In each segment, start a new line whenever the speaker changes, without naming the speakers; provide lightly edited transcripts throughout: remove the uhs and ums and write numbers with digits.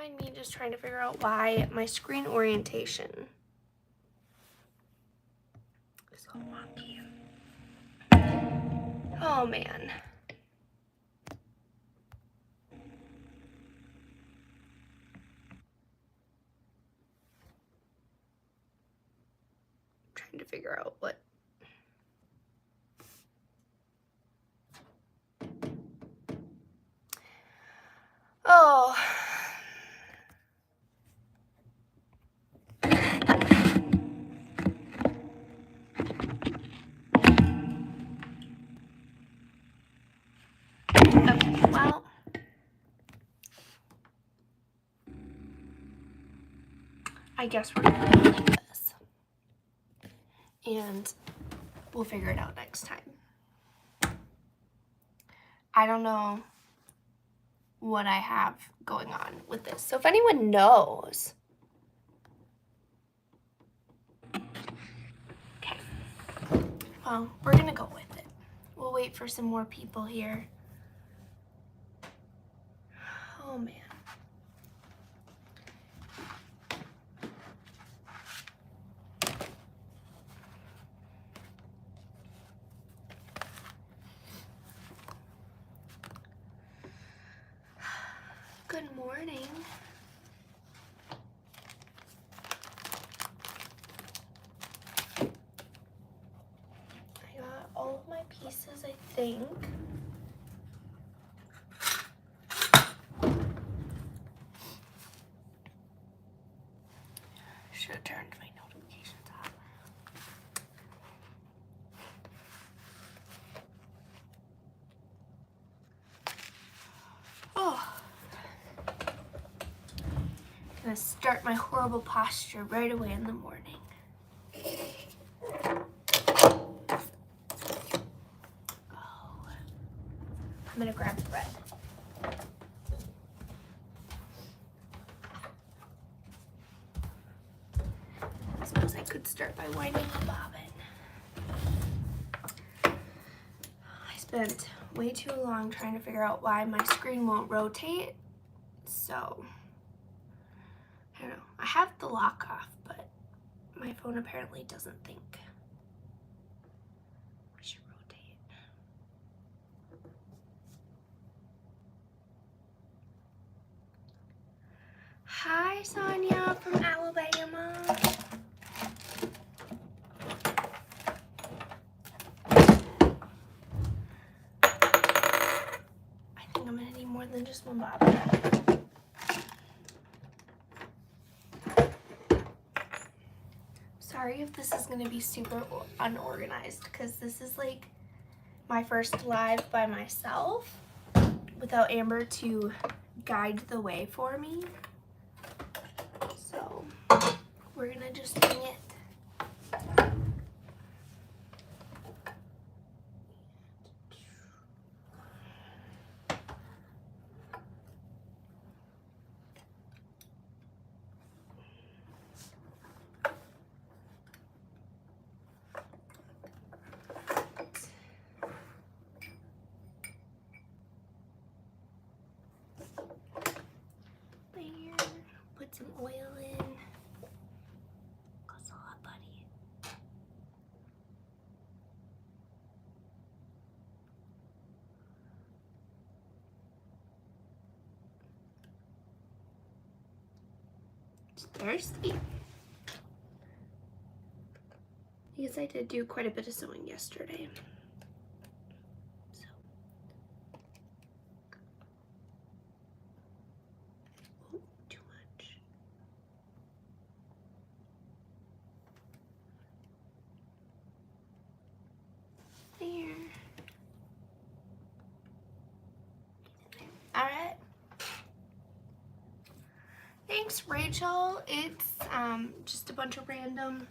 mind me just trying to figure out why my screen orientation is so wonky. Oh man. I'm trying to figure out what. Oh. Okay, well. I guess we're gonna do this. And we'll figure it out next time. I don't know what I have going on with this. So if anyone knows. Okay. Well, we're gonna go with it. We'll wait for some more people here. Oh man. Good morning. I got all of my pieces, I think. Should have turned my notifications off. Oh. Gonna start my horrible posture right away in the morning. Oh. I'm gonna grab bread. I suppose I could start by winding the bobbin. I spent way too long trying to figure out why my screen won't rotate, so I don't know. I have the lock off, but my phone apparently doesn't think I should rotate. Hi, Sonia from Alabama. I think I'm gonna need more than just one bobbin. Sorry if this is gonna be super unorganized, because this is like my first live by myself without Amber to guide the way for me. So we're gonna just wing it. Put some oil in. Goes a lot, buddy. It's thirsty. Because I did do quite a bit of sewing yesterday. So. Oh, too much. There. All right. Thanks, Rachel. It's just a bunch of random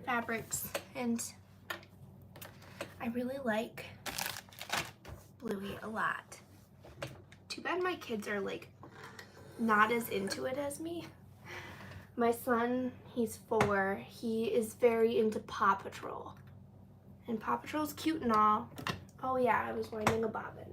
fabrics, and I really like Bluey a lot. Too bad my kids are like not as into it as me. My son, he's 4. He is very into Paw Patrol. And Paw Patrol's cute and all. Oh yeah, I was winding a bobbin.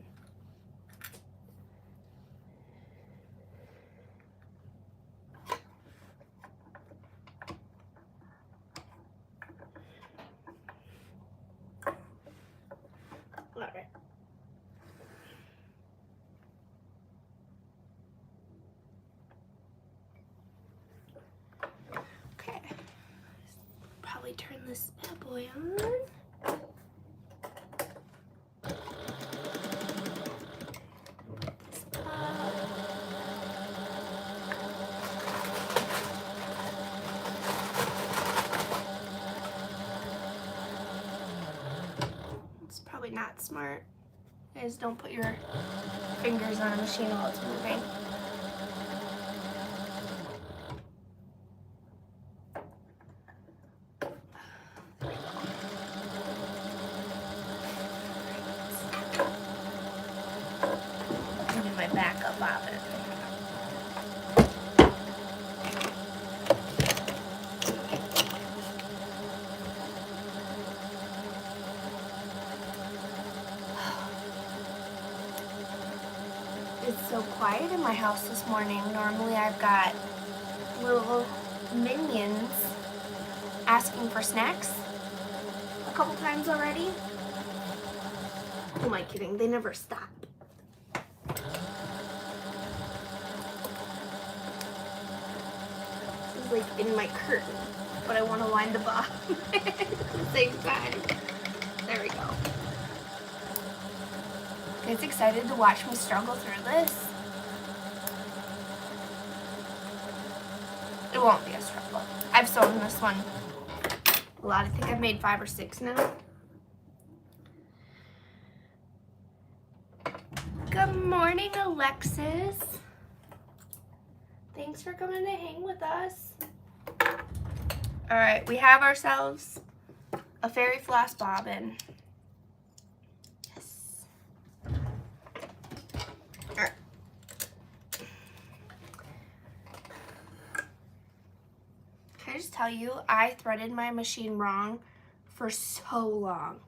probably turn this bad boy on. It's probably not smart. Guys, don't put your fingers on a machine while it's moving. My backup bobbin. It's so quiet in my house this morning. Normally I've got little minions asking for snacks a couple times already. Who am I kidding? They never stop. Like in my curtain, but I want to line the bottom at the same time. There we go. Guys, excited to watch me struggle through this? It won't be a struggle. I've sewn this one a lot. I think I've made 5 or 6 now. Good morning, Alexis. Thanks for coming to hang with us. All right, we have ourselves a fairy floss bobbin. Yes. All right. Can I just tell you, I threaded my machine wrong for so long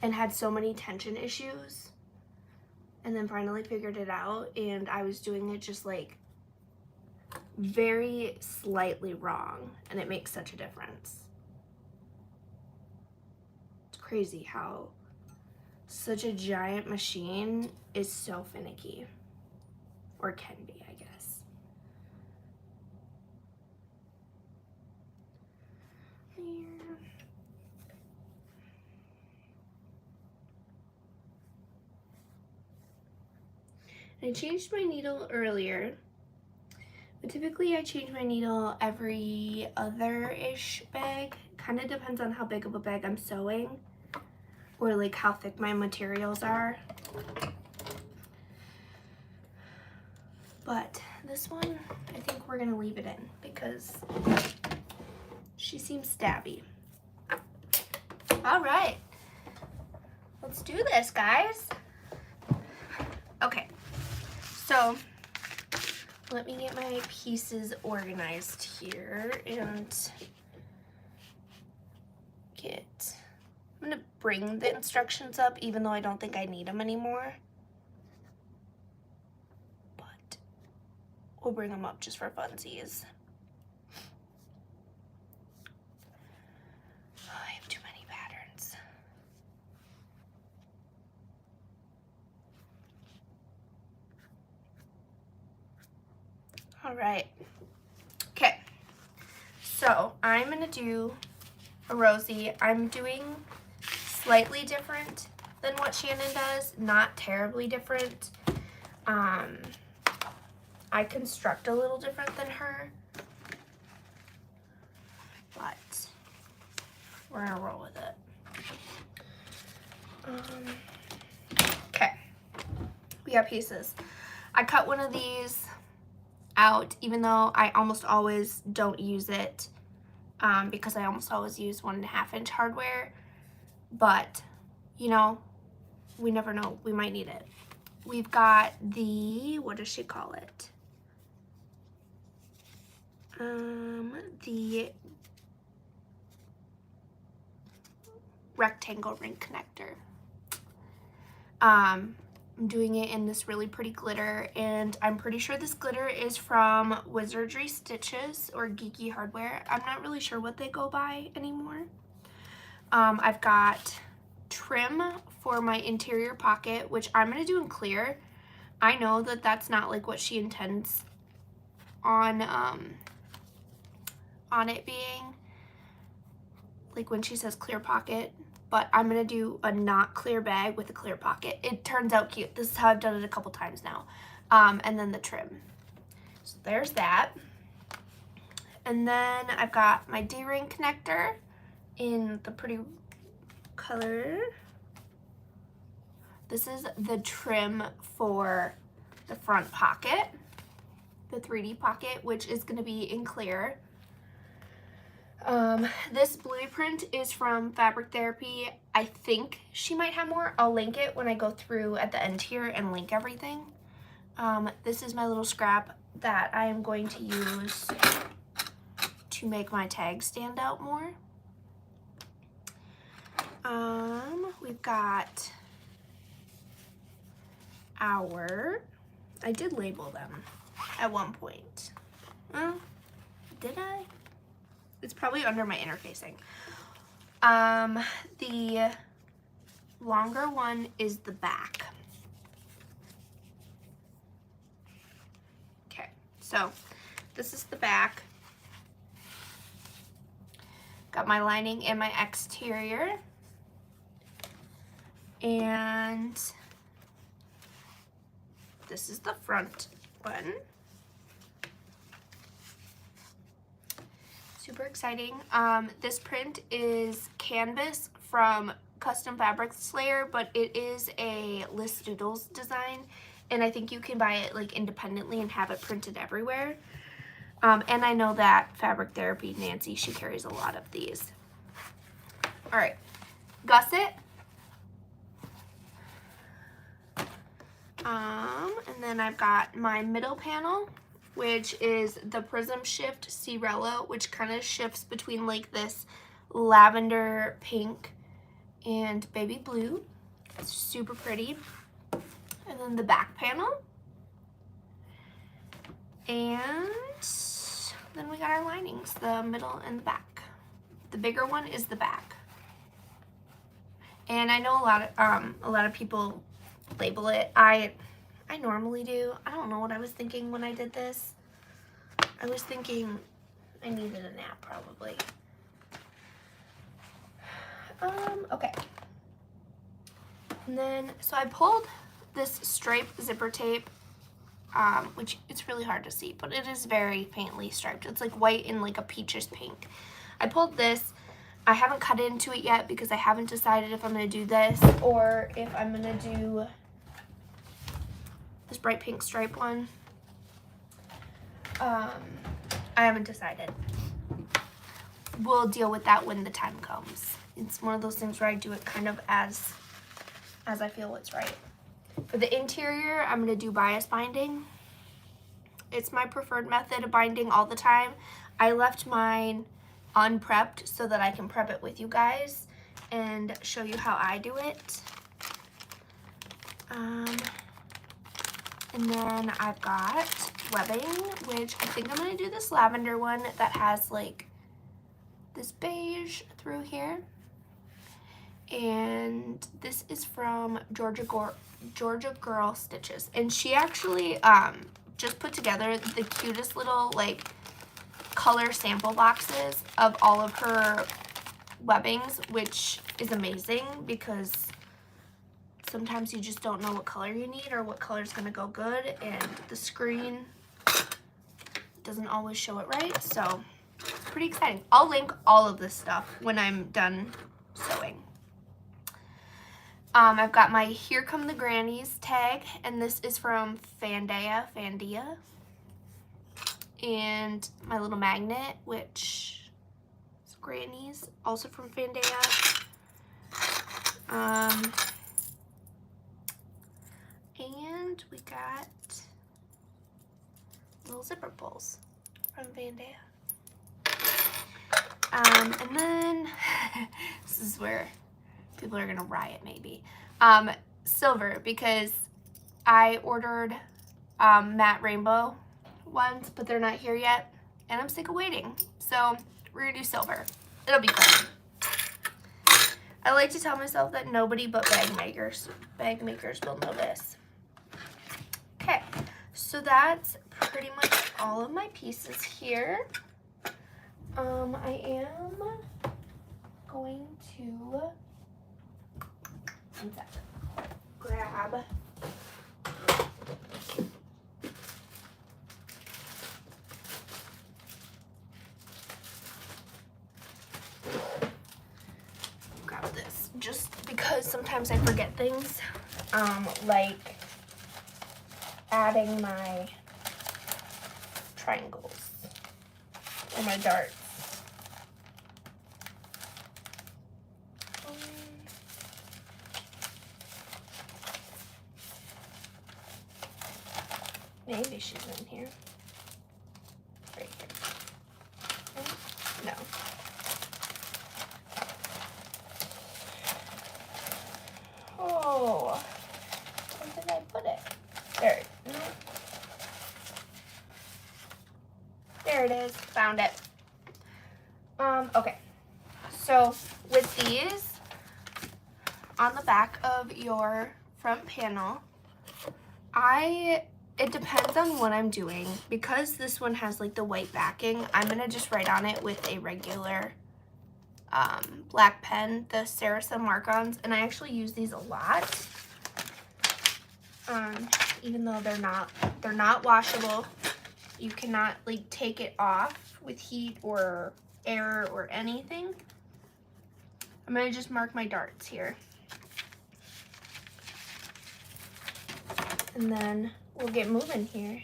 and had so many tension issues, and then finally figured it out, and I was doing it just like very slightly wrong, and it makes such a difference. It's crazy how such a giant machine is so finicky, or can be, I guess. Here. I changed my needle earlier. But typically I change my needle every other-ish bag. Kind of depends on how big of a bag I'm sewing, or like how thick my materials are. But this one, I think we're gonna leave it in because she seems stabby. All right, let's do this, guys. Okay, so let me get my pieces organized here and I'm gonna bring the instructions up even though I don't think I need them anymore. But we'll bring them up just for funsies. Oh, I have too many patterns. All right, okay, so I'm gonna do a Rosie. I'm doing slightly different than what Shannon does, not terribly different. I construct a little different than her, but we're gonna roll with it. Okay, we got pieces. I cut one of these out, even though I almost always don't use it, because I almost always use 1.5 inch hardware, but you know, we never know, we might need it. We've got the, what does she call it? The rectangle ring connector. I'm doing it in this really pretty glitter, and I'm pretty sure this glitter is from Wizardry Stitches or Geeky Hardware. I'm not really sure what they go by anymore. I've got trim for my interior pocket, which I'm gonna do in clear. I know that that's not like what she intends on it being, like when she says clear pocket, but I'm gonna do a not clear bag with a clear pocket. It turns out cute. This is how I've done it a couple times now. And then the trim. So there's that. And then I've got my D-ring connector in the pretty color. This is the trim for the front pocket, the 3D pocket, which is gonna be in clear. This blueprint is from Fabric Therapy. I think she might have more. I'll link it when I go through at the end here and link everything. This is my little scrap that I am going to use to make my tag stand out more. We've got I did label them at one point. Did I? It's probably under my interfacing. The longer one is the back. Okay, so this is the back. Got my lining and my exterior. And this is the front one. Super exciting. This print is canvas from Custom Fabric Slayer, but it is a Liz Doodles design, and I think you can buy it like independently and have it printed everywhere. And I know that Fabric Therapy Nancy, she carries a lot of these. All right, gusset. And then I've got my middle panel, which is the Prism Shift Cirella, which kind of shifts between like this lavender, pink, and baby blue. It's super pretty. And then the back panel. And then we got our linings, the middle and the back. The bigger one is the back. And I know a lot of people label it. I normally do. I don't know what I was thinking when I did this. I was thinking I needed a nap probably. Okay. And then, so I pulled this stripe zipper tape, which it's really hard to see, but it is very faintly striped. It's like white and like a peachish pink. I pulled this. I haven't cut into it yet because I haven't decided if I'm going to do this or if I'm going to do this bright pink stripe one. I haven't decided. We'll deal with that when the time comes. It's one of those things where I do it kind of as I feel it's right. For the interior, I'm going to do bias binding. It's my preferred method of binding all the time. I left mine unprepped so that I can prep it with you guys and show you how I do it. And then I've got webbing, which I think I'm going to do this lavender one that has like this beige through here. And this is from Georgia Girl Stitches. And she actually just put together the cutest little like color sample boxes of all of her webbings, which is amazing because sometimes you just don't know what color you need or what color is going to go good, and the screen doesn't always show it right, so pretty exciting. I'll link all of this stuff when I'm done sewing. I've got my Here Come the Grannies tag, and this is from Fandea. And my little magnet, which is Grannies, also from Fandea. And we got little zipper pulls from Fandea. And then this is where people are gonna riot maybe. Silver, because I ordered matte rainbow ones, but they're not here yet, and I'm sick of waiting. So we're gonna do silver. It'll be fun. I like to tell myself that nobody but bag makers will know this. Okay, so that's pretty much all of my pieces here. I am going to grab this just because sometimes I forget things, like adding my triangles or my darts. Maybe she's in here. Right here. No. Oh, where did I put it? There. No. There it is. Found it. Okay. So with these, on the back of your front panel, it depends on what I'm doing. Because this one has like the white backing, I'm gonna just write on it with a regular black pen, the Sarasa mark-ons, and I actually use these a lot. Even though they're not washable, you cannot like take it off with heat or air or anything. I'm gonna just mark my darts here, and then we'll get moving here.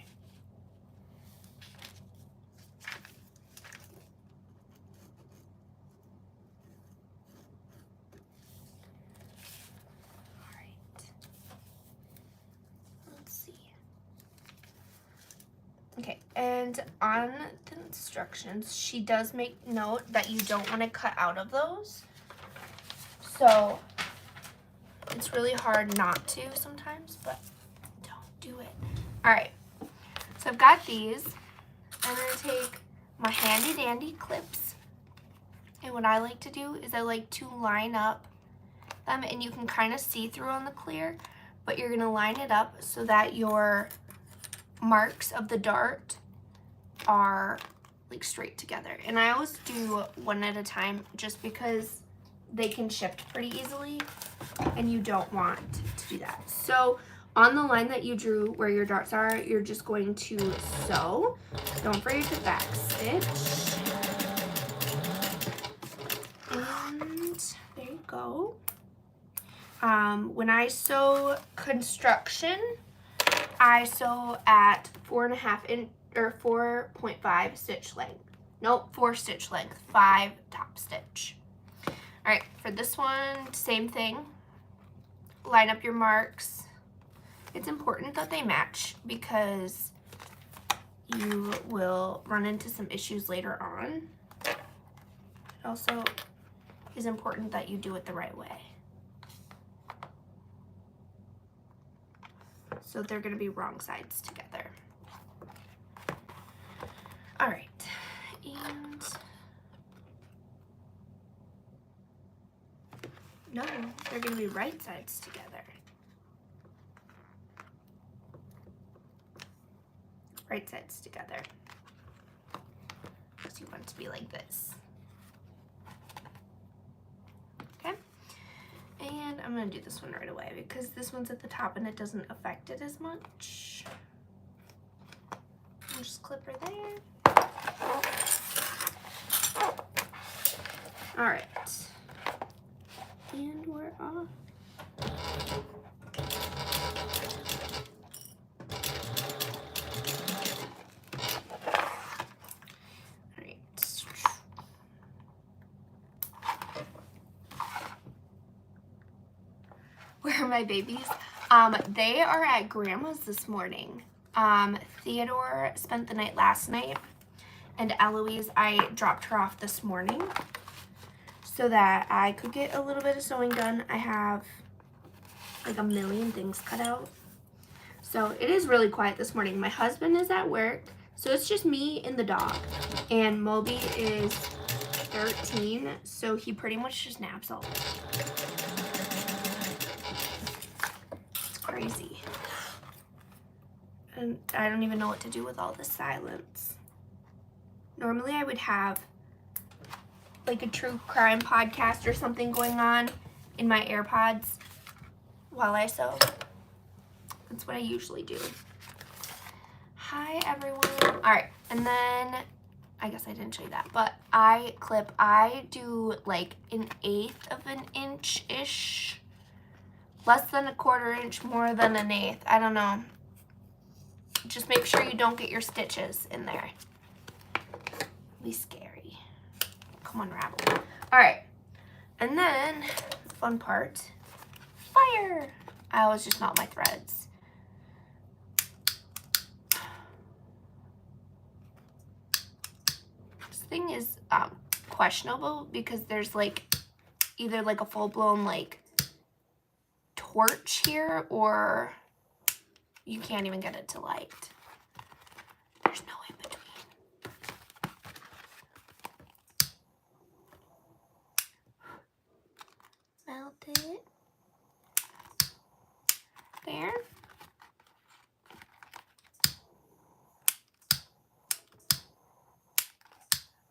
Okay, and on the instructions, she does make note that you don't want to cut out of those. So it's really hard not to sometimes, but don't do it. All right, so I've got these. I'm gonna take my handy dandy clips. And what I like to do is I like to line up them, and you can kind of see through on the clear, but you're gonna line it up so that your marks of the dart are like straight together. And I always do one at a time just because they can shift pretty easily and you don't want to do that. So on the line that you drew where your darts are, you're just going to sew. Don't forget to back stitch. And there you go. When I sew construction, I sew at 4.5 inch or 4.5 stitch length. Nope, 4 stitch length, 5 top stitch. All right, for this one, same thing. Line up your marks. It's important that they match because you will run into some issues later on. It also is important that you do it the right way. So they're going to be wrong sides together. All right, and no, they're going to be right sides together. Right sides together. Because you want it to be like this. Okay. And I'm going to do this one right away because this one's at the top and it doesn't affect it as much. I'll just clip her there. All right. And we're off. All right. Where are my babies? They are at Grandma's this morning. Theodore spent the night last night, and Eloise, I dropped her off this morning so that I could get a little bit of sewing done. I have like a million things cut out. So it is really quiet this morning. My husband is at work, so it's just me and the dog. And Moby is 13, so he pretty much just naps all day. It's crazy. And I don't even know what to do with all this silence. Normally I would have like a true crime podcast or something going on in my AirPods while I sew. That's what I usually do. Hi everyone. All right, and then I guess I didn't show you that, but I do like 1/8 of an inch-ish, less than 1/4 inch, more than 1/8. I don't know. Just make sure you don't get your stitches in there. Be scary. Come on, ravel. All right, and then fun part, fire. I always just knot my threads. This thing is questionable because there's like either like a full-blown like torch here, or you can't even get it to light. There's no in between. Melt it. There.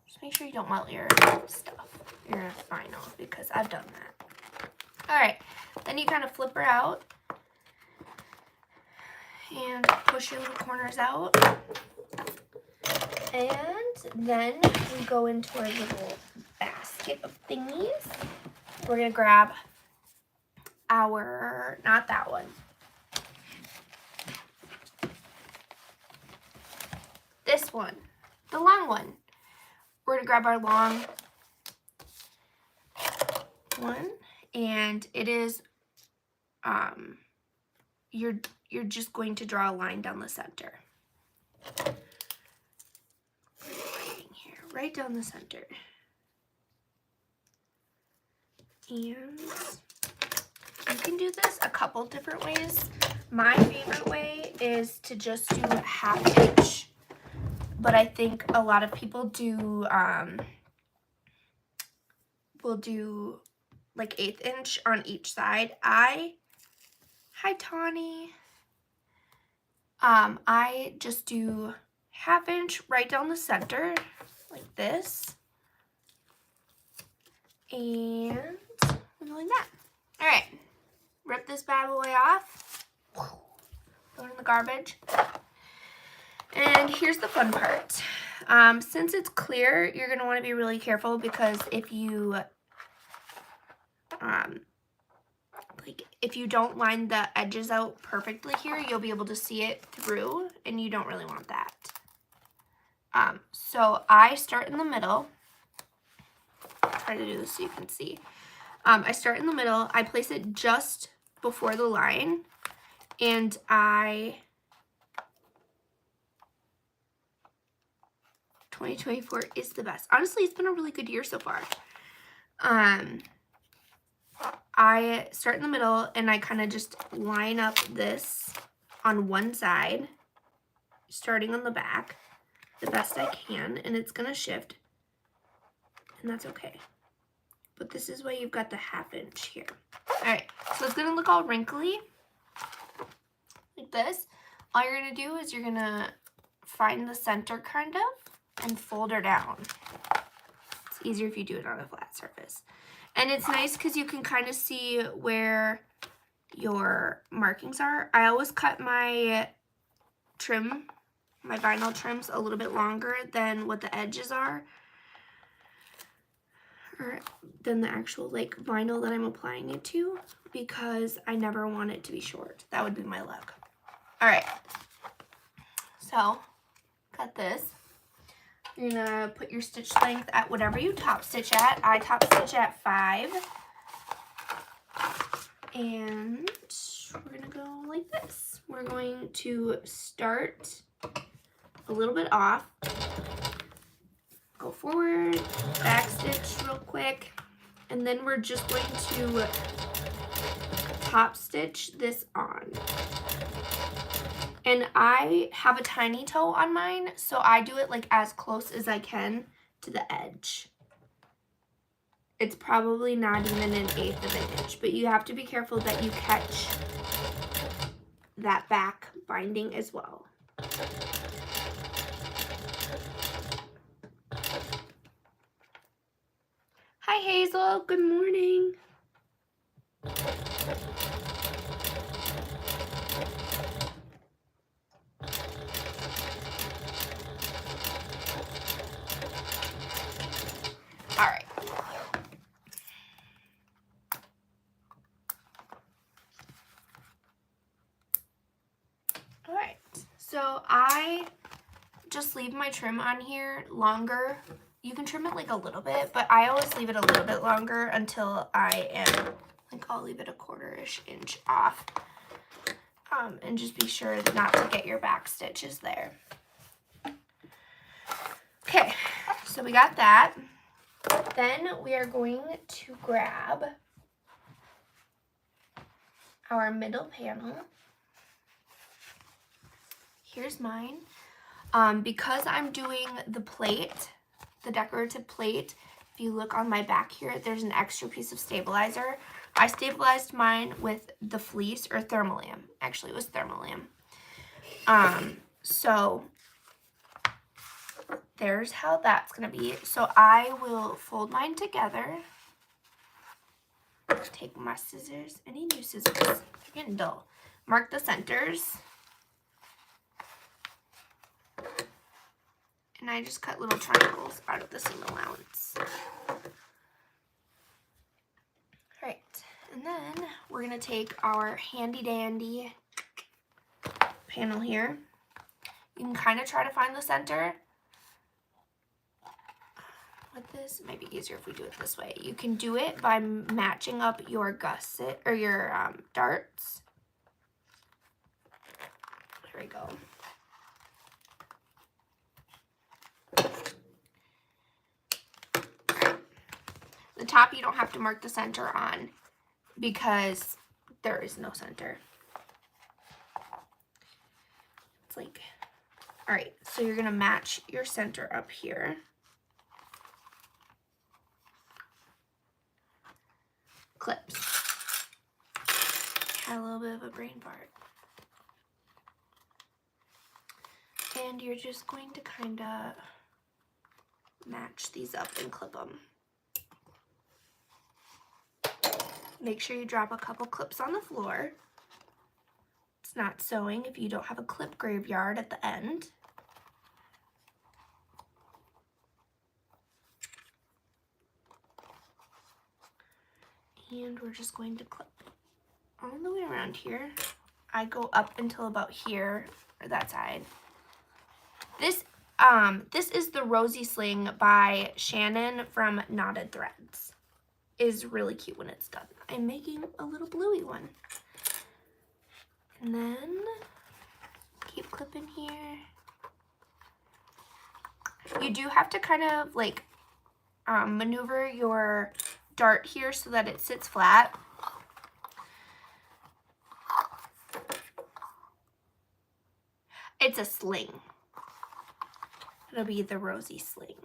Just make sure you don't melt your stuff, your vinyl, because I've done that. All right, then you kind of flip her out and push your little corners out. And then we go into our little basket of thingies. We're gonna grab our, not that one, this one, the long one. We're gonna grab our long one, and it is, you're just going to draw a line down the center. Right down the center. And you can do this a couple different ways. My favorite way is to just do 1/2 inch, but I think a lot of people do will do like 1/8 inch on each side. Hi Tawny. I just do 1/2 inch right down the center, like this, and like that. All right, rip this bad boy off, throw it in the garbage. And here's the fun part. Since it's clear, you're gonna want to be really careful, because if you if you don't line the edges out perfectly here, you'll be able to see it through, and you don't really want that. So I start in the middle. I'll try to do this so you can see. I start in the middle. I place it just before the line, and 2024 is the best. Honestly, it's been a really good year so far. I start in the middle, and I kind of just line up this on one side, starting on the back, the best I can, and it's gonna shift, and that's okay. But this is why you've got the 1/2 inch here. All right, so it's gonna look all wrinkly, like this. All you're gonna do is you're gonna find the center kind of and fold her down. It's easier if you do it on a flat surface. And it's nice because you can kind of see where your markings are. I always cut my trim, my vinyl trims, a little bit longer than what the edges are, or than the actual like vinyl that I'm applying it to, because I never want it to be short. That would be my luck. All right, so cut this. You're gonna put your stitch length at whatever you top stitch at. I top stitch at 5. And we're gonna go like this. We're going to start a little bit off, go forward, back stitch real quick, and then we're just going to top stitch this on. And I have a tiny toe on mine, so I do it like as close as I can to the edge. It's probably not even 1/8 of an inch, but you have to be careful that you catch that back binding as well. Hi Hazel, good morning. All right. All right, so I just leave my trim on here longer. You can trim it like a little bit, but I always leave it a little bit longer until I am, like I'll leave it a 1/4 inch off. And just be sure not to get your back stitches there. Okay, so we got that. Then we are going to grab our middle panel. Here's mine. Because I'm doing the plate, the decorative plate, if you look on my back here, there's an extra piece of stabilizer. I stabilized mine with the fleece or thermolam. Actually, it was thermolam. So there's how that's gonna be. So I will fold mine together. Take my scissors. Any new scissors? They're getting dull. Mark the centers. And I just cut little triangles out of the seam allowance. Alright, and then we're going to take our handy dandy panel here. You can kind of try to find the center. With this, it might be easier if we do it this way. You can do it by matching up your gusset or your darts. Here we go. The top you don't have to mark the center on because there is no center. It's like, all right, so you're gonna match your center up here. Clips. Had a little bit of a brain fart. And you're just going to kind of match these up and clip them. Make sure you drop a couple clips on the floor. It's not sewing if you don't have a clip graveyard at the end. And we're just going to clip all the way around here. I go up until about here, or that side. This is the Rosie Sling by Shannon from Knotted Threads. Is really cute when it's done. I'm making a little bluey one. And then keep clipping here. You do have to kind of like maneuver your dart here so that it sits flat. It's a sling. It'll be the Rosie Sling.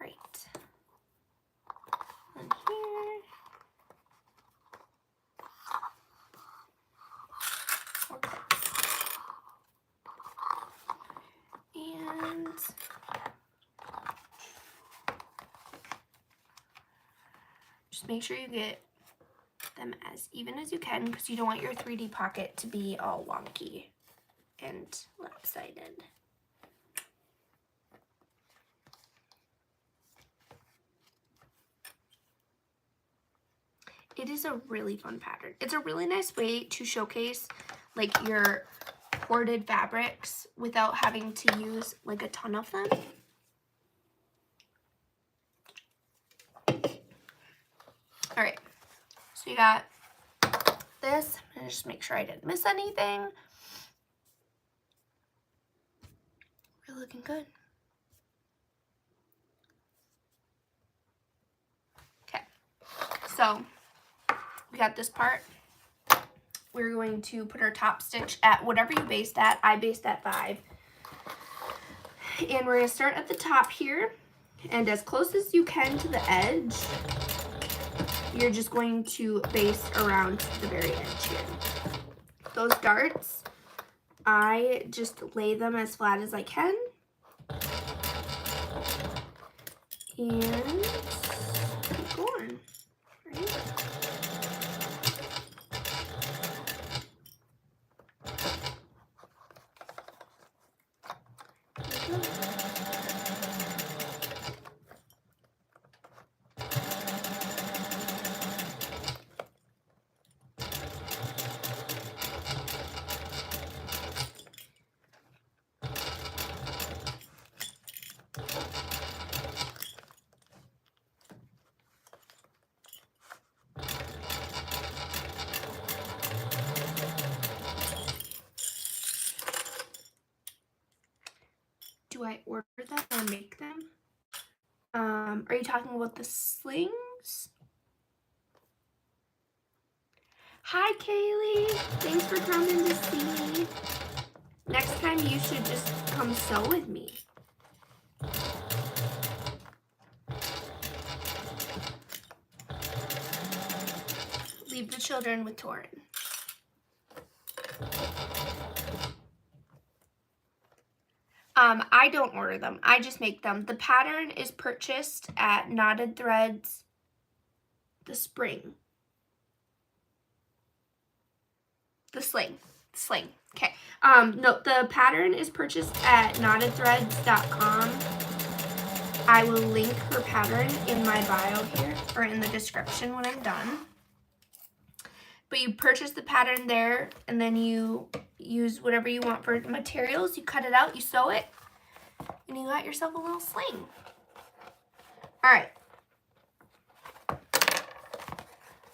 Right. And here. And just make sure you get them as even as you can because you don't want your 3D pocket to be all wonky and lopsided. It is a really fun pattern. It's a really nice way to showcase like your hoarded fabrics without having to use like a ton of them. All right, so you got this. I'm gonna just make sure I didn't miss anything. We're looking good. Okay, so we got this part. We're going to put our top stitch at whatever you based at. I based at 5. And we're going to start at the top here. And as close as you can to the edge, you're just going to base around the very edge here. Those darts, I just lay them as flat as I can. And one, right? Do I order them or make them? Are you talking about the slings? Hi, Kaylee. Thanks for coming to see me. Next time you should just come sew with me. Leave the children with Torin. I don't order them. I just make them. The pattern is purchased at Knotted Threads, the spring. The sling. Okay. No, the pattern is purchased at knottedthreads.com. I will link her pattern in my bio here, or in the description when I'm done. But you purchase the pattern there, and then you use whatever you want for materials. You cut it out, you sew it, and you got yourself a little sling. All right. I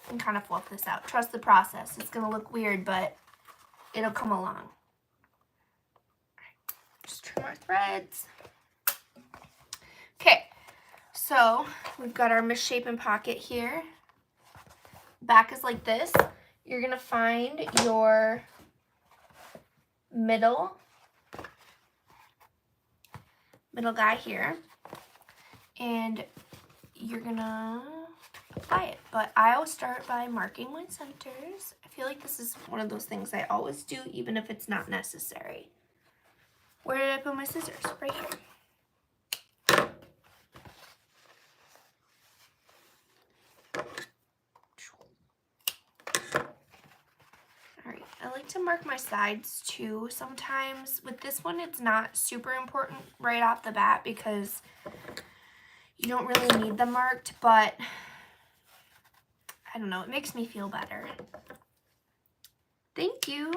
can kind of fluff this out. Trust the process. It's going to look weird, but it'll come along. All right. Just trim our threads. Okay. So we've got our misshapen pocket here. Back is like this. You're going to find your middle guy here, and you're gonna apply it. But I always start by marking my centers. I feel like this is one of those things I always do, even if it's not necessary. Where did I put my scissors? Right here. Alright, I like to mark my sides too sometimes. With this one, it's not super important right off the bat because you don't really need them marked, but I don't know, it makes me feel better. Thank you.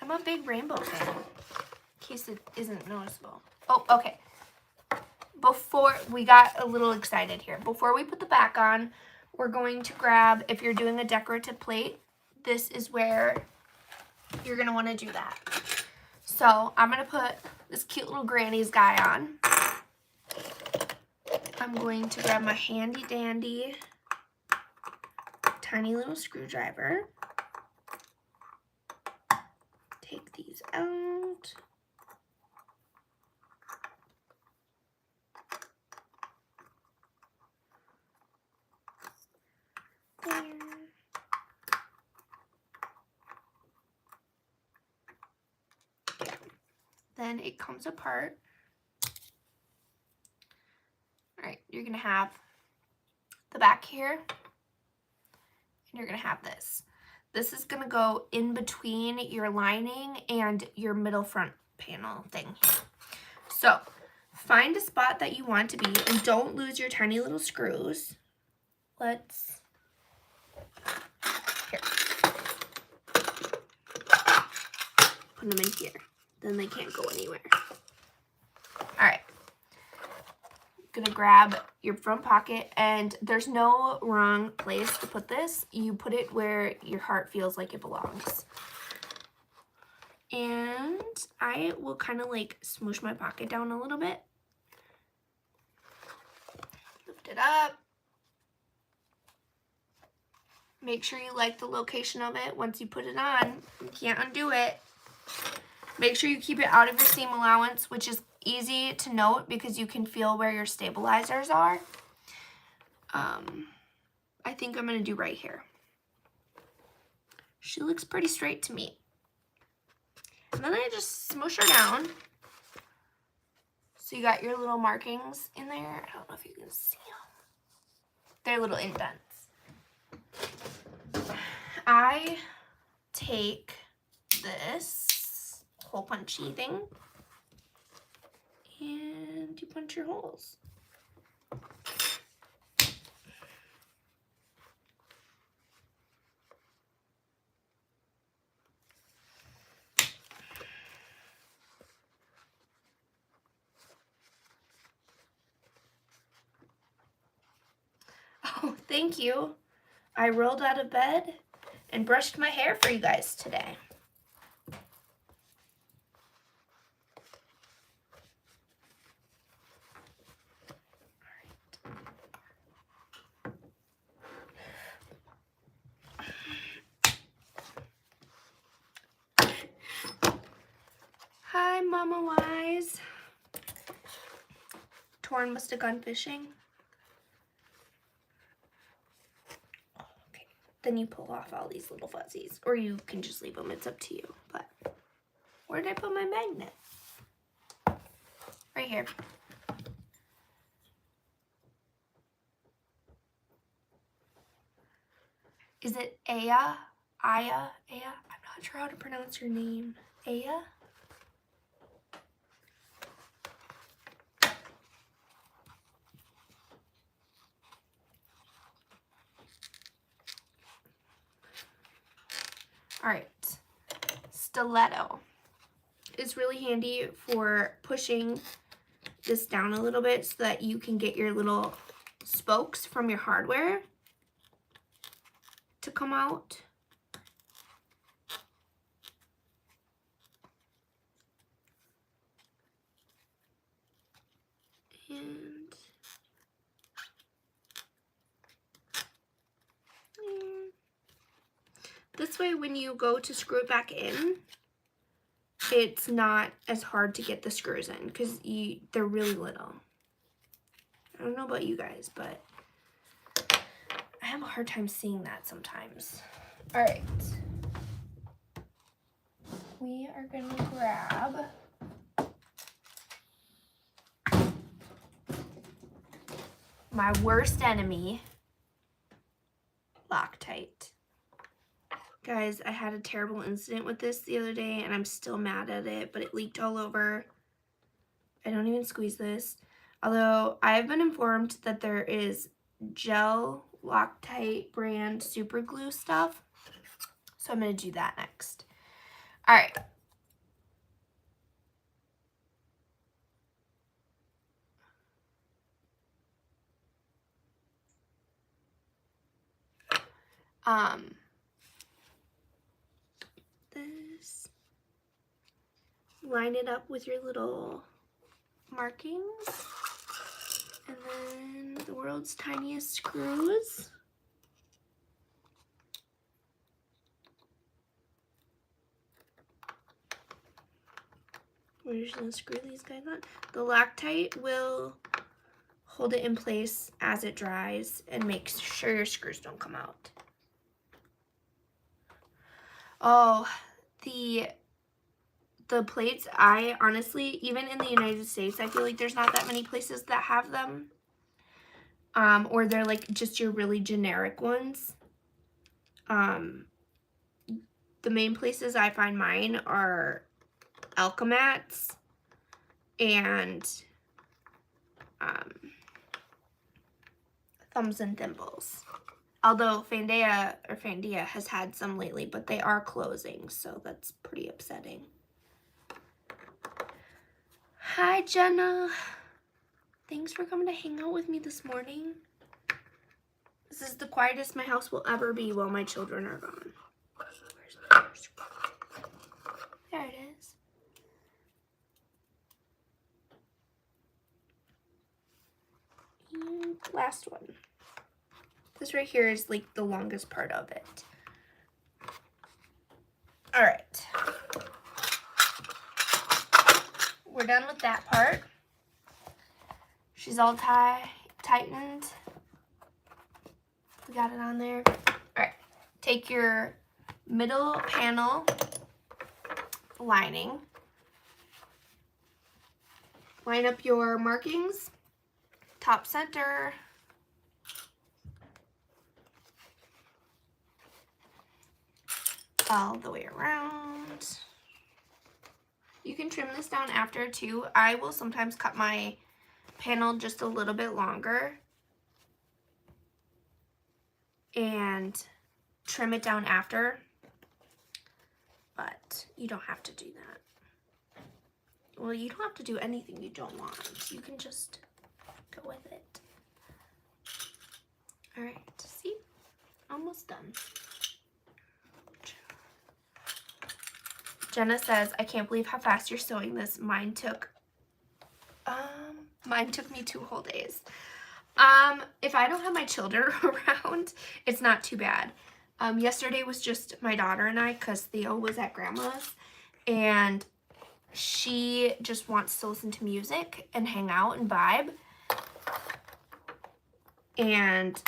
I'm a big rainbow fan, in case it isn't noticeable. Oh, okay. Before, we got a little excited here. Before we put the back on, we're going to grab, if you're doing a decorative plate, this is where you're going to want to do that. So I'm going to put this cute little Grannies guy on. I'm going to grab my handy dandy tiny little screwdriver. Take these out. There. Then it comes apart. All right, you're gonna have the back here, and you're gonna have this. This is gonna go in between your lining and your middle front panel thing here. So find a spot that you want to be, and don't lose your tiny little screws. Let's, here. Put them in here. Then they can't go anywhere. All right. Gonna grab your front pocket, and there's no wrong place to put this. You put it where your heart feels like it belongs. And I will kind of like smoosh my pocket down a little bit. Lift it up. Make sure you like the location of it. Once you put it on, you can't undo it. Make sure you keep it out of your seam allowance, which is easy to note because you can feel where your stabilizers are. I think I'm going to do right here. She looks pretty straight to me. And then I just smoosh her down. So you got your little markings in there. I don't know if you can see them. They're little indents. I take this hole punchy thing and you punch your holes. Oh, thank you. I rolled out of bed and brushed my hair for you guys today. Hi, Mama Wise. Torn must have gone fishing. Okay, then you pull off all these little fuzzies, or you can just leave them. It's up to you. But where did I put my magnet? Right here. Is it Aya? Aya? Aya? I'm not sure how to pronounce your name. Aya? All right. Stiletto is really handy for pushing this down a little bit so that you can get your little spokes from your hardware to come out. And this way, when you go to screw it back in, it's not as hard to get the screws in because they're really little. I don't know about you guys, but I have a hard time seeing that sometimes. All right. We are going to grab my worst enemy, Loctite. Guys, I had a terrible incident with this the other day and I'm still mad at it, but it leaked all over. I don't even squeeze this. Although I have been informed that there is gel Loctite brand super glue stuff. So I'm going to do that next. All right. This, line it up with your little markings, and then the world's tiniest screws. We're just gonna screw these guys on. The Loctite will hold it in place as it dries and make sure your screws don't come out. Oh, the plates, I honestly, even in the United States, I feel like there's not that many places that have them. Or they're like just your really generic ones. The main places I find mine are Alchemats and Thumbs and Thimbles. Although Fandea has had some lately, but they are closing, so that's pretty upsetting. Hi, Jenna. Thanks for coming to hang out with me this morning. This is the quietest my house will ever be while my children are gone. There it is. And last one. This right here is like the longest part of it. All right. We're done with that part. She's all tightened. We got it on there. All right. Take your middle panel lining. Line up your markings. Top center. all the way around. You can trim this down after too. I will sometimes cut my panel just a little bit longer and trim it down after, but you don't have to do that. Well, you don't have to do anything you don't want. You can just go with it. All right, see? Almost done. Jenna says, I can't believe how fast you're sewing this. Mine took me 2 whole days. If I don't have my children around, it's not too bad. Yesterday was just my daughter and I, because Theo was at grandma's, and she just wants to listen to music and hang out and vibe. And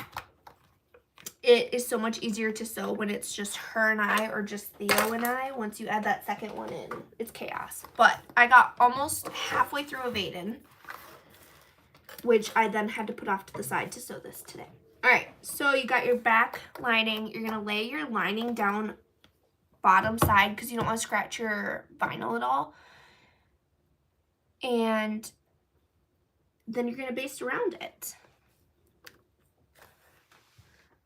it is so much easier to sew when it's just her and I, or just Theo and I. Once you add that second one in, it's chaos. But I got almost halfway through a Vaden, which I then had to put off to the side to sew this today. All right, so you got your back lining. You're gonna lay your lining down bottom side because you don't want to scratch your vinyl at all. And then you're gonna baste around it.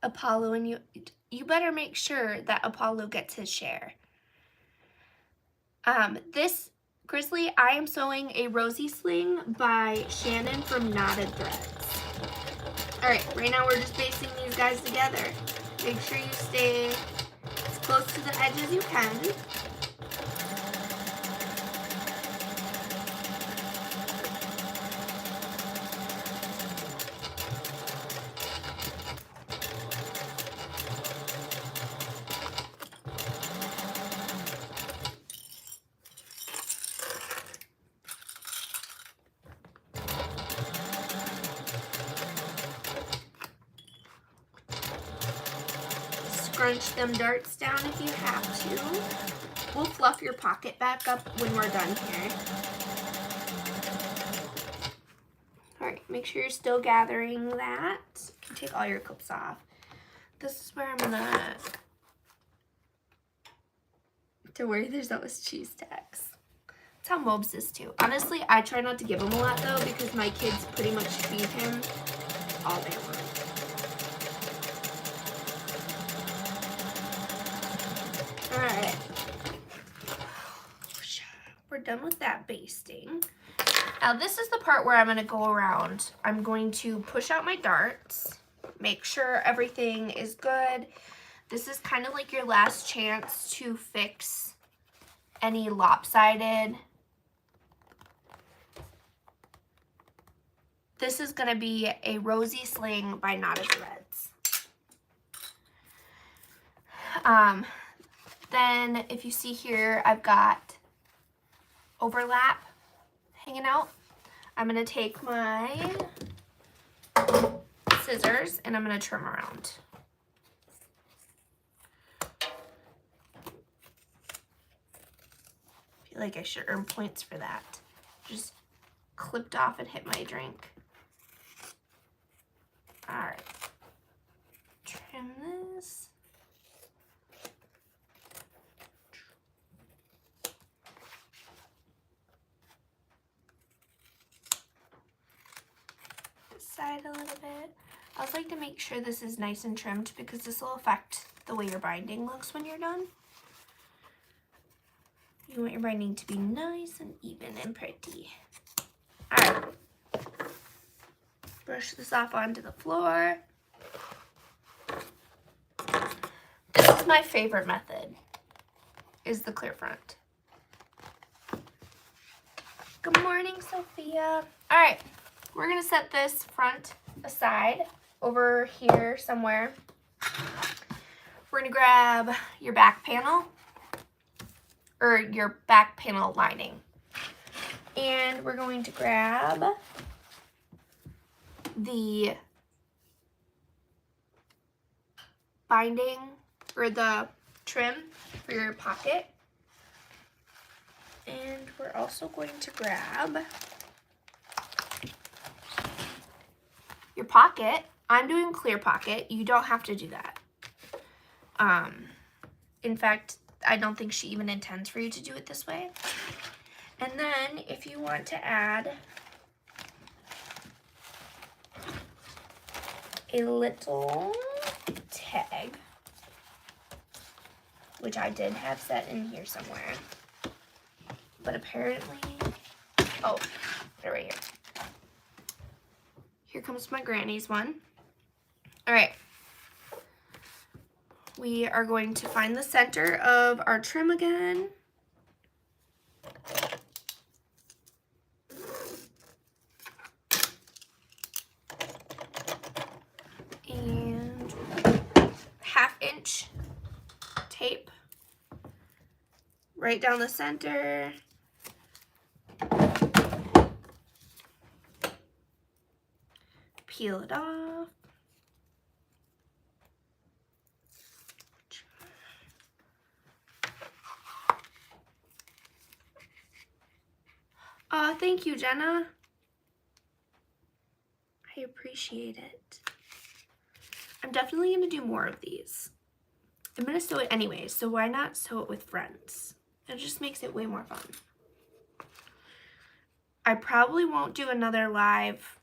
Apollo, and you better make sure that Apollo gets his share. This Grizzly, I am sewing a Rosie Sling by Shannon from Knotted Threads. All right, right now we're just basting these guys together. Make sure you stay as close to the edge as you can. Scrunch them darts down if you have to. We'll fluff your pocket back up when we're done here. All right, make sure you're still gathering that. You can take all your clips off. This is where I'm gonna, to where there's always cheese tacks. That's how Mobs is too. Honestly, I try not to give him a lot though, because my kids pretty much feed him all day long. Alright, we're done with that basting. Now this is the part where I'm going to go around. I'm going to push out my darts, make sure everything is good. This is kind of like your last chance to fix any lopsided. This is going to be a Rosie Sling by Knotted Threads. Then if you see here, I've got overlap hanging out. I'm going to take my scissors and I'm going to trim around. I feel like I should earn points for that. Just clipped off and hit my drink. All right. Trim this. Side a little bit. I always like to make sure this is nice and trimmed because this will affect the way your binding looks when you're done. You want your binding to be nice and even and pretty. All right. Brush this off onto the floor. This is my favorite method, is the clear front. Good morning, Sophia. All right. We're going to set this front aside over here somewhere. We're going to grab your back panel, or your back panel lining. And we're going to grab the binding, or the trim for your pocket. And we're also going to grab your pocket. I'm doing clear pocket. You don't have to do that. In fact, I don't think she even intends for you to do it this way. And then if you want to add a little tag, which I did have set in here somewhere, but apparently, oh, they're right here. Here comes my Grannies one. All right. We are going to find the center of our trim again. And 1/2 inch tape right down the center. Peel it off. Oh, thank you, Jenna. I appreciate it. I'm definitely going to do more of these. I'm going to sew it anyway, so why not sew it with friends? It just makes it way more fun. I probably won't do another live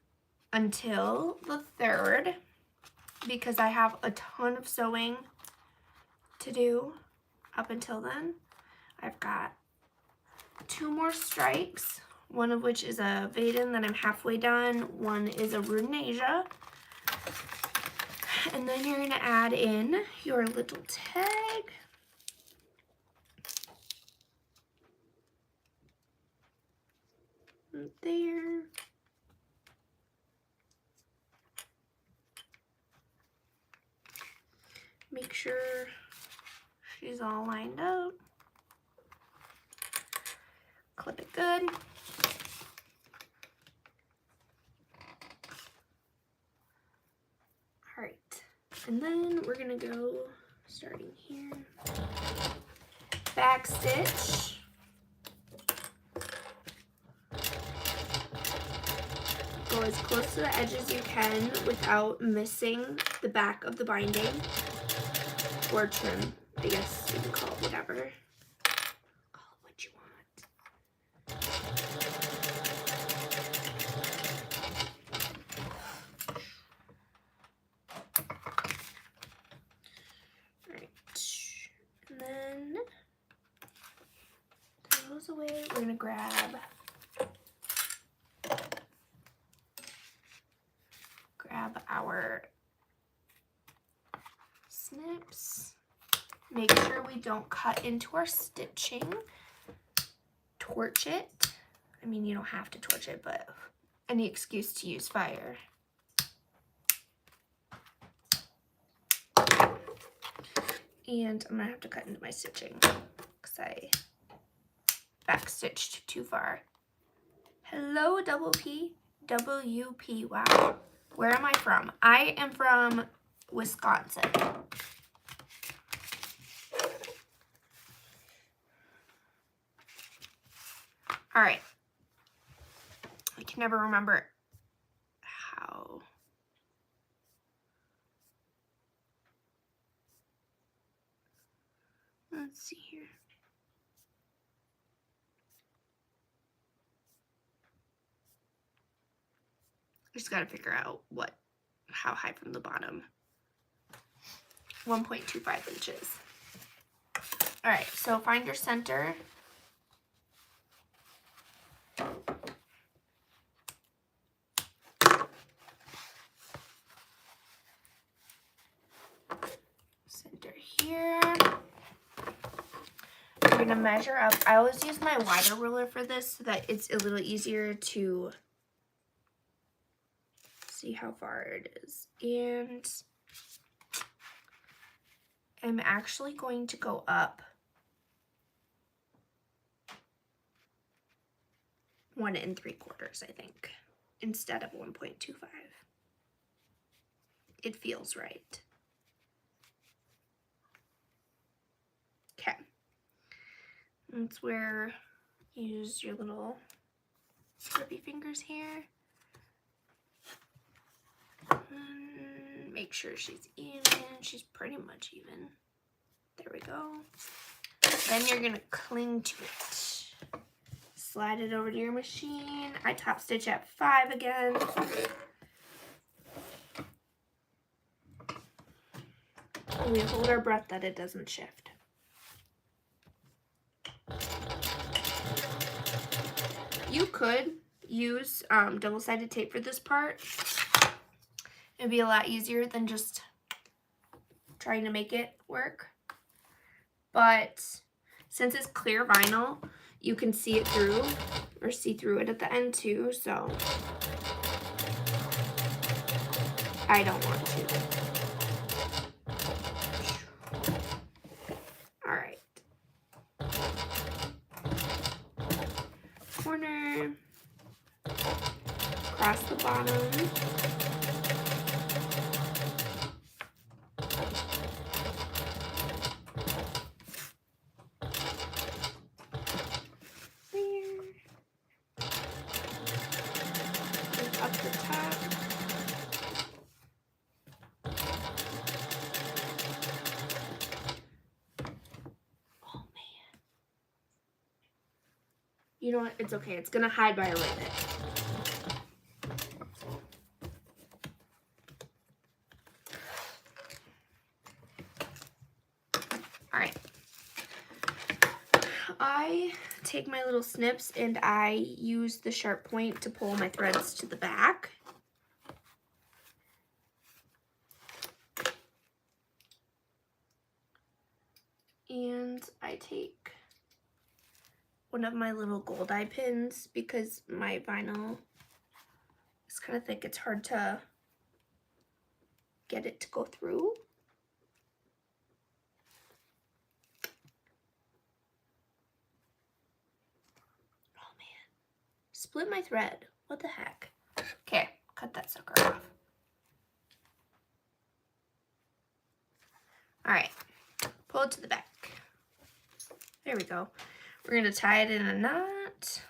until the 3rd because I have a ton of sewing to do up until then. I've got 2 more stripes, one of which is a Vaden that I'm halfway done. One is a Rudenasia. And then you're going to add in your little tag. Right there. Make sure she's all lined up. Clip it good. All right, and then we're gonna go starting here. Back stitch. Go as close to the edge as you can without missing the back of the binding or trim. I guess you can call it whatever. Call it what you want. Alright. And then throw those away. We're gonna grab our snips. Make sure we don't cut into our stitching. Torch it. I mean, you don't have to torch it, but any excuse to use fire. And I'm gonna have to cut into my stitching because I back stitched too far. Hello, double P. WP. Wow. Where am I from? I am from Wisconsin. All right. I can never remember how. Let's see here. I just got to figure out how high from the bottom. 1.25 inches. All right, so find your center. Center here. We're gonna measure up. I always use my wider ruler for this so that it's a little easier to see how far it is. And I'm actually going to go up 1 3/4, I think, instead of 1.25. It feels right. Okay. That's where you use your little grippy fingers here. Make sure she's even. She's pretty much even. There we go. Then you're gonna cling to it. Slide it over to your machine. I top stitch at 5 again. And we hold our breath that it doesn't shift. You could use double-sided tape for this part. It'd be a lot easier than just trying to make it work. But since it's clear vinyl, you can see it through, or see through it at the end too, so I don't want to. All right. Corner, across the bottom. Up the top. Oh man. You know what? It's okay. It's gonna hide by a little bit. All right. I take my little snips and I use the sharp point to pull my threads to the back. And I take one of my little gold eye pins because my vinyl is kind of thick. It's hard to get it to go through. Oh man, split my thread. What the heck? Okay, cut that sucker off. All right, pull it to the back. There we go. We're gonna tie it in a knot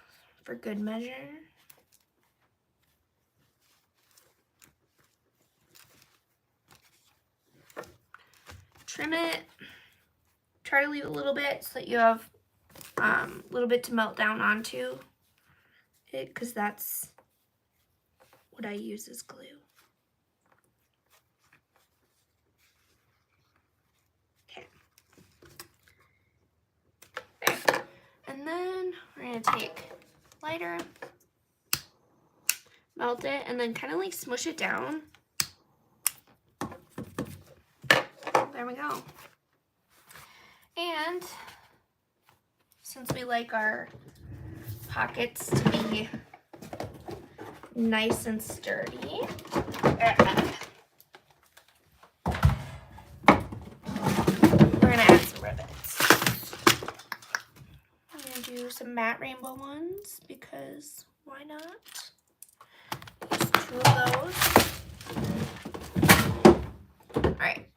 for good measure. Trim it. Try to leave a little bit so that you have a little bit to melt down onto it, because that's what I use as glue. Okay. There. And then we're going to take lighter, melt it, and then kind of like smush it down. There we go. And since we like our pockets to be nice and sturdy, we're gonna add some rivets. I'm gonna do some matte rainbow ones because why not? Use 2 of those. All right.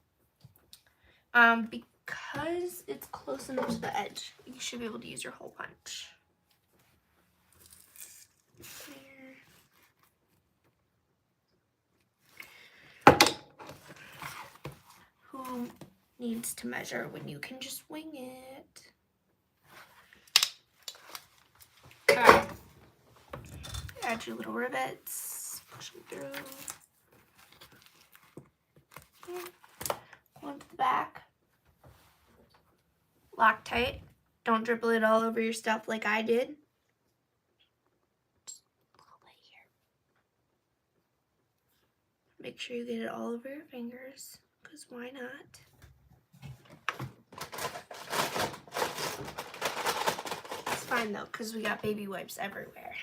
Because it's close enough to the edge, you should be able to use your hole punch. There. Who needs to measure when you can just wing it? Okay. Add your little rivets, push them through. Okay. Go into the back. Loctite. Don't dribble it all over your stuff like I did. Just a little bit here. Make sure you get it all over your fingers, because why not? It's fine though, because we got baby wipes everywhere.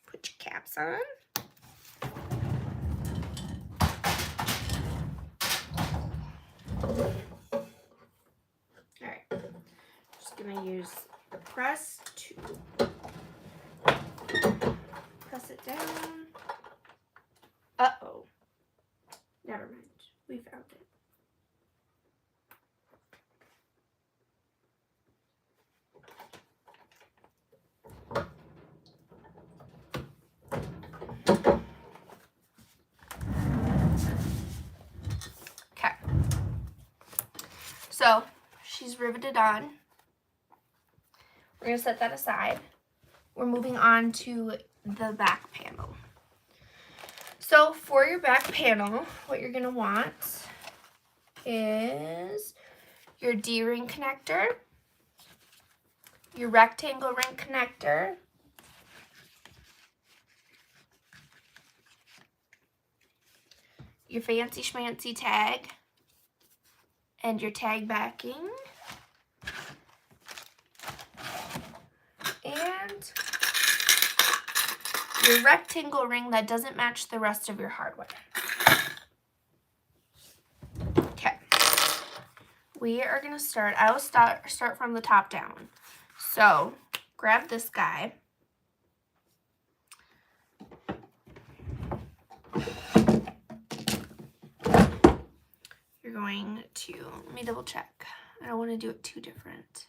Put your caps on. Alright, just gonna use the press to press it down. Uh-oh. Never mind. We found it. Okay. So she's riveted on. We're going to set that aside. We're moving on to the back panel. So for your back panel, what you're going to want is your D-ring connector, your rectangle ring connector, your fancy schmancy tag, and your tag backing, and your rectangle ring that doesn't match the rest of your hardware. Okay, we are going to start. I will start from the top down. So grab this guy. You're going to, let me double check. I don't want to do it too different.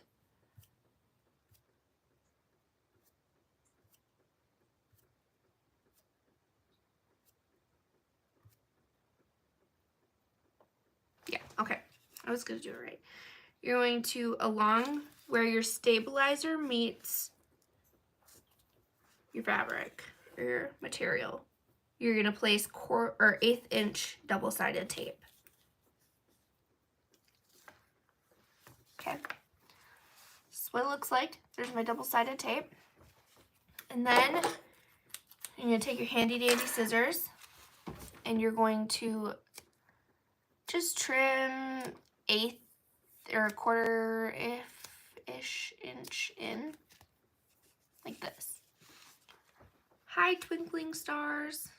Yeah, okay. I was going to do it right. You're going to, along where your stabilizer meets your fabric or your material, you're going to place 1/8 inch double-sided tape. Okay. This is what it looks like. There's my double-sided tape. And then you're going to take your handy-dandy scissors and you're going to just trim 1/8 or 1/4-ish inch in, like this. Hi, twinkling stars.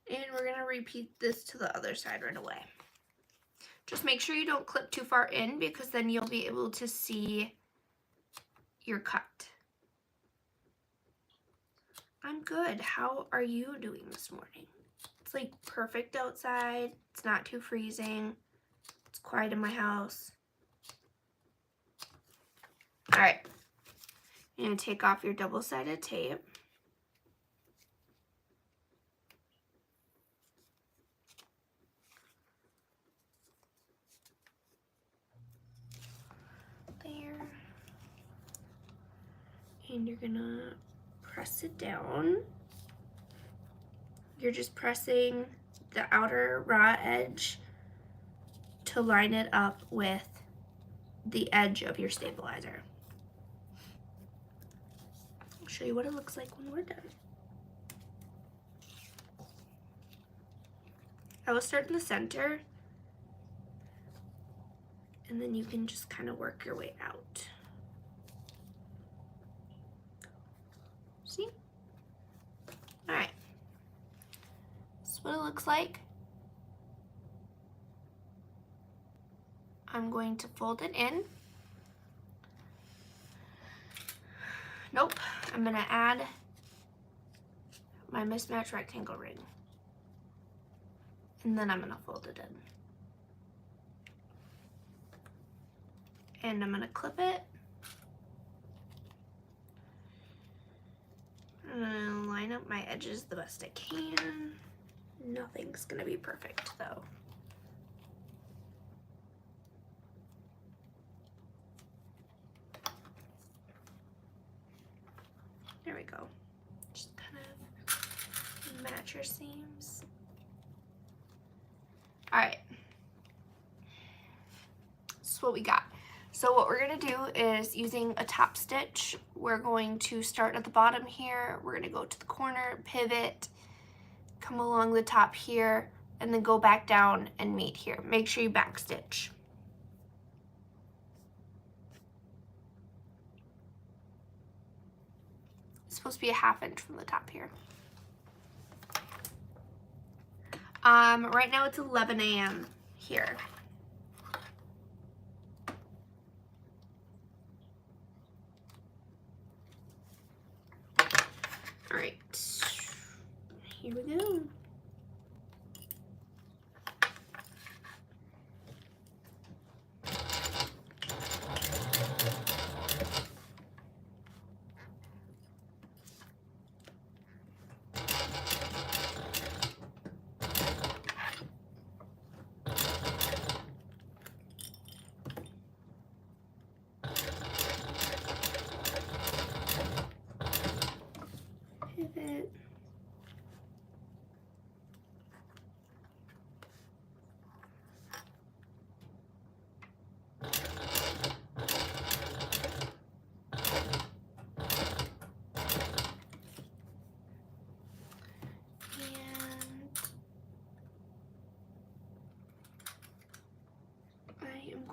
And we're going to repeat this to the other side right away. Just make sure you don't clip too far in because then you'll be able to see your cut. I'm good. How are you doing this morning? It's like perfect outside. It's not too freezing. It's quiet in my house. All right. You're going to take off your double-sided tape. There. And you're going to press it down. You're just pressing the outer raw edge to line it up with the edge of your stabilizer. I'll show you what it looks like when we're done. I will start in the center, and then you can just kind of work your way out. See? All right. This is what it looks like. I'm going to fold it in. Nope. I'm going to add my mismatched rectangle ring. And then I'm going to fold it in. And I'm going to clip it. I'm going to line up my edges the best I can. Nothing's going to be perfect though. There we go. Just kind of match your seams. All right. This is what we got. So what we're gonna do is, using a top stitch, we're going to start at the bottom here. We're gonna go to the corner, pivot, come along the top here, and then go back down and meet here. Make sure you back stitch. It's supposed to be a 1/2 inch from the top here. Right now it's 11 a.m. here. All right, here we go.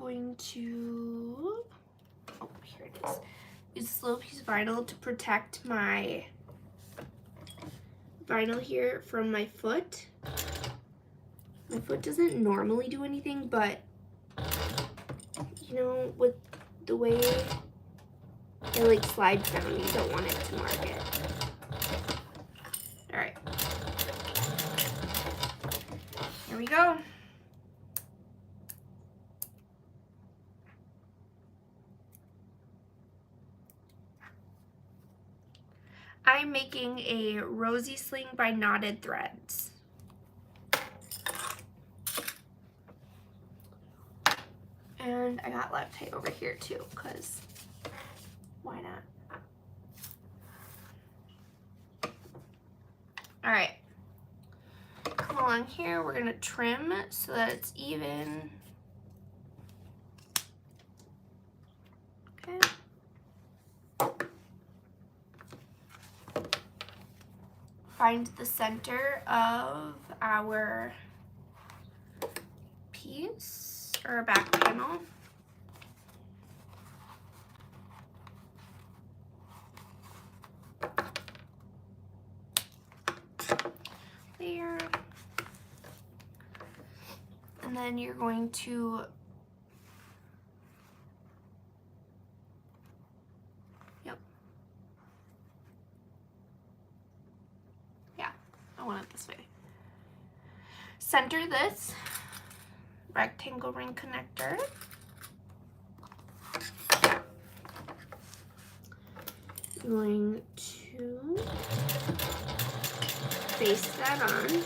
going to, oh, here it is. Use this little piece of vinyl to protect my vinyl here from my foot. My foot doesn't normally do anything, but you know, with the way it like slides down, you don't want it to mark it. All right, here we go. I'm making a Rosie Sling by Knotted Threads. And I got left over here too, because why not? All right, come along here, we're gonna trim so that it's even. Okay. Find the center of our piece or back panel. There. And then you're going to I want it this way. Center this rectangle ring connector. I'm going to face that on.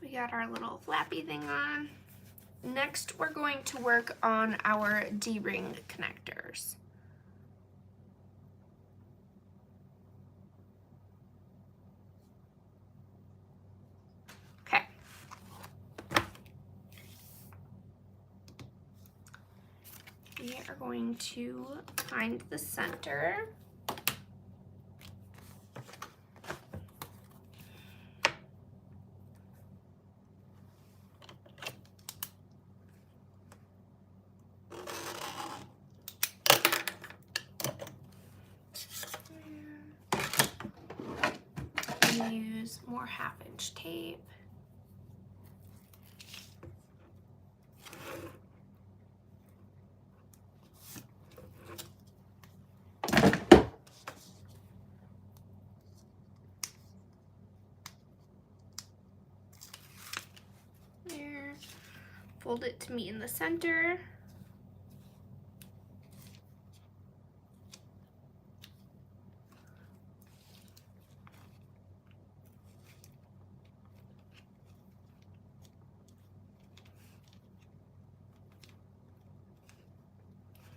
We got our little flappy thing on. Next, we're going to work on our D-ring connectors. Okay. We are going to find the center. Use more 1/2-inch tape. There. Fold it to meet in the center.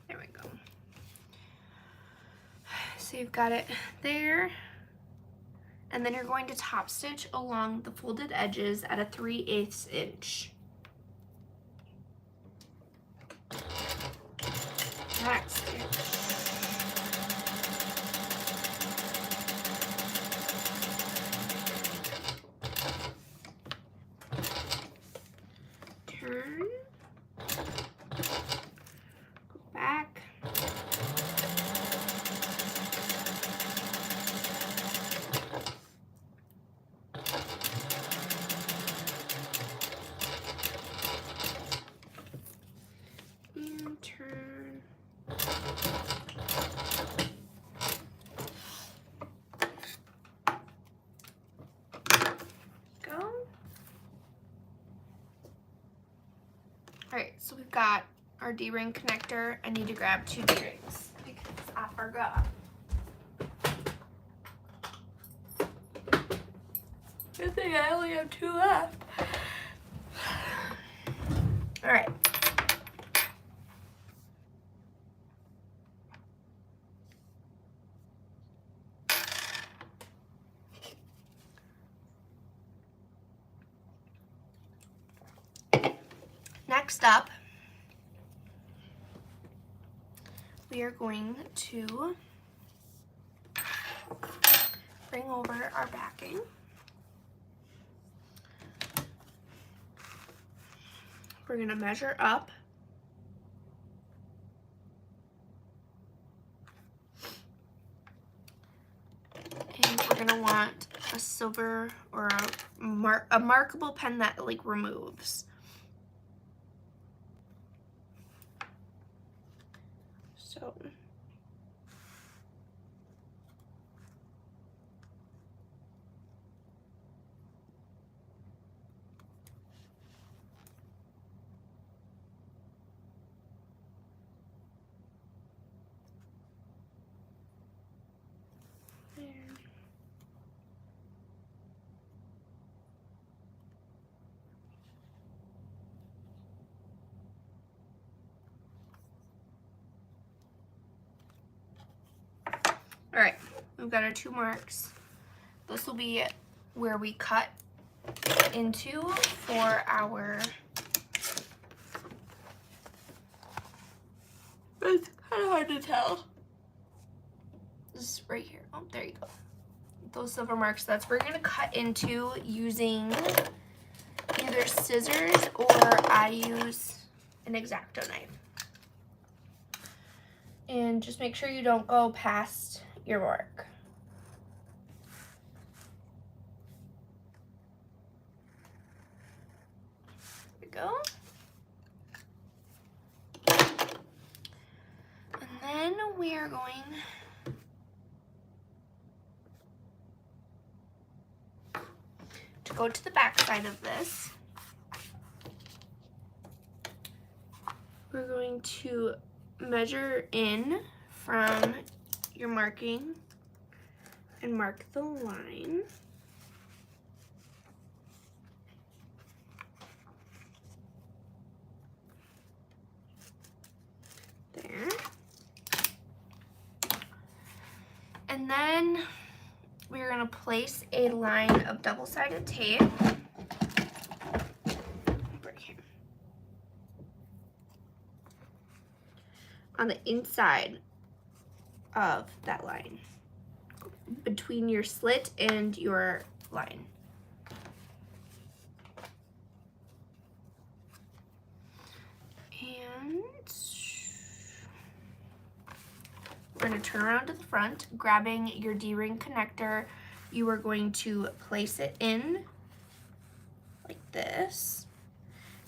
There we go. So you've got it there. And then you're going to top stitch along the folded edges at a 3/8 inch. Back stitch. Turn. Go back. And turn. Go. Alright, so we've got our D-ring connector. I need to grab 2 D-rings because I forgot. I think I only have 2 left. Alright. Next up, we are going to bring over our backing. We're going to measure up. And we're going to want a silver or a markable pen that like removes. So all right, we've got our 2 marks. This will be where we cut into for our, it's kind of hard to tell. This is right here. Oh, there you go. Those silver marks, that's where you're gonna cut into using either scissors or I use an X-Acto knife. And just make sure you don't go past your mark. There we go. And then we are going to go to the back side of this. We're going to measure in from your marking and mark the line. There. And then we're going to place a line of double-sided tape right here on the inside of that line, between your slit and your line. And we're going to turn around to the front, grabbing your D-ring connector. You are going to place it in like this,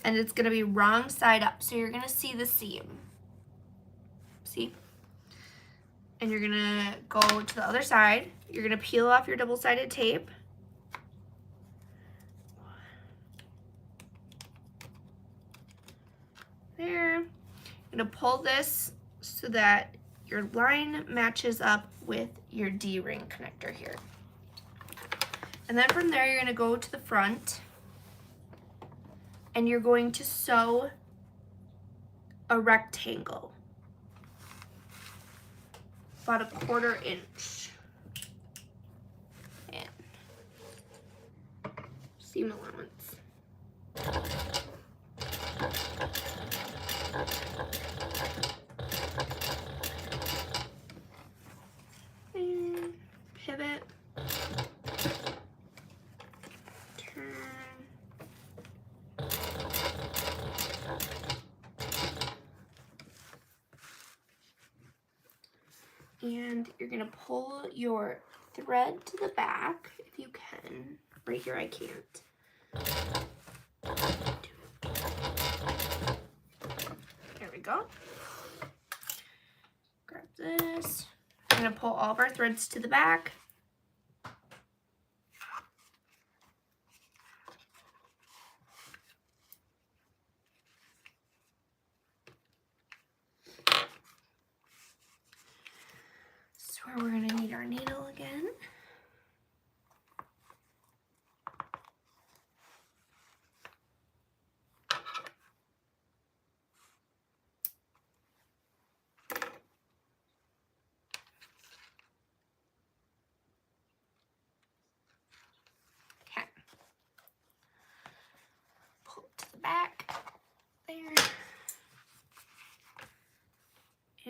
and it's going to be wrong side up, so you're going to see the seam. See? And you're going to go to the other side. You're going to peel off your double-sided tape. There. You're going to pull this so that your line matches up with your D-ring connector here. And then from there, you're going to go to the front and you're going to sew a rectangle, about a 1/4 inch. And seam allowance. And pivot. And you're gonna pull your thread to the back if you can. Right here I can't. There we go. Grab this. I'm gonna pull all of our threads to the back. Where we're gonna need our needle again.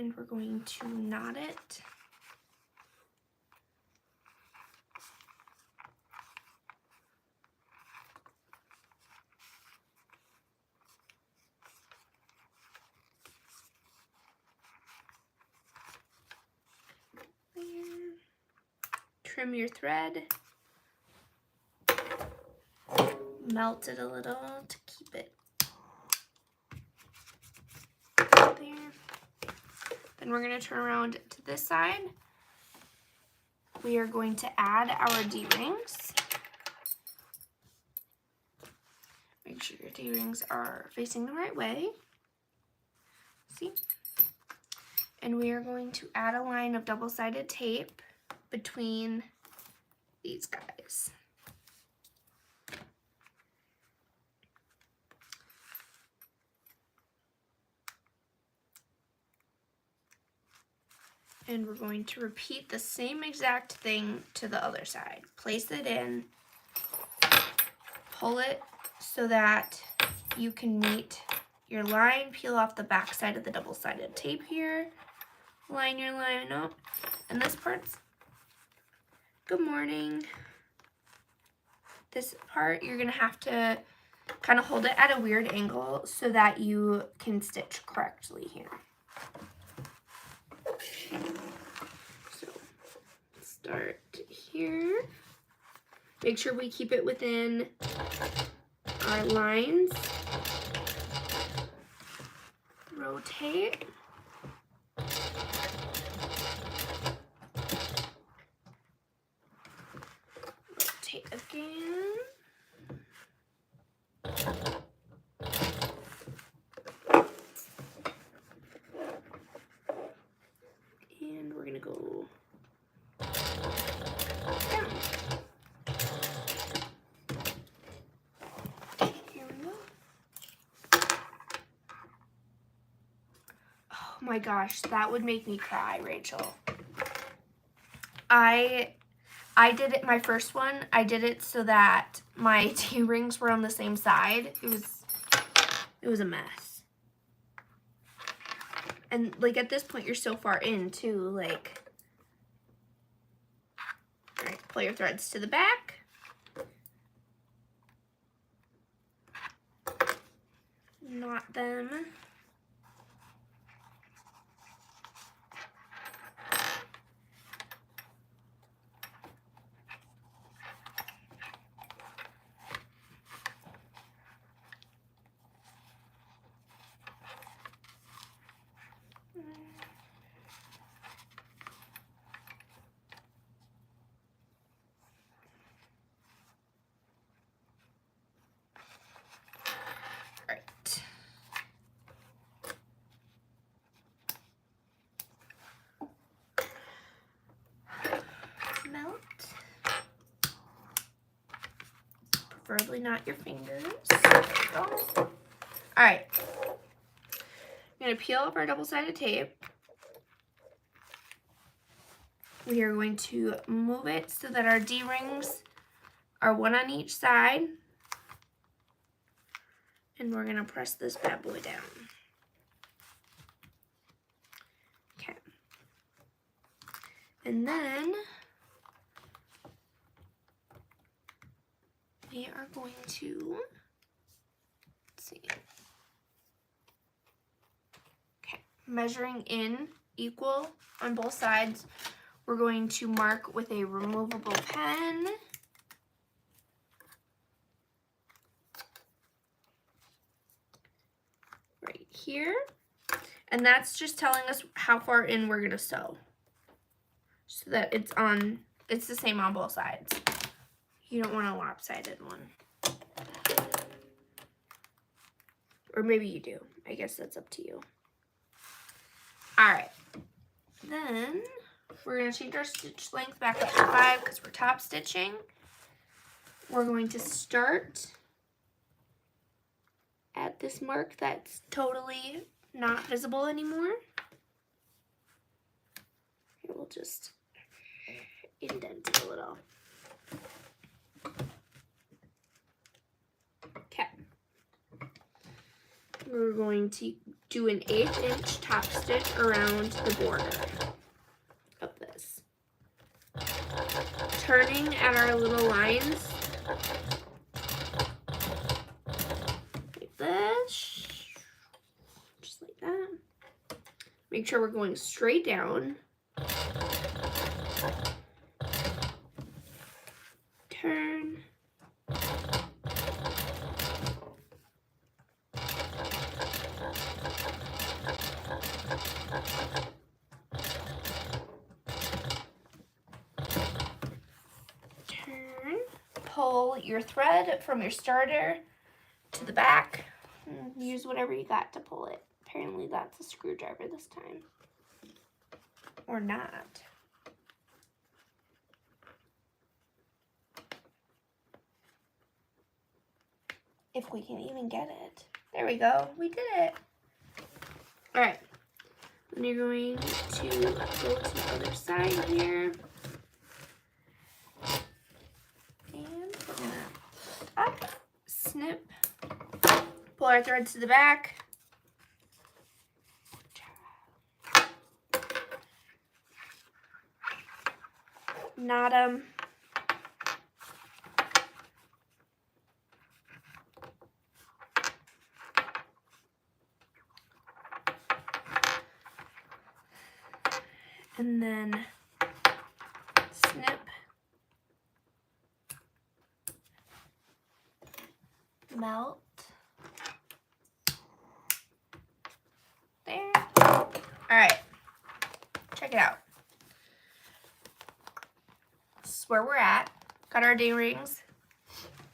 And we're going to knot it. Trim your thread. Melt it a little to keep it there. Then we're going to turn around to this side. We are going to add our D-rings. Make sure your D-rings are facing the right way. See? And we are going to add a line of double-sided tape between these guys. And we're going to repeat the same exact thing to the other side. Place it in, pull it so that you can meet your line, peel off the back side of the double-sided tape here, line your line up, and this part's good morning. This part, you're gonna have to kind of hold it at a weird angle so that you can stitch correctly here. So start here. Make sure we keep it within our lines. Rotate. Rotate again. And we're gonna go down. Here we go. Oh my gosh, that would make me cry, Rachel. I did it, my first one, I did it so that my D-rings were on the same side. It was a mess. And like at this point, you're so far in too, like, all right, pull your threads to the back. Knot them. Preferably not your fingers. All right. I'm going to peel up our double-sided tape. We are going to move it so that our D-rings are one on each side. And we're going to press this bad boy down. Okay. And then we are going to, let's see. Okay, measuring in equal on both sides. We're going to mark with a removable pen. Right here. And that's just telling us how far in we're gonna sew. So that it's the same on both sides. You don't want a lopsided one. Or maybe you do. I guess that's up to you. All right. Then we're going to change our stitch length back up to 5 because we're top stitching. We're going to start at this mark that's totally not visible anymore. Here, we'll just indent it a little. Okay. we're going to do an 1/8 inch top stitch around the border of this. Turning at our little lines like this, just like that. Make sure we're going straight down. Turn. Turn. Pull your thread from your starter to the back. Use whatever you got to pull it. Apparently that's a screwdriver this time. Or not. If we can even get it. There we go. We did it. All right. Then you're going to go to the other side here. And we're going to up, snip, pull our threads to the back. Knot them. And then snip, melt, there. All right, check it out. This is where we're at. Got our D-rings.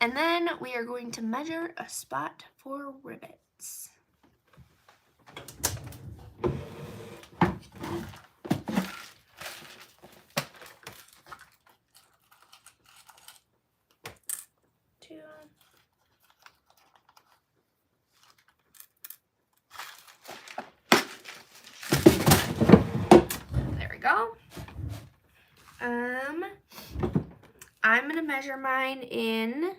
And then we are going to measure a spot for rivets. There we go. I'm gonna measure mine in. I'm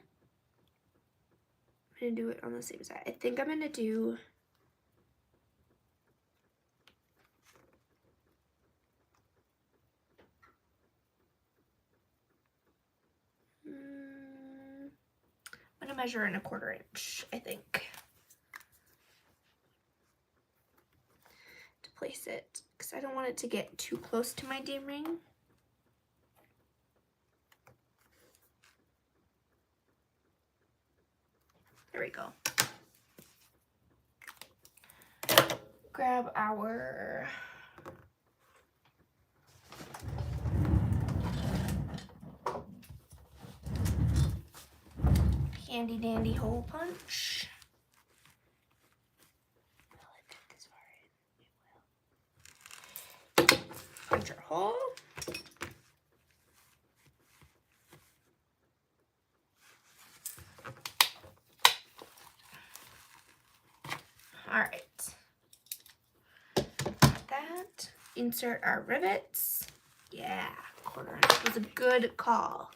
gonna do it on the same side. I think I'm gonna do. I'm gonna measure in 1/4 inch, I think, to place it, because I don't want it to get too close to my D-ring. There we go. Grab our handy dandy hole punch. Will it fit this far in? It will. Punch our hole. All right. That. Insert our rivets. Yeah, 1/4 inch was a good call.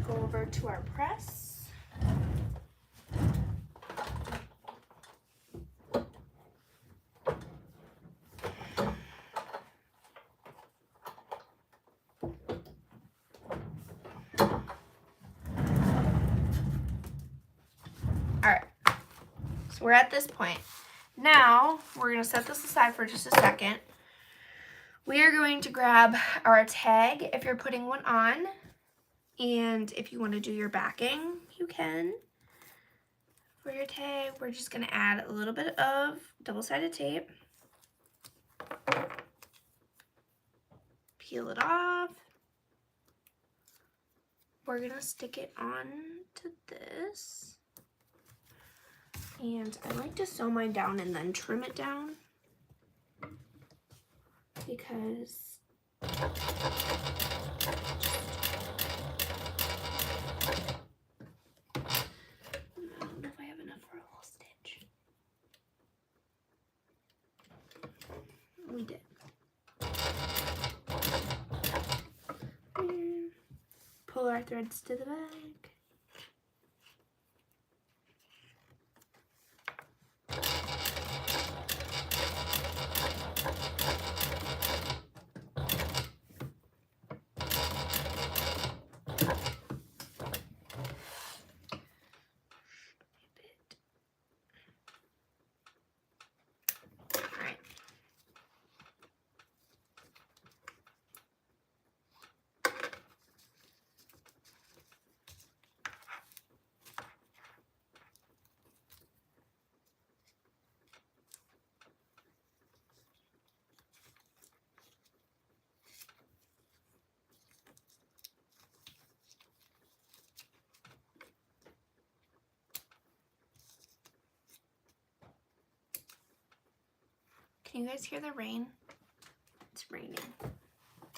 Go over to our press. All right, so we're at this point. Now we're gonna set this aside for just a second. We are going to grab our tag if you're putting one on, and if you want to do your backing, you can. For your tag, we're just gonna add a little bit of double-sided tape. Peel it off. We're gonna stick it on to this. And I like to sew mine down and then trim it down, because I don't know if I have enough for a whole stitch. We did. pull our threads to the back. Can you guys hear the rain? It's raining.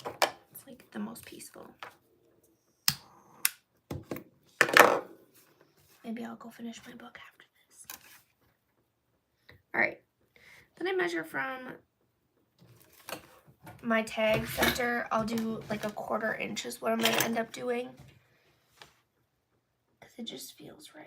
It's like the most peaceful. Maybe I'll go finish my book after this. All right. Then I measure from my tag center. I'll do like a 1/4 inch is what I'm going to end up doing. Because it just feels right.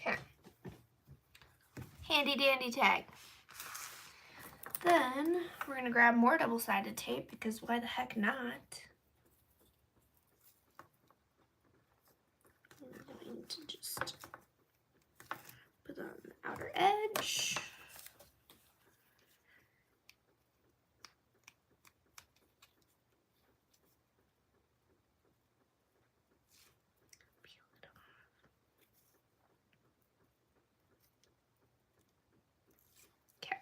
Okay. Handy dandy tag. Then we're going to grab more double-sided tape because why the heck not? I'm going to just put on the outer edge. Peel it off. Okay.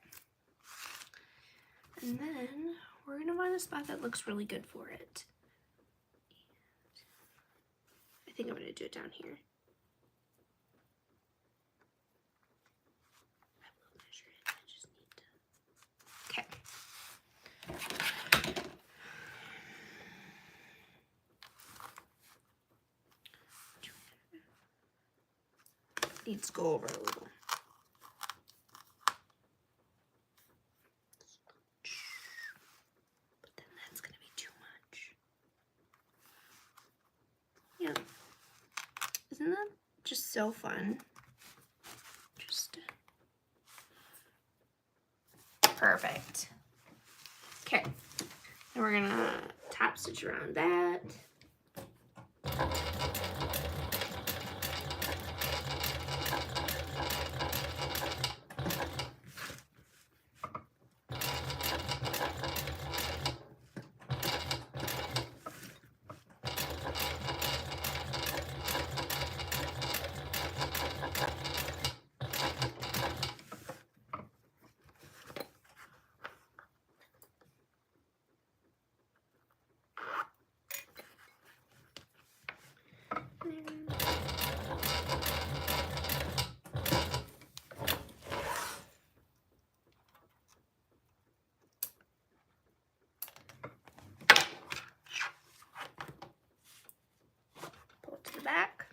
And then we're going to find a spot that looks really good for it. I think I'm going to do it down here. I will measure it. I just need to. Okay. Needs to go over a little. But then that's going to be too much. Yeah. Isn't that just so fun? Just perfect. Okay. And we're going to top stitch around that. Pull it to the back.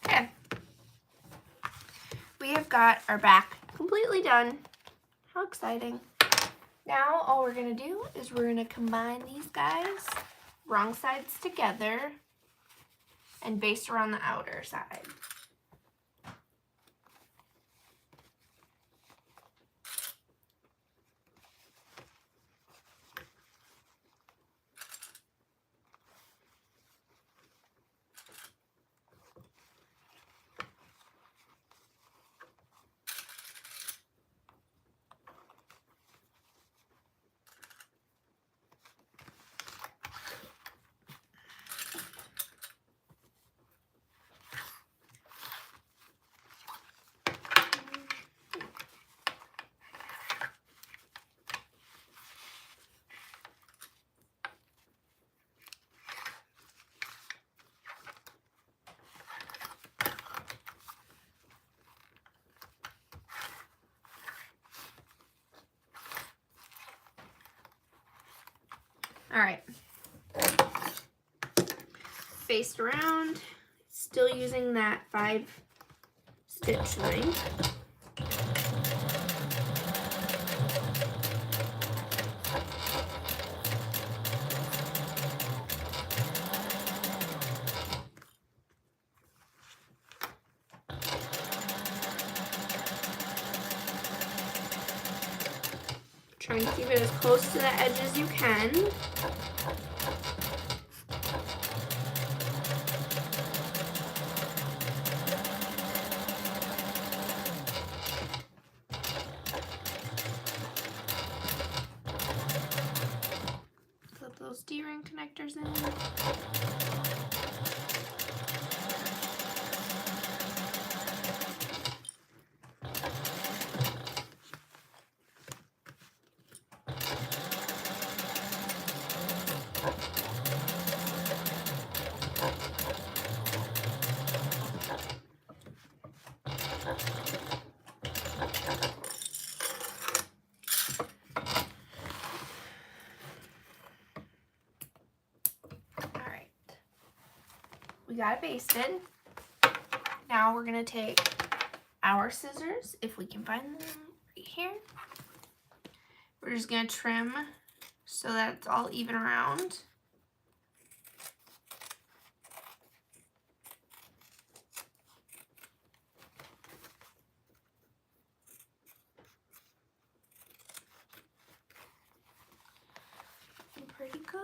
Okay. We have got our back completely done. How exciting. Now all we're going to do is we're going to combine these guys, wrong sides together, and baste around the outer side. All right, baste around, still using that 5-stitch length. Try and keep it as close to the edge as you can. Flip those D-ring connectors in. We got it basted. Now we're gonna take our scissors, if we can find them right here. We're just gonna trim so that it's all even around. Looking pretty good.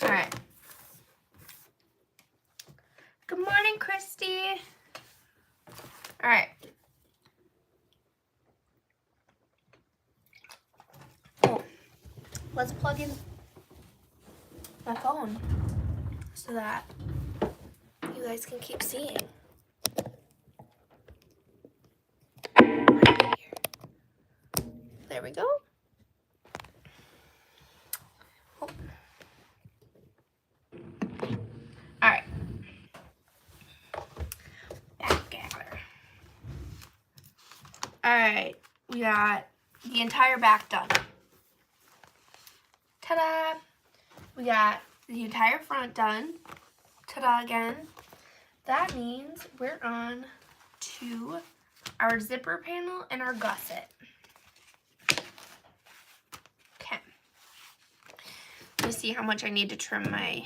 All right. Good morning, Christy. All right. Oh, let's plug in my phone so that you guys can keep seeing. Right here. There we go. Oh. All right. Back at her. All right. We got the entire back done. Ta-da! We got the entire front done. Ta-da again. That means we're on to our zipper panel and our gusset. Okay. Let me see how much I need to trim my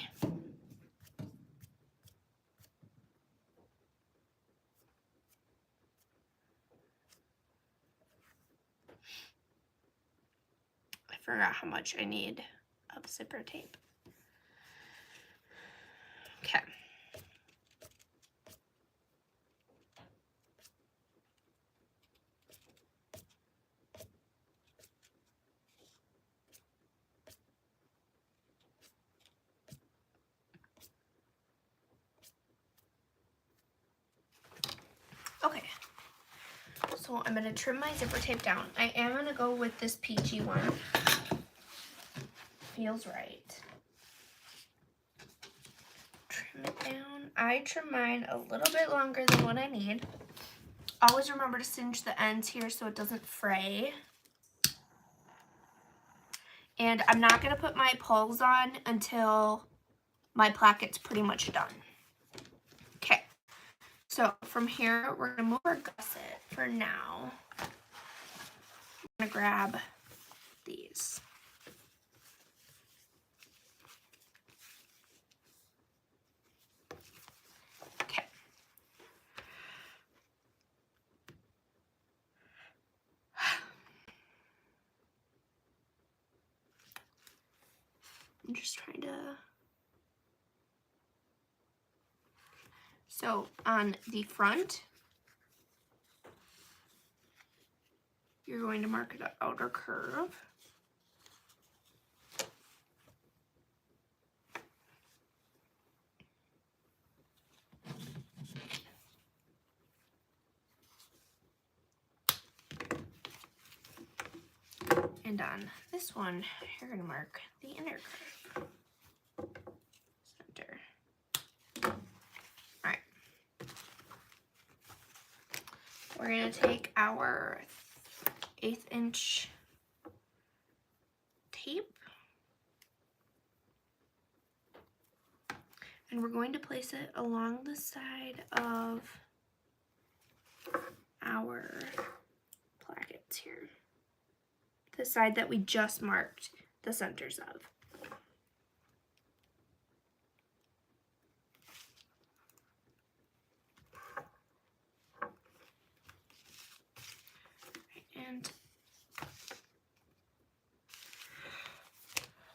I forgot how much I need of zipper tape. Okay. Okay. So I'm going to trim my zipper tape down. I am going to go with this peachy one. Feels right. Trim it down. I trim mine a little bit longer than what I need. Always remember to cinch the ends here so it doesn't fray. And I'm not going to put my pulls on until my placket's pretty much done. Okay. So from here, we're gonna move our gusset for now. I'm gonna grab these. Okay. I'm just trying to... So on the front, you're going to mark the outer curve. And on this one, you're going to mark the inner curve. Center. Alright. We're going to take our 1/8 inch tape and we're going to place it along the side of our plackets here. The side that we just marked the centers of. And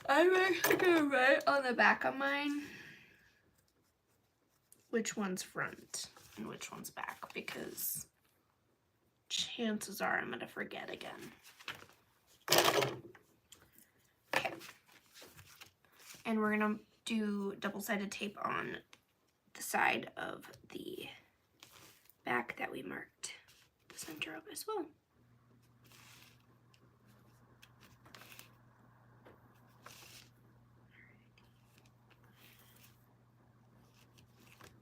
I'm actually gonna write on the back of mine which one's front and which one's back, because chances are I'm gonna forget again. Okay. And we're gonna do double-sided tape on the side of the back that we marked the center of as well.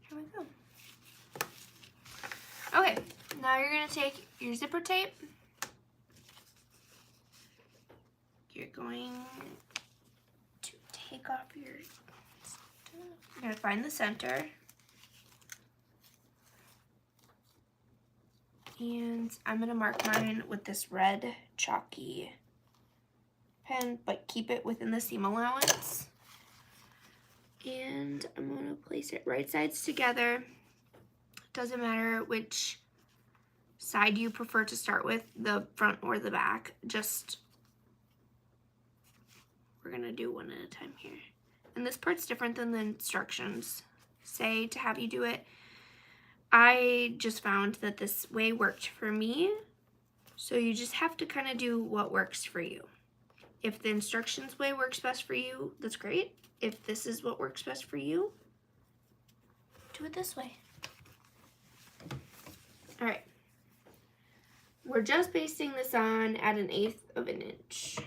Here we go. Okay, now you're gonna take your zipper tape. You're going to take off your, you're gonna find the center. And I'm gonna mark mine with this red chalky pen, but keep it within the seam allowance. And I'm gonna place it right sides together. Doesn't matter which side you prefer to start with, the front or the back. Just, we're gonna do one at a time here. And this part's different than the instructions say to have you do it. I just found that this way worked for me. So you just have to kind of do what works for you. If the instructions way works best for you, that's great. If this is what works best for you, do it this way. All right. We're just basting this on at 1/8 of an inch.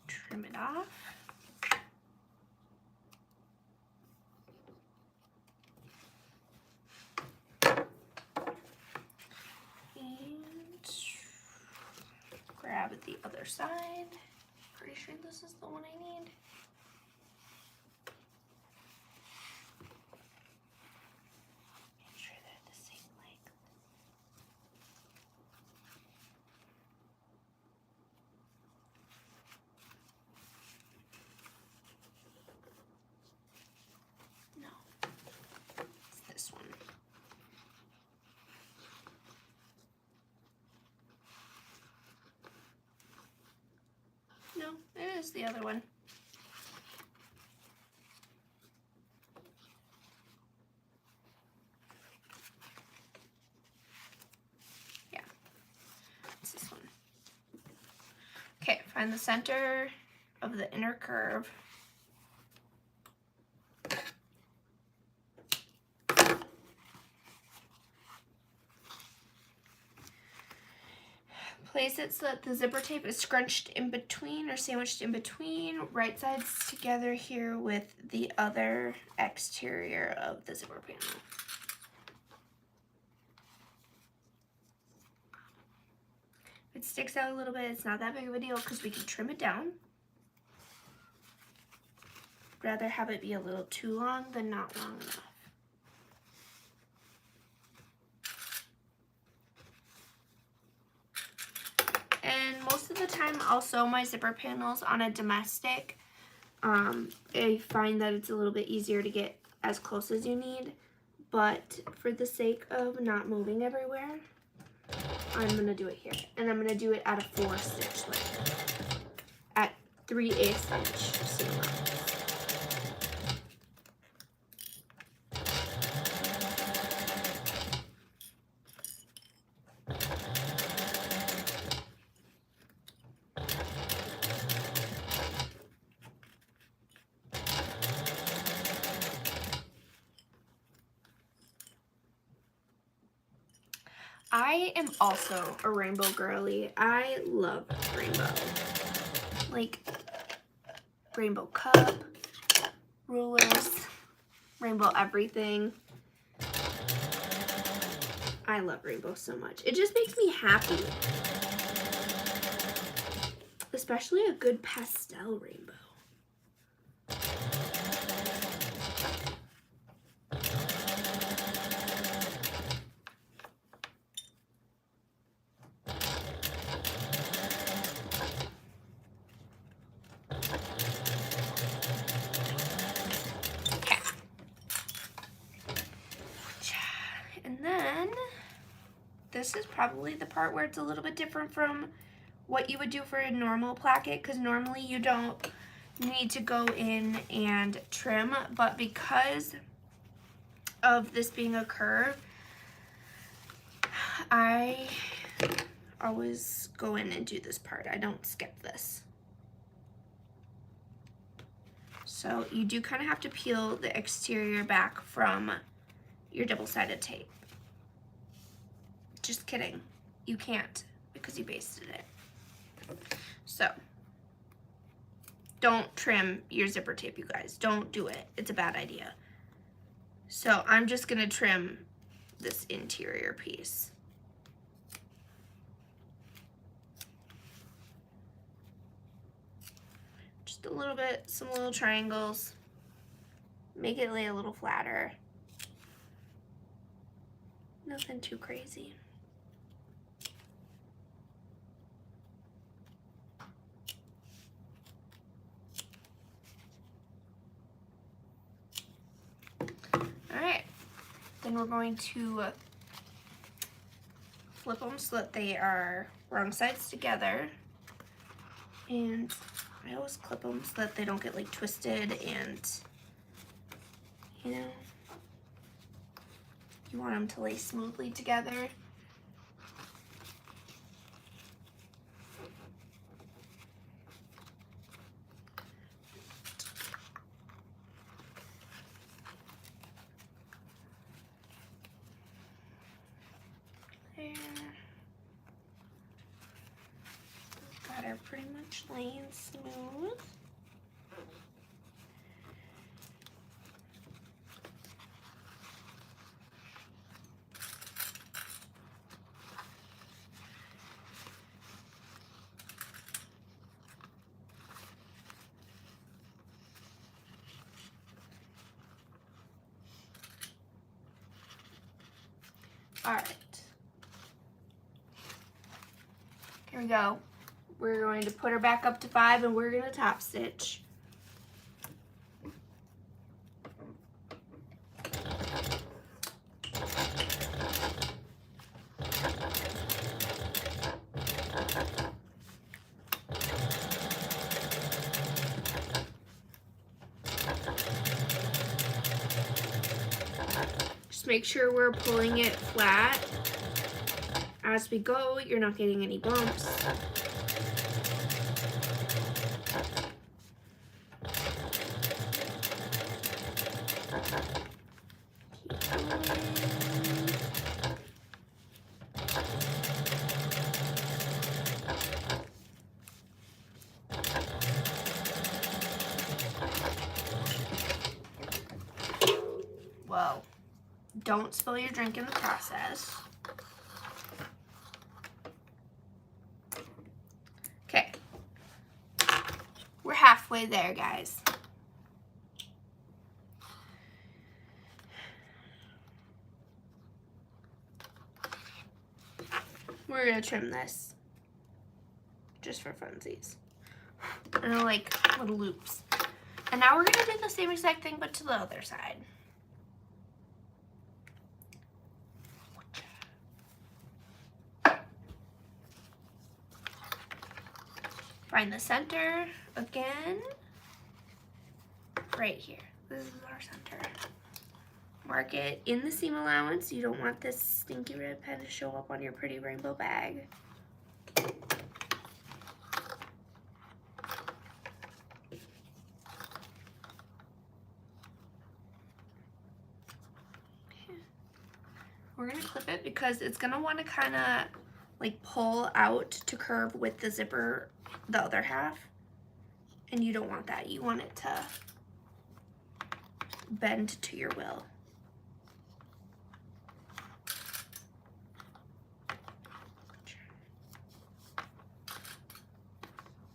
Trim it off. And grab the other side. Pretty sure this is the one I need. Make sure they're the same length. No, it's this one. No, it is the other one. Find the center of the inner curve. Place it so that the zipper tape is scrunched in between or sandwiched in between. Right sides together here with the other exterior of the zipper panel. If it sticks out a little bit, it's not that big of a deal because we can trim it down. Rather have it be a little too long than not long enough. And most of the time I'll sew my zipper panels on a domestic. I find that it's a little bit easier to get as close as you need, but for the sake of not moving everywhere, I'm going to do it here. And I'm going to do it at a 4-stitch length, at 3/8 inch seam allowance. I am also a rainbow girly. I love rainbow. Like rainbow cup, rulers, rainbow everything. I love rainbow so much. It just makes me happy. Especially a good pastel rainbow. And then this is probably the part where it's a little bit different from what you would do for a normal placket, because normally you don't need to go in and trim, but because of this being a curve, I always go in and do this part. I don't skip this. So you do kind of have to peel the exterior back from your double-sided tape. Just kidding. You can't because you basted it. So don't trim your zipper tape, you guys. Don't do it. It's a bad idea. So I'm just going to trim this interior piece. Just a little bit, some little triangles. Make it lay a little flatter. Nothing too crazy. Then we're going to flip them so that they are wrong sides together. And I always clip them so that they don't get like twisted, and you know, you want them to lay smoothly together. Got her pretty much laying smooth. All right. Here we go. We're going to put her back up to 5 and we're going to top stitch. Just make sure we're pulling it flat as we go. You're not getting any bumps. well, don't spill your drink in the process. Okay. We're halfway there, guys. We're gonna trim this just for funsies. And like little loops. And now we're gonna do the same exact thing but to the other side. Find the center again. Right here. This is our center. Mark it in the seam allowance. You don't want this stinky red pen to show up on your pretty rainbow bag. We're gonna clip it because it's gonna want to kind of like pull out to curve with the zipper, the other half, and you don't want that. You want it to bend to your will.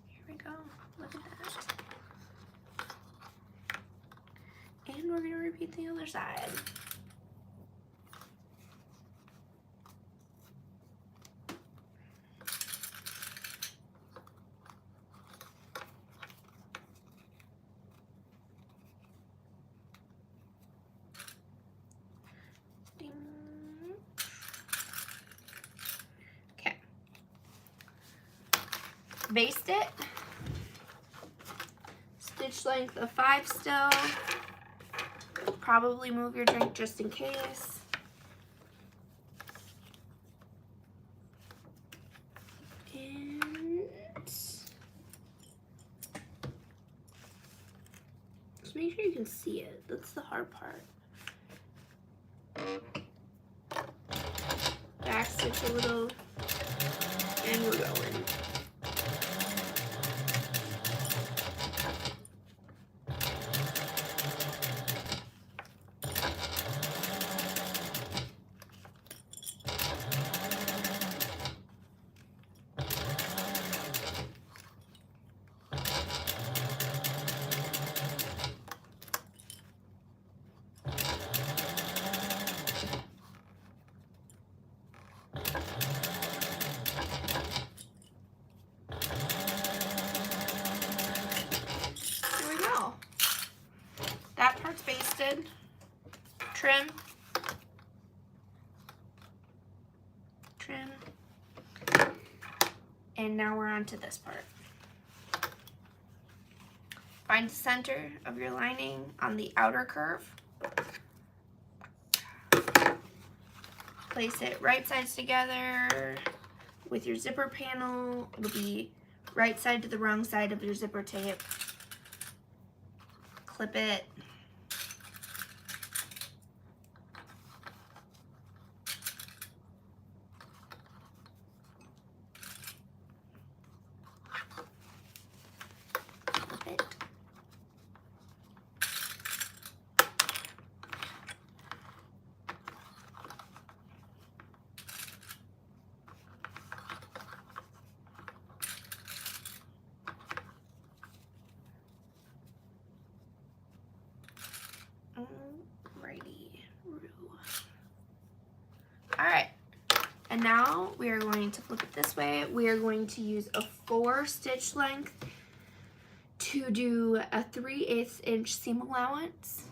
Here we go. Look at that. And we're gonna repeat the other side. Baste it. Stitch length of 5 still. Probably move your drink just in case. And just make sure you can see it. That's the hard part. Back stitch a little, and we're going. Basted, trim, and now we're on to this part. Find the center of your lining on the outer curve. Place it right sides together with your zipper panel. It'll be right side to the wrong side of your zipper tape. Clip it. Alright, and now we are going to flip it this way. We are going to use a 4 stitch length to do a 3/8 inch seam allowance.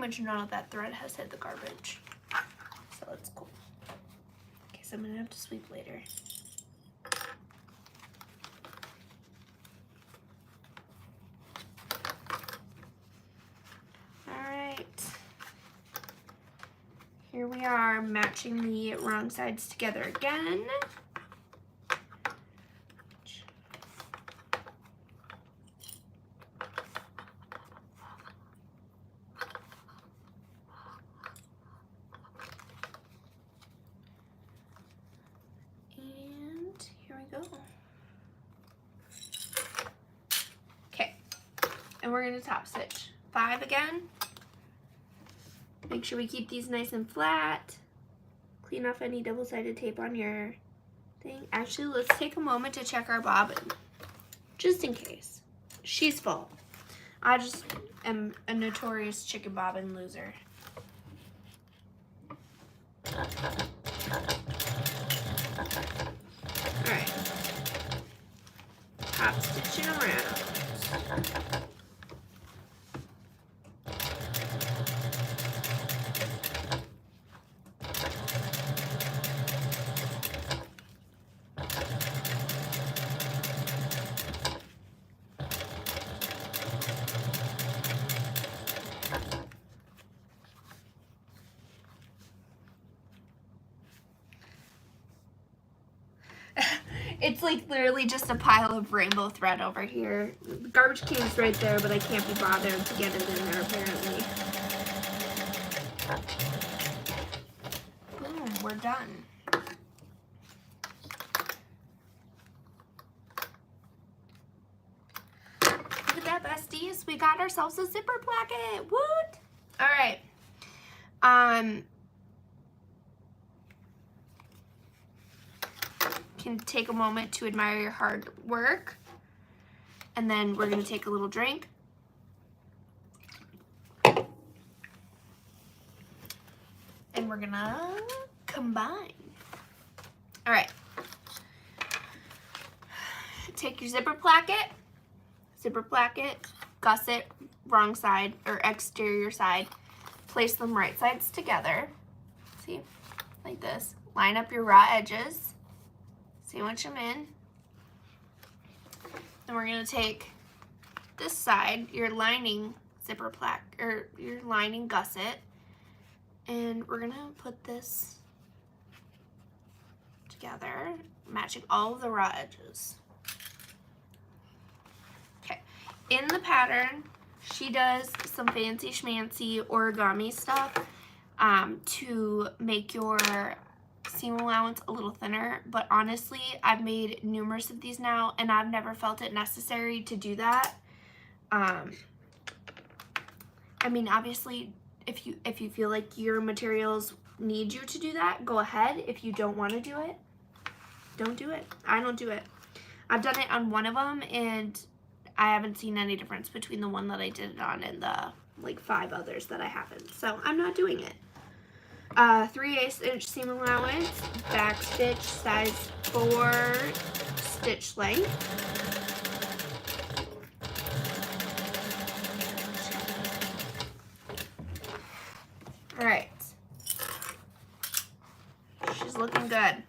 much none of that thread has hit the garbage. So that's cool. Okay, so I'm gonna have to sweep later. Here we are matching the wrong sides together again. And here we go. Okay, and we're gonna top stitch 5 again. Make sure we keep these nice and flat. Clean off any double-sided tape on your thing. Actually, let's take a moment to check our bobbin, just in case. She's full. I just am a notorious chicken bobbin loser. Alright. Top stitching around. It's like literally just a pile of rainbow thread over here. The garbage can is right there, but I can't be bothered to get it in there apparently. Boom, we're done. Look at that, besties. We got ourselves a zipper placket. What? All right. Can take a moment to admire your hard work, and then we're going to take a little drink. And we're going to combine. All right. Take your zipper placket, gusset, wrong side or exterior side. Place them right sides together. See, like this. Line up your raw edges. Sandwich them in. Then we're going to take this side, your lining zipper plaque, or your lining gusset, and we're going to put this together, matching all of the raw edges. Okay, in the pattern, she does some fancy schmancy origami stuff to make your seam allowance a little thinner, but honestly I've made numerous of these now and I've never felt it necessary to do that. I mean, obviously if you feel like your materials need you to do that, go ahead. If you don't want to do it, don't do it. I don't do it. I've done it on one of them and I haven't seen any difference between the one that I did it on and the like 5 others that I haven't, so I'm not doing it. 3/8 inch seam allowance, back stitch, size 4 stitch length. All right, she's looking good.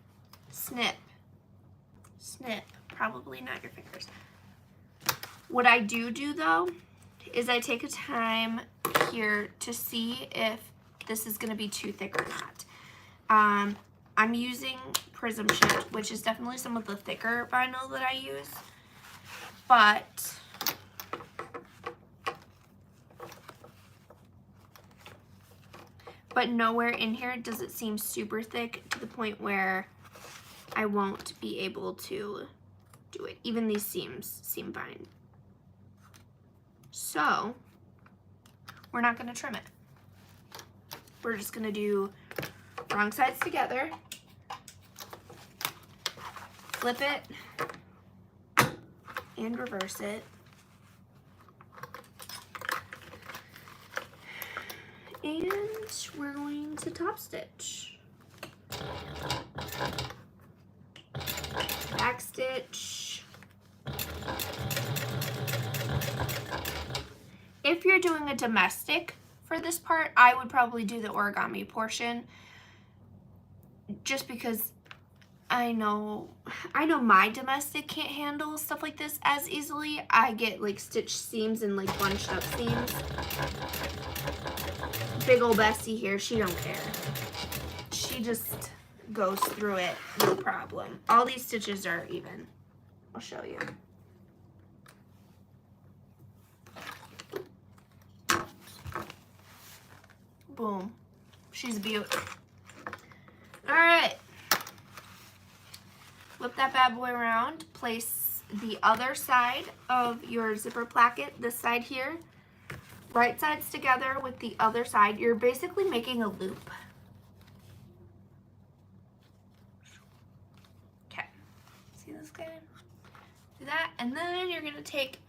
Snip, snip, probably not your fingers. What I do though is I take a time here to see if this is going to be too thick or not. I'm using Prism Shift, which is definitely some of the thicker vinyl that I use, but nowhere in here does it seem super thick to the point where I won't be able to do it. Even these seams seem fine. So we're not going to trim it. We're just going to do wrong sides together, flip it, and reverse it. And we're going to top stitch. Back stitch. If you're doing a domestic for this part. I would probably do the origami portion just because I know my domestic can't handle stuff like this as easily. I get like stitched seams and like bunched up seams. Big ol' Bessie here, she don't care. She just goes through it, no problem. All these stitches are even. I'll show you. Boom. She's a beaut. All right. Flip that bad boy around. Place the other side of your zipper placket, this side here, right sides together with the other side. You're basically making a loop. Okay. See this guy? Do that, and then you're gonna take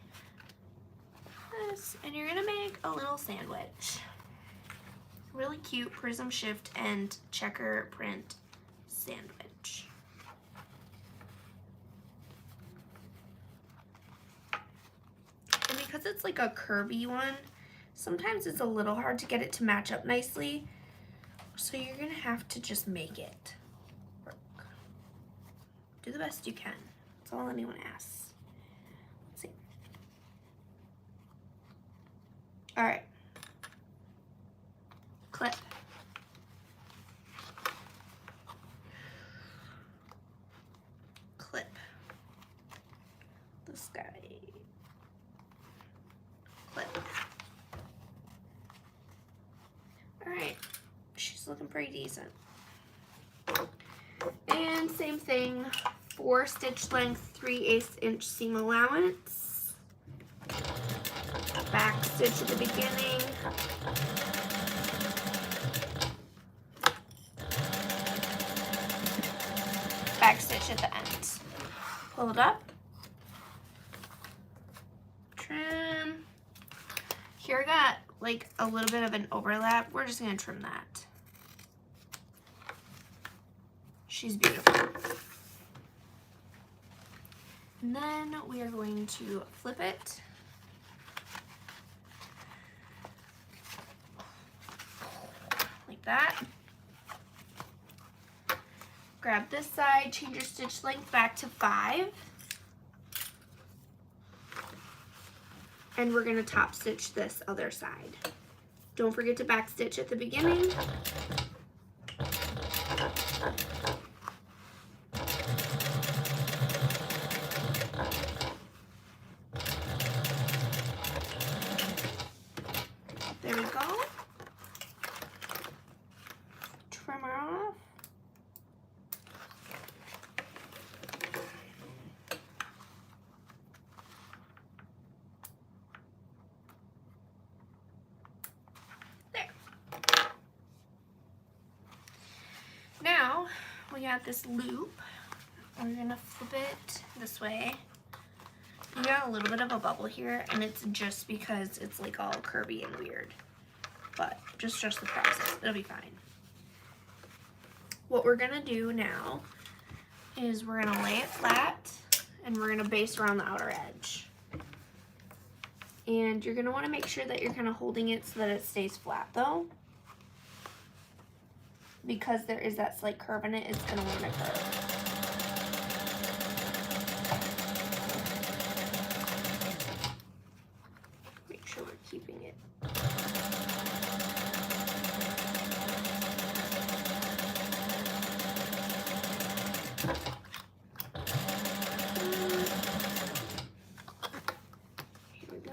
this and you're gonna make a little sandwich. Really cute prism shift and checker print sandwich. And because it's like a curvy one, sometimes it's a little hard to get it to match up nicely. So you're gonna have to just make it work. Do the best you can. That's all anyone asks. Let's see. All right. Clip. Clip. This guy. Clip. All right, she's looking pretty decent. And same thing, 4 stitch length, 3/8 inch seam allowance. Back stitch at the beginning. Back stitch at the end. Pull it up. Trim. Here I got like a little bit of an overlap. We're just gonna trim that. She's beautiful. And then we are going to flip it. Like that. Grab this side, change your stitch length back to 5. And we're gonna top stitch this other side. Don't forget to back stitch at the beginning. There we go. Trim her off. Now we got this loop. We're gonna flip it this way. You got a little bit of a bubble here, and it's just because it's like all curvy and weird. But just trust the process, it'll be fine. What we're gonna do now is we're gonna lay it flat and we're gonna base around the outer edge. And you're gonna wanna make sure that you're kind of holding it so that it stays flat though. Because there is that slight curve in it, it's gonna want to curve. Make sure we're keeping it. Here we go.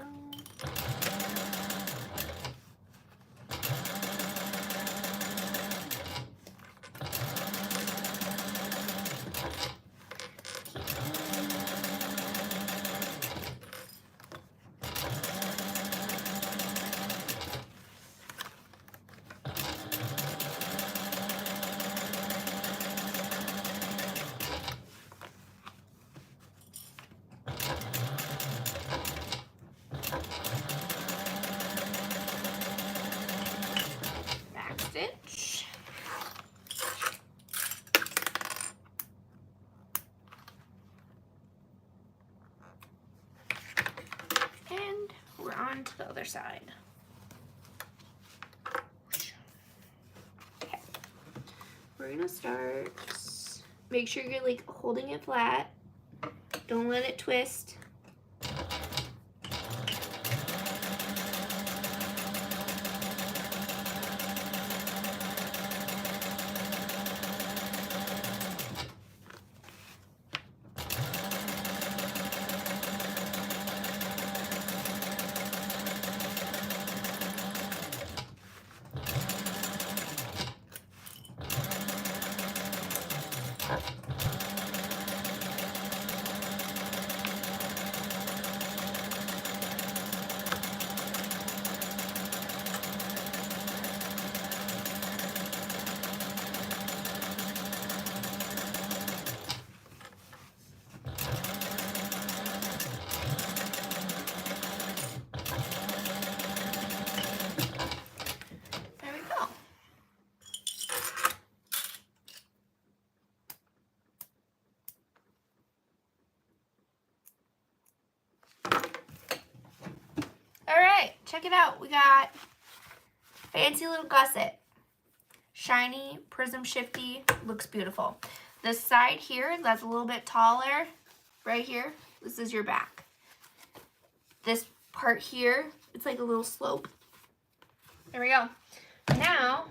Stitch. And we're on to the other side. we're gonna start. Make sure you're like holding it flat. Don't let it twist. Check it out. We got fancy little gusset. Shiny, prism shifty, looks beautiful. This side here, that's a little bit taller, right here, this is your back. This part here, it's like a little slope. There we go. Now,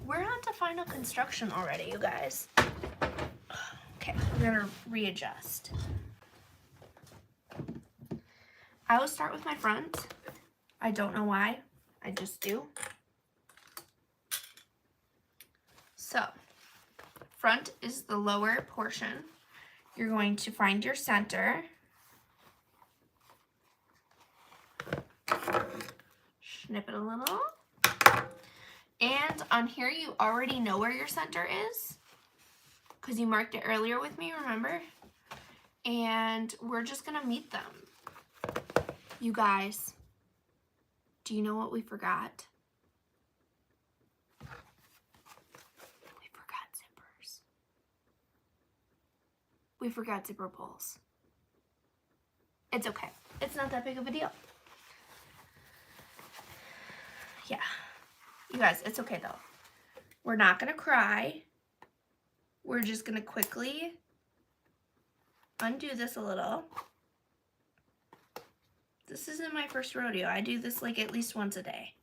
we're on to final construction already, you guys. Okay, we're gonna readjust. I will start with my front. I don't know why, I just do. So, front is the lower portion. You're going to find your center. Snip it a little. And on here, you already know where your center is because you marked it earlier with me, remember? And we're just gonna meet them. You guys, do you know what we forgot? We forgot zippers. We forgot zipper pulls. It's okay. It's not that big of a deal. Yeah. You guys, it's okay though. We're not gonna cry. We're just gonna quickly undo this a little. This isn't my first rodeo. I do this like at least once a day.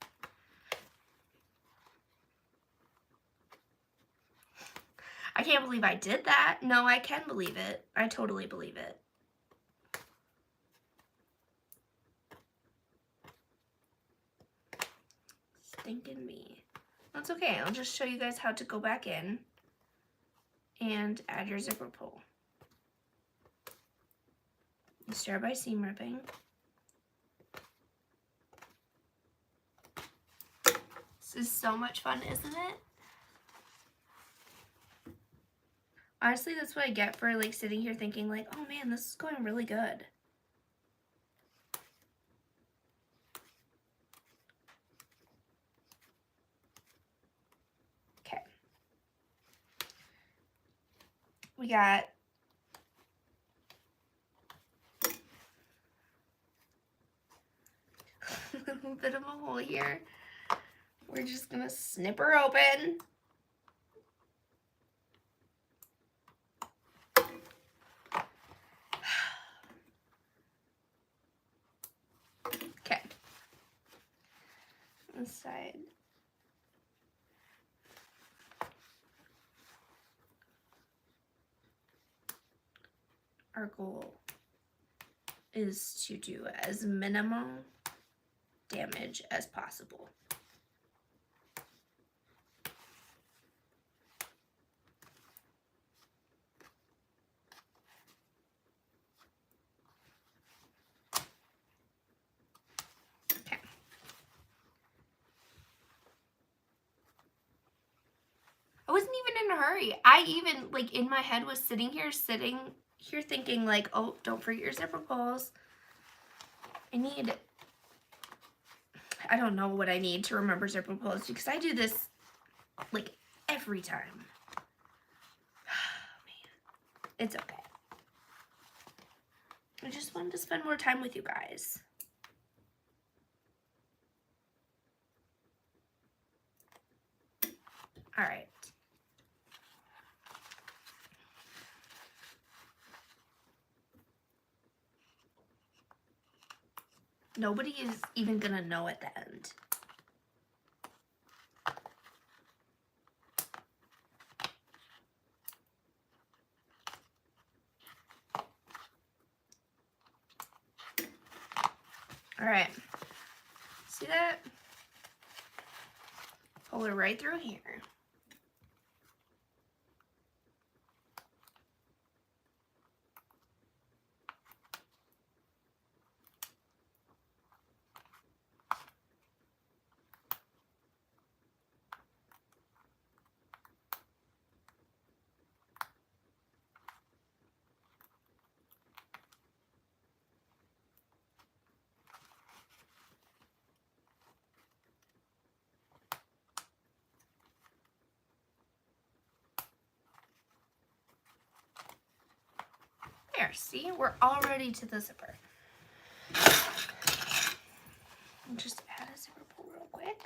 I can't believe I did that. No, I can believe it. I totally believe it. Stinking me. That's okay. I'll just show you guys how to go back in and add your zipper pull. Start by seam ripping. This is so much fun, isn't it? Honestly, that's what I get for like sitting here thinking like, oh man, this is going really good. Okay. We got a little bit of a hole here. We're just gonna snip her open. Okay. This side. Our goal is to do as minimal damage as possible. Okay. I wasn't even in a hurry. I even, like, in my head was sitting here thinking like, oh, don't forget your zipper pulls. I don't know what I need to remember zipper pulls because I do this like every time. Oh, man. It's okay. I just wanted to spend more time with you guys. All right. Nobody is even gonna know at the end. All right, see that? Pull it right through here. There, see, we're all ready to the zipper. I'll just add a zipper pull real quick.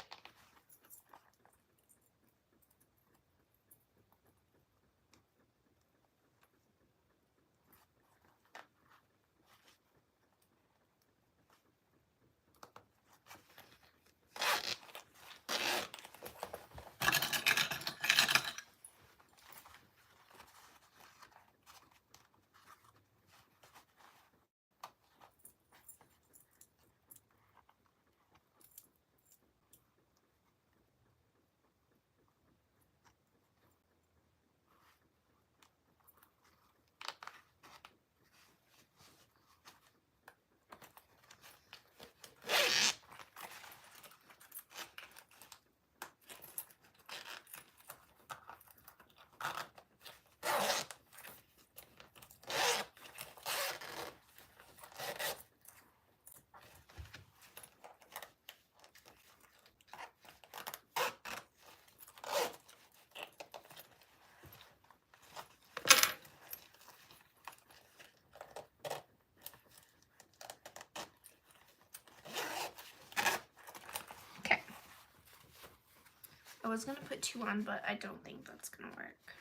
I was gonna put 2 on, but I don't think that's gonna work.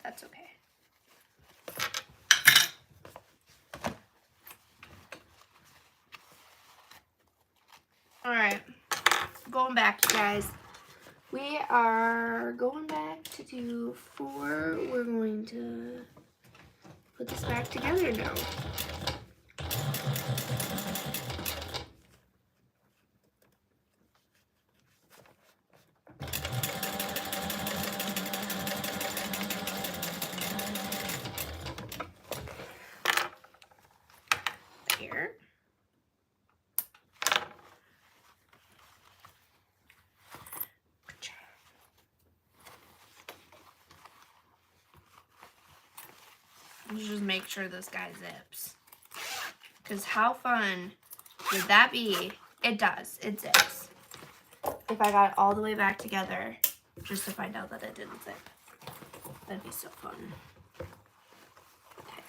That's okay. All right, going back, you guys. We are going back to do 4. We're going to put this back together now. Here. Just make sure this guy zips. Because how fun would that be? It does. It zips. If I got it all the way back together just to find out that it didn't zip. That'd be so fun. Okay.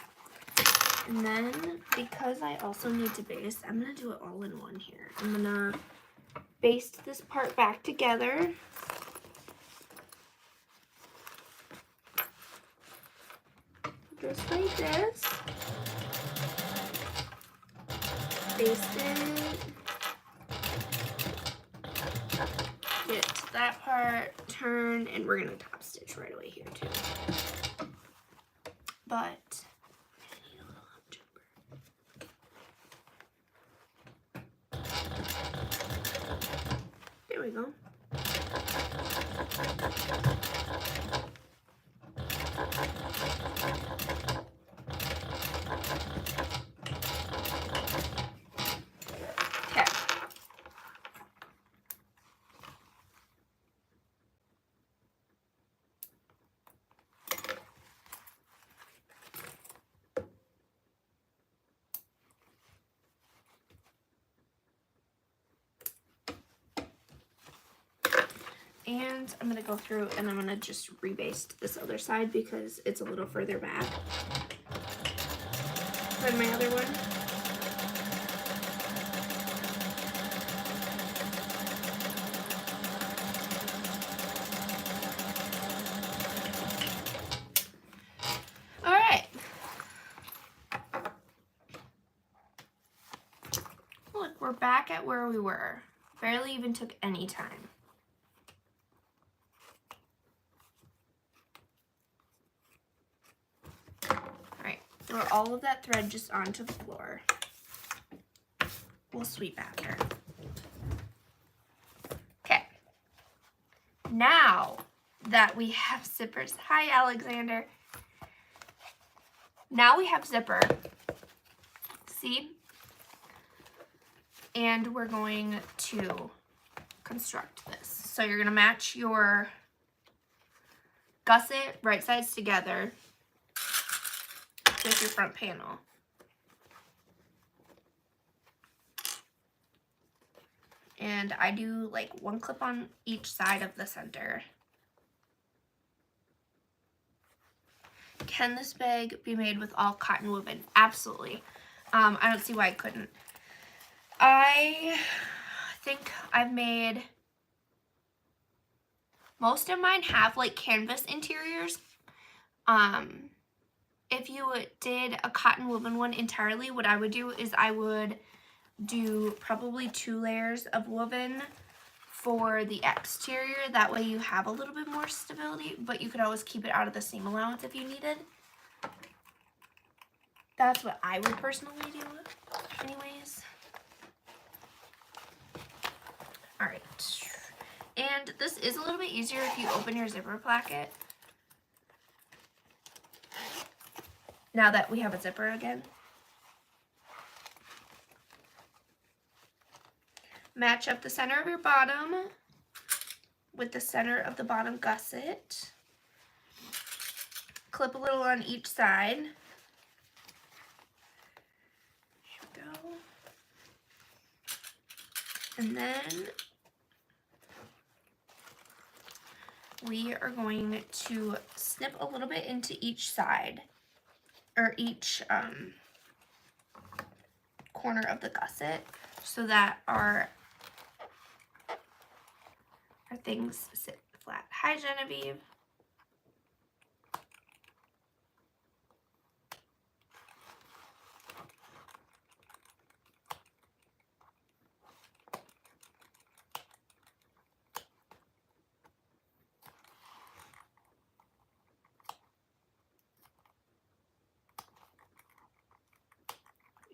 And then, because I also need to baste, I'm going to do it all in one here. I'm going to baste this part back together. Just like this. Baste it. Get to that part, turn, and we're gonna top stitch right away here too. But I need a little hop jumper. There we go. Okay. And I'm going to go through and I'm going to just rebaste this other side because it's a little further back than my other one. All right. Look, we're back at where we were. Barely even took any time. Alright, throw all of that thread just onto the floor. We'll sweep after. Okay. Now that we have zippers. Hi, Alexander. Now we have zipper. See? And we're going to construct this. So you're going to match your gusset right sides together with your front panel. And I do like one clip on each side of the center. Can this bag be made with all cotton woven? Absolutely. I don't see why I couldn't. I think I've made, most of mine have like canvas interiors. If you did a cotton woven one entirely, what I would do is I would do probably 2 layers of woven for the exterior. That way you have a little bit more stability, but you could always keep it out of the seam allowance if you needed. That's what I would personally do anyways. Alright, and this is a little bit easier if you open your zipper placket. Now that we have a zipper again. Match up the center of your bottom with the center of the bottom gusset. Clip a little on each side. Here we go. And then we are going to snip a little bit into each side, or each corner of the gusset, so that our things sit flat. Hi, Genevieve.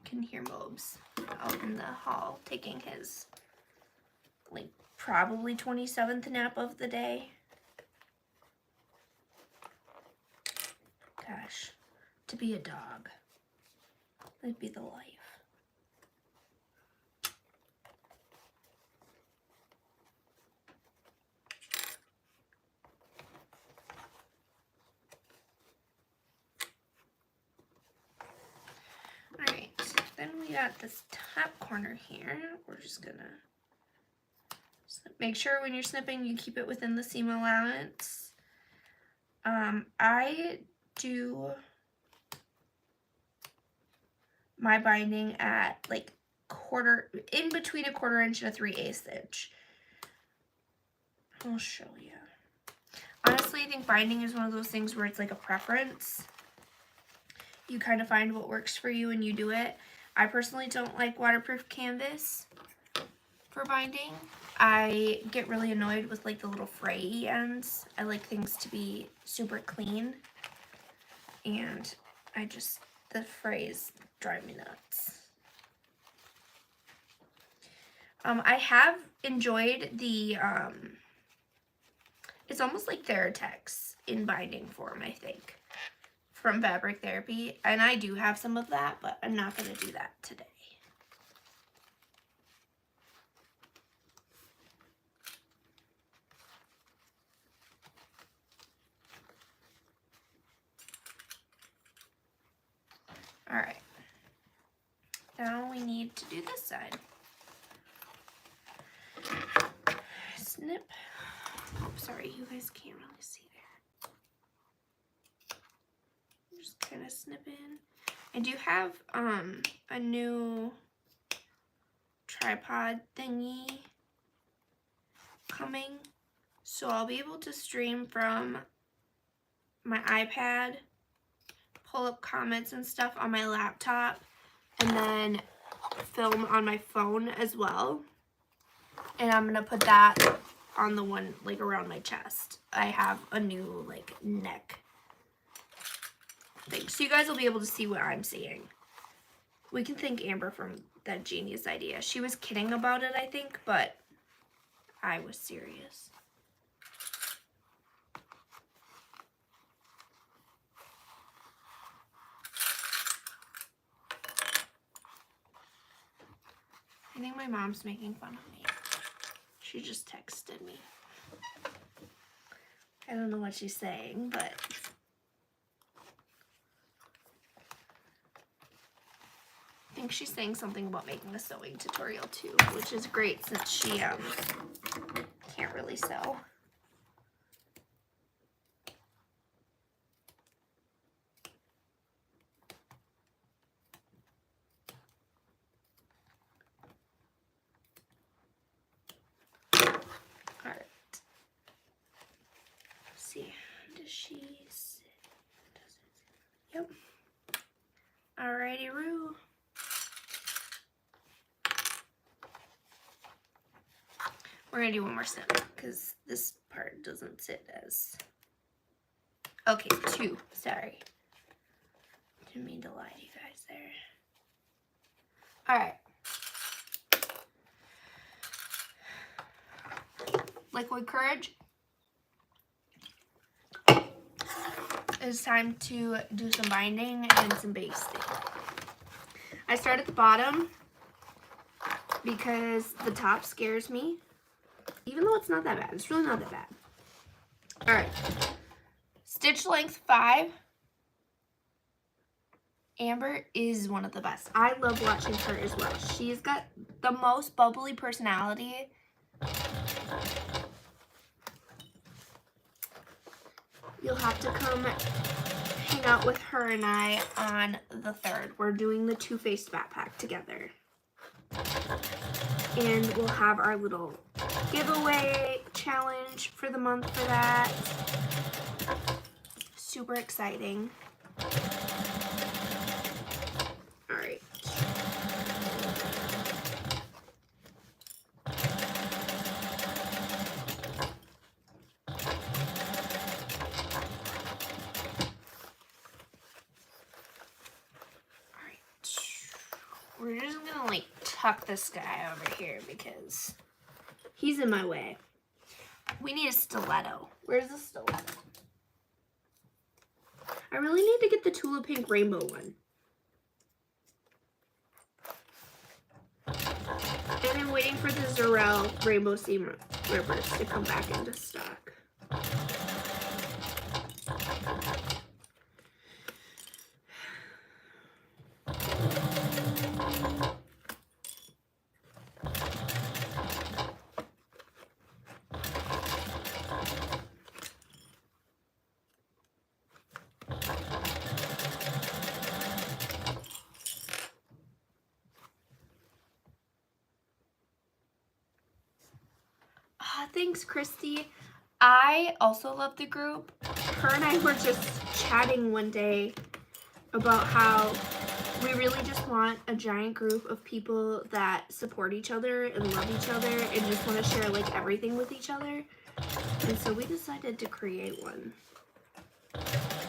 Can hear Mobes out in the hall taking his like probably 27th nap of the day. Gosh, to be a dog, that'd be the life. Alright, then we got this top corner here. We're just gonna make sure when you're snipping you keep it within the seam allowance. I do my binding at like in between a 1/4 inch and a 3/8 inch. I'll show you. Honestly, I think binding is one of those things where it's like a preference. You kind of find what works for you and you do it. I personally don't like waterproof canvas for binding. I get really annoyed with like the little fray ends. I like things to be super clean, and the frays drive me nuts. I have enjoyed the, it's almost like Theratex in binding form, I think, from Fabric Therapy, and I do have some of that, but I'm not going to do that today. Alright, now we need to do this side. Snip. Oh, sorry, you guys can't really see there. Just kind of snip in. I do have a new tripod thingy coming, so I'll be able to stream from my iPad, pull up comments and stuff on my laptop, and then film on my phone as well. And I'm gonna put that on the one like around my chest. I have a new like neck thing. So you guys will be able to see what I'm seeing. We can thank Amber for that genius idea. She was kidding about it, I think, but I was serious. I think my mom's making fun of me. She just texted me. I don't know what she's saying, but I think she's saying something about making a sewing tutorial too, which is great since she can't really sew. Alright. Let's see. Does she sit? Yep. Alrighty, Roo. We're gonna do one more step because this part doesn't sit as. Okay, 2. Sorry. Didn't mean to lie to you guys there. Alright. Liquid Courage. It's time to do some binding and some basting. I start at the bottom because the top scares me. Even though it's not that bad. It's really not that bad. Alright. Stitch length 5. Amber is one of the best. I love watching her as well. She's got the most bubbly personality. You'll have to come hang out with her and I on the 3rd. We're doing the Too Faced backpack together. And we'll have our little giveaway challenge for the month for that. Super exciting. All right. We're just gonna like tuck this guy over here because he's in my way. We need a stiletto. Where's the stiletto? I really need to get the Tula Pink Rainbow one. And I'm waiting for the Zorel Rainbow Seam Ribbers to come back into stock. Thanks, Christy. I also love the group. Her and I were just chatting one day about how we really just want a giant group of people that support each other and love each other and just want to share like everything with each other. And so we decided to create one.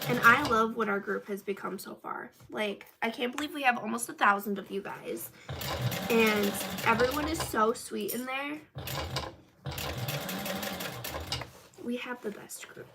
And I love what our group has become so far. Like, I can't believe we have almost 1,000 of you guys. And everyone is so sweet in there. We have the best group.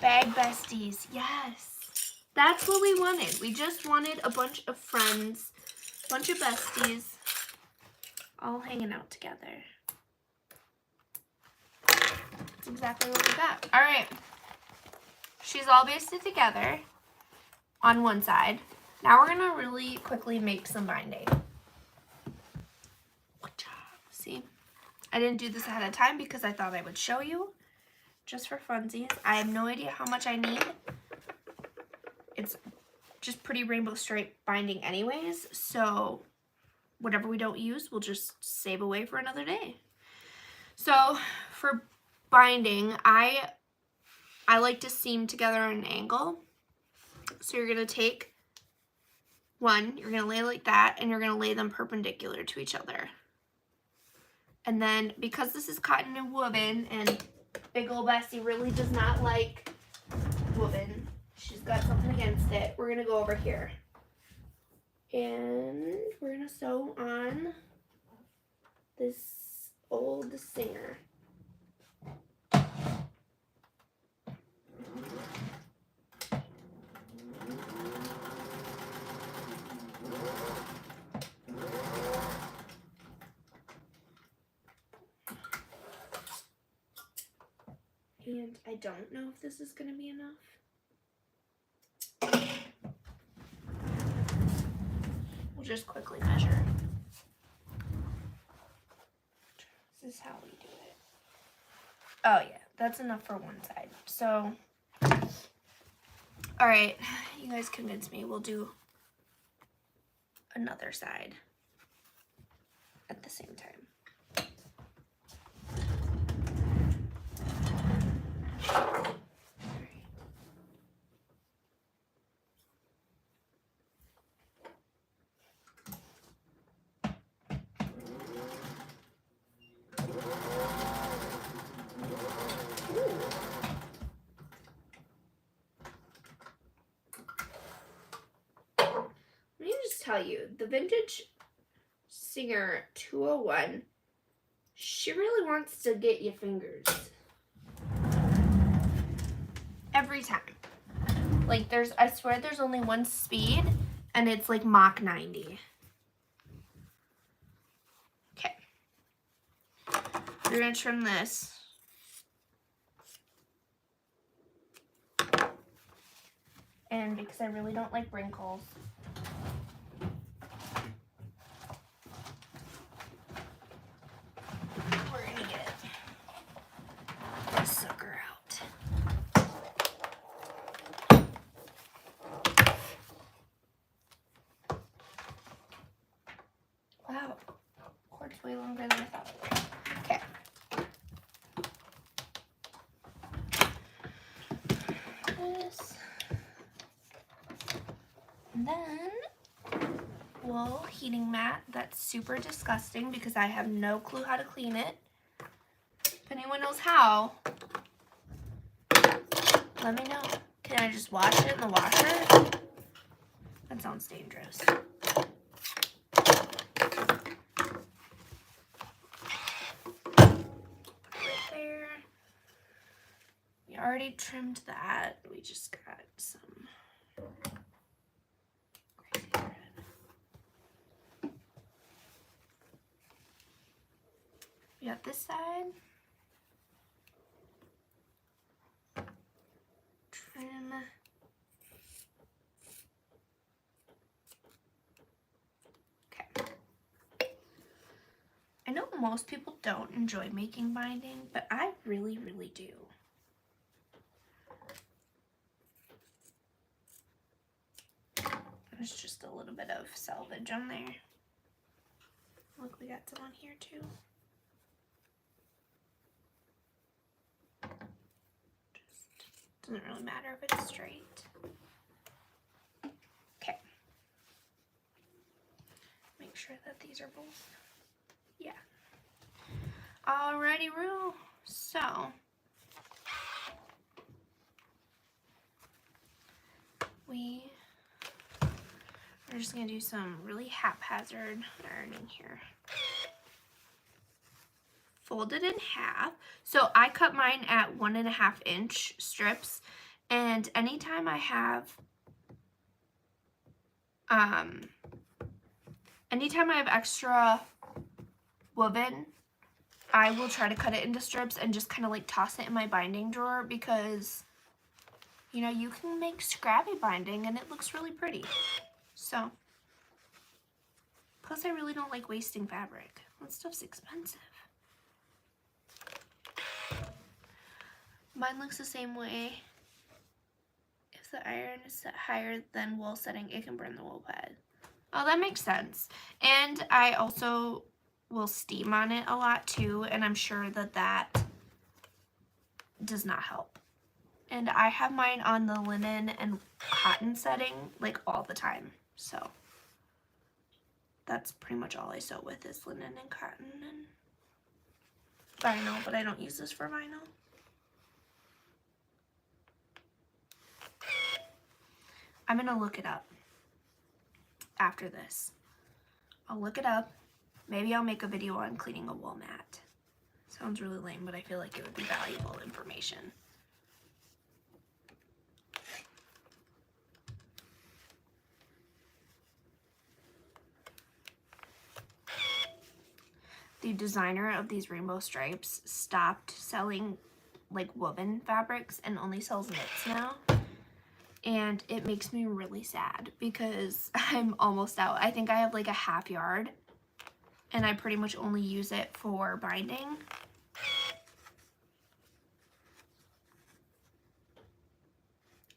Bag besties, yes. That's what we wanted. We just wanted a bunch of friends, a bunch of besties, all hanging out together. That's exactly what we got. All right. She's all basted together on one side. Now we're going to really quickly make some binding. See? I didn't do this ahead of time because I thought I would show you. Just for funsies. I have no idea how much I need. It's just pretty rainbow stripe binding anyways, so whatever we don't use, we'll just save away for another day. So for binding, I like to seam together at an angle. So you're going to take one, you're going to lay like that, and you're going to lay them perpendicular to each other. And then because this is cotton and woven, and big ol' Bessie really does not like woven, she's got something against it, we're going to go over here. And we're going to sew on this old Singer. And I don't know if this is going to be enough. We'll just quickly measure. This is how we do it. Oh yeah, that's enough for one side. So, all right, you guys convinced me. We'll do another side at the same time. Let me just tell you, the vintage Singer 201, she really wants to get your fingers. Every time. Like I swear there's only one speed, and it's like Mach 90. Okay. We're gonna trim this. And because I really don't like wrinkles, we're gonna get this sucker out. Wow, cord's way longer than I thought. Okay. This. And then wool heating mat. That's super disgusting because I have no clue how to clean it. If anyone knows how, let me know. Can I just wash it in the washer? That sounds dangerous. Right there. We already trimmed that. We just got some crazy thread. We got this side. Trim. Okay. I know most people don't enjoy making binding, but I really, really do. There's just a little bit of selvage on there. Look, we got some on here too. Just doesn't really matter if it's straight. Okay. Make sure that these are both. Yeah. Alrighty, Roo. So we're just gonna do some really haphazard ironing here. Fold it in half. So I cut mine at 1.5 inch strips, and anytime I have extra woven, I will try to cut it into strips and just kind of like toss it in my binding drawer because, you know, you can make scrappy binding and it looks really pretty. So, plus I really don't like wasting fabric. That stuff's expensive. Mine looks the same way. If the iron is set higher than wool setting, it can burn the wool pad. Oh, that makes sense. And I also will steam on it a lot too, and I'm sure that that does not help. And I have mine on the linen and cotton setting like all the time, so that's pretty much all I sew with is linen and cotton and vinyl, but I don't use this for vinyl. I'm gonna look it up after this. I'll look it up. Maybe I'll make a video on cleaning a wool mat. Sounds really lame, but I feel like it would be valuable information. The designer of these rainbow stripes stopped selling like woven fabrics and only sells knits now. And it makes me really sad because I'm almost out. I think I have like a half yard and I pretty much only use it for binding.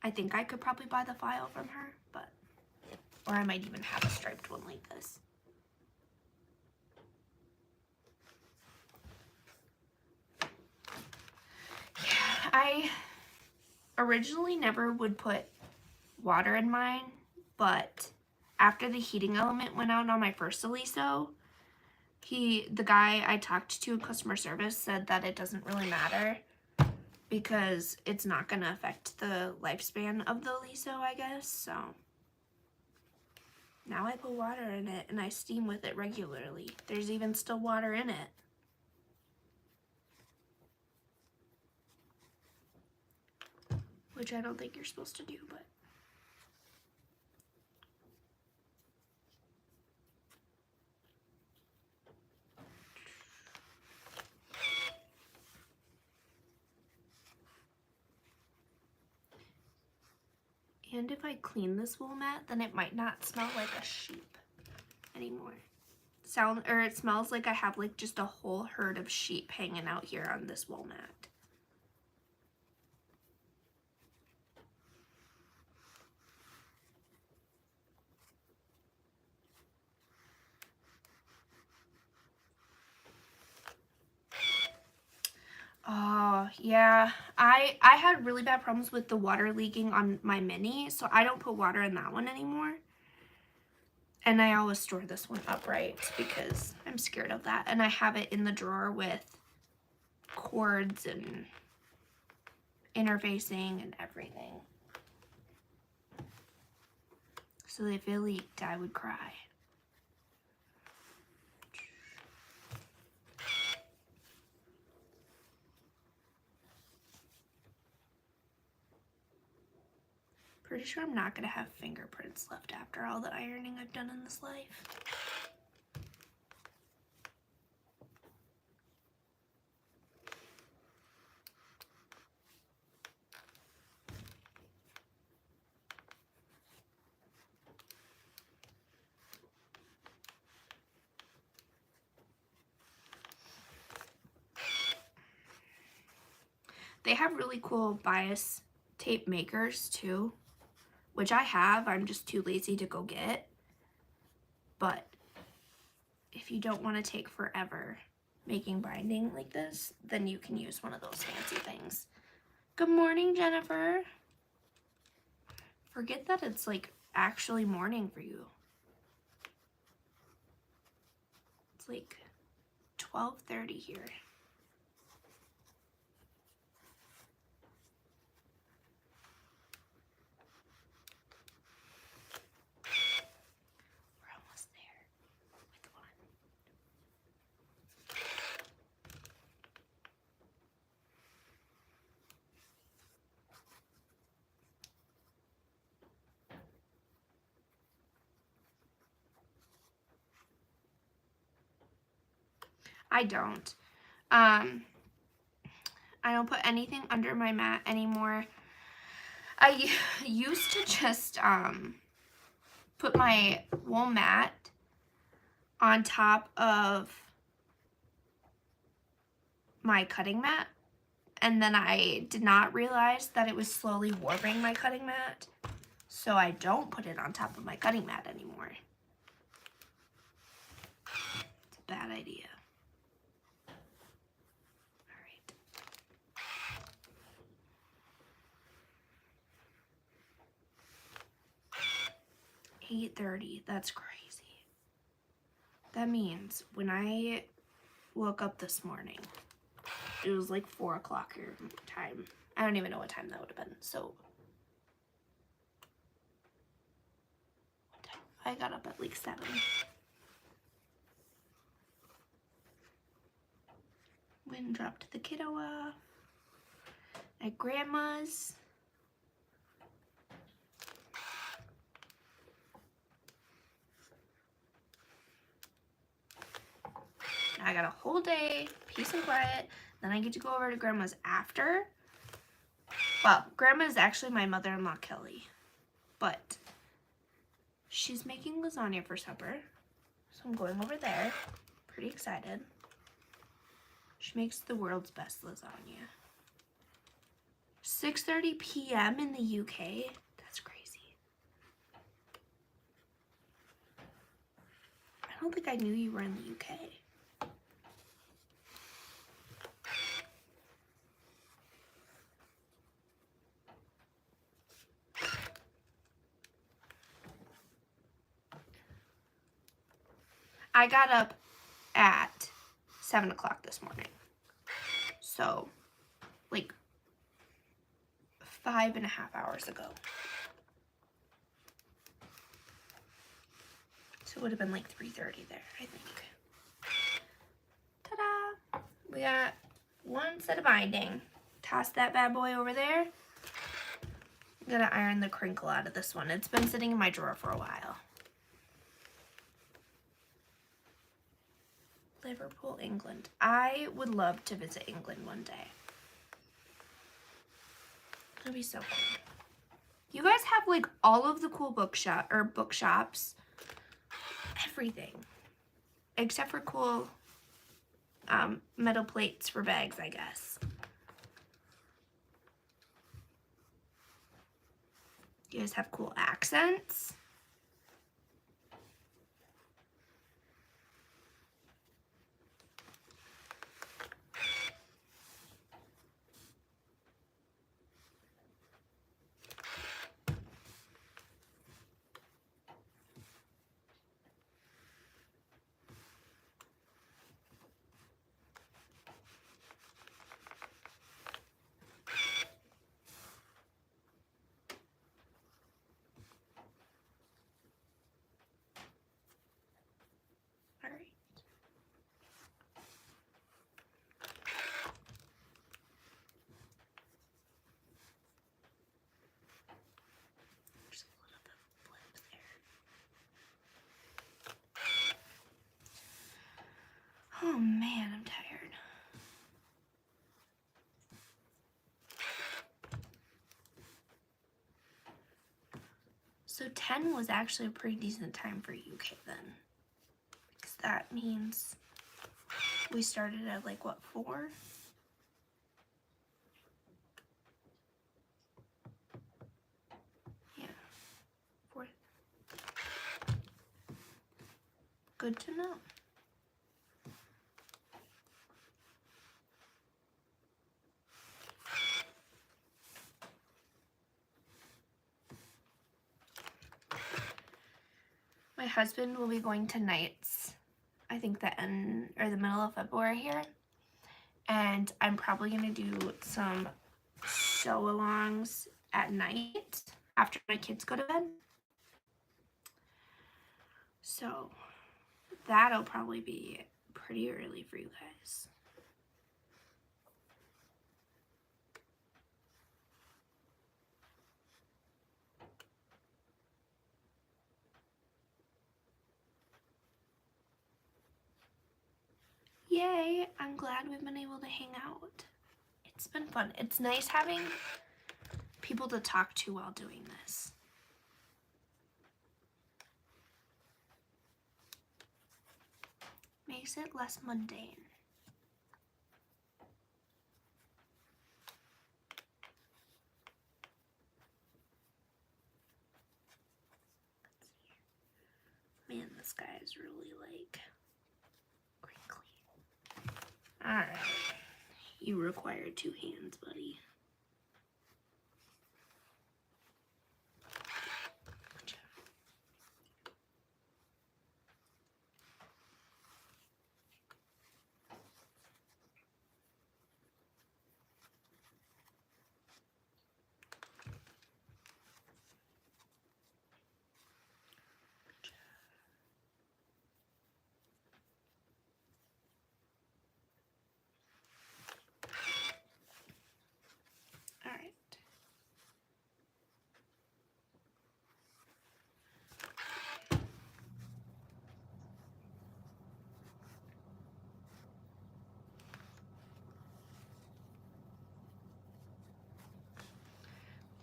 I think I could probably buy the file from her, but, or I might even have a striped one like this. Yeah, I originally never would put water in mine, but after the heating element went out on my first Aliso, the guy I talked to in customer service said that it doesn't really matter because it's not going to affect the lifespan of the Aliso, I guess. So now I put water in it and I steam with it regularly. There's even still water in it. Which I don't think you're supposed to do, but and if I clean this wool mat, then it might not smell like a sheep anymore. It smells like I have like just a whole herd of sheep hanging out here on this wool mat. Oh, yeah. I had really bad problems with the water leaking on my mini, so I don't put water in that one anymore. And I always store this one upright because I'm scared of that. And I have it in the drawer with cords and interfacing and everything. So if it leaked, I would cry. Pretty sure I'm not going to have fingerprints left after all the ironing I've done in this life. They have really cool bias tape makers too, which I have. I'm just too lazy to go get. But if you don't want to take forever making binding like this, then you can use one of those fancy things. Good morning, Jennifer. Forget that it's like actually morning for you. It's like 12:30 here. I don't. I don't put anything under my mat anymore. I used to just put my wool mat on top of my cutting mat and then I did not realize that it was slowly warping my cutting mat, so I don't put it on top of my cutting mat anymore. It's a bad idea. All right. 8:30, that's crazy. That means when I woke up this morning, it was like 4 o'clock your time. I don't even know what time that would have been. So I got up at like 7. Went and dropped the kiddo off at Grandma's. I got a whole day, peace and quiet. Then I get to go over to Grandma's after. Well, Grandma is actually my mother-in-law, Kelly. But she's making lasagna for supper. So I'm going over there. Pretty excited. She makes the world's best lasagna. 6:30 p.m. in the UK? That's crazy. I don't think I knew you were in the UK. I got up at 7 o'clock this morning. So, like 5.5 hours ago. So it would have been like 3:30 there, I think. Ta-da! We got one set of binding. Toss that bad boy over there. I'm gonna iron the crinkle out of this one. It's been sitting in my drawer for a while. Liverpool, England. I would love to visit England one day. That'd be so cool. You guys have like all of the cool bookshops, everything, except for cool metal plates for bags, I guess. You guys have cool accents. All right. There's a little bit of blip there. Oh man, I'm tired. So 10 was actually a pretty decent time for UK then. Because that means we started at like what, 4? Yeah, 4. Good to know. My husband will be going to nights, I think the end or the middle of February here. And I'm probably gonna do some sew-alongs at night after my kids go to bed. So that'll probably be pretty early for you guys. Yay, I'm glad we've been able to hang out. It's been fun. It's nice having people to talk to while doing this. Makes it less mundane. Man, this guy is really like crinkly. Alright. You require 2 hands, buddy.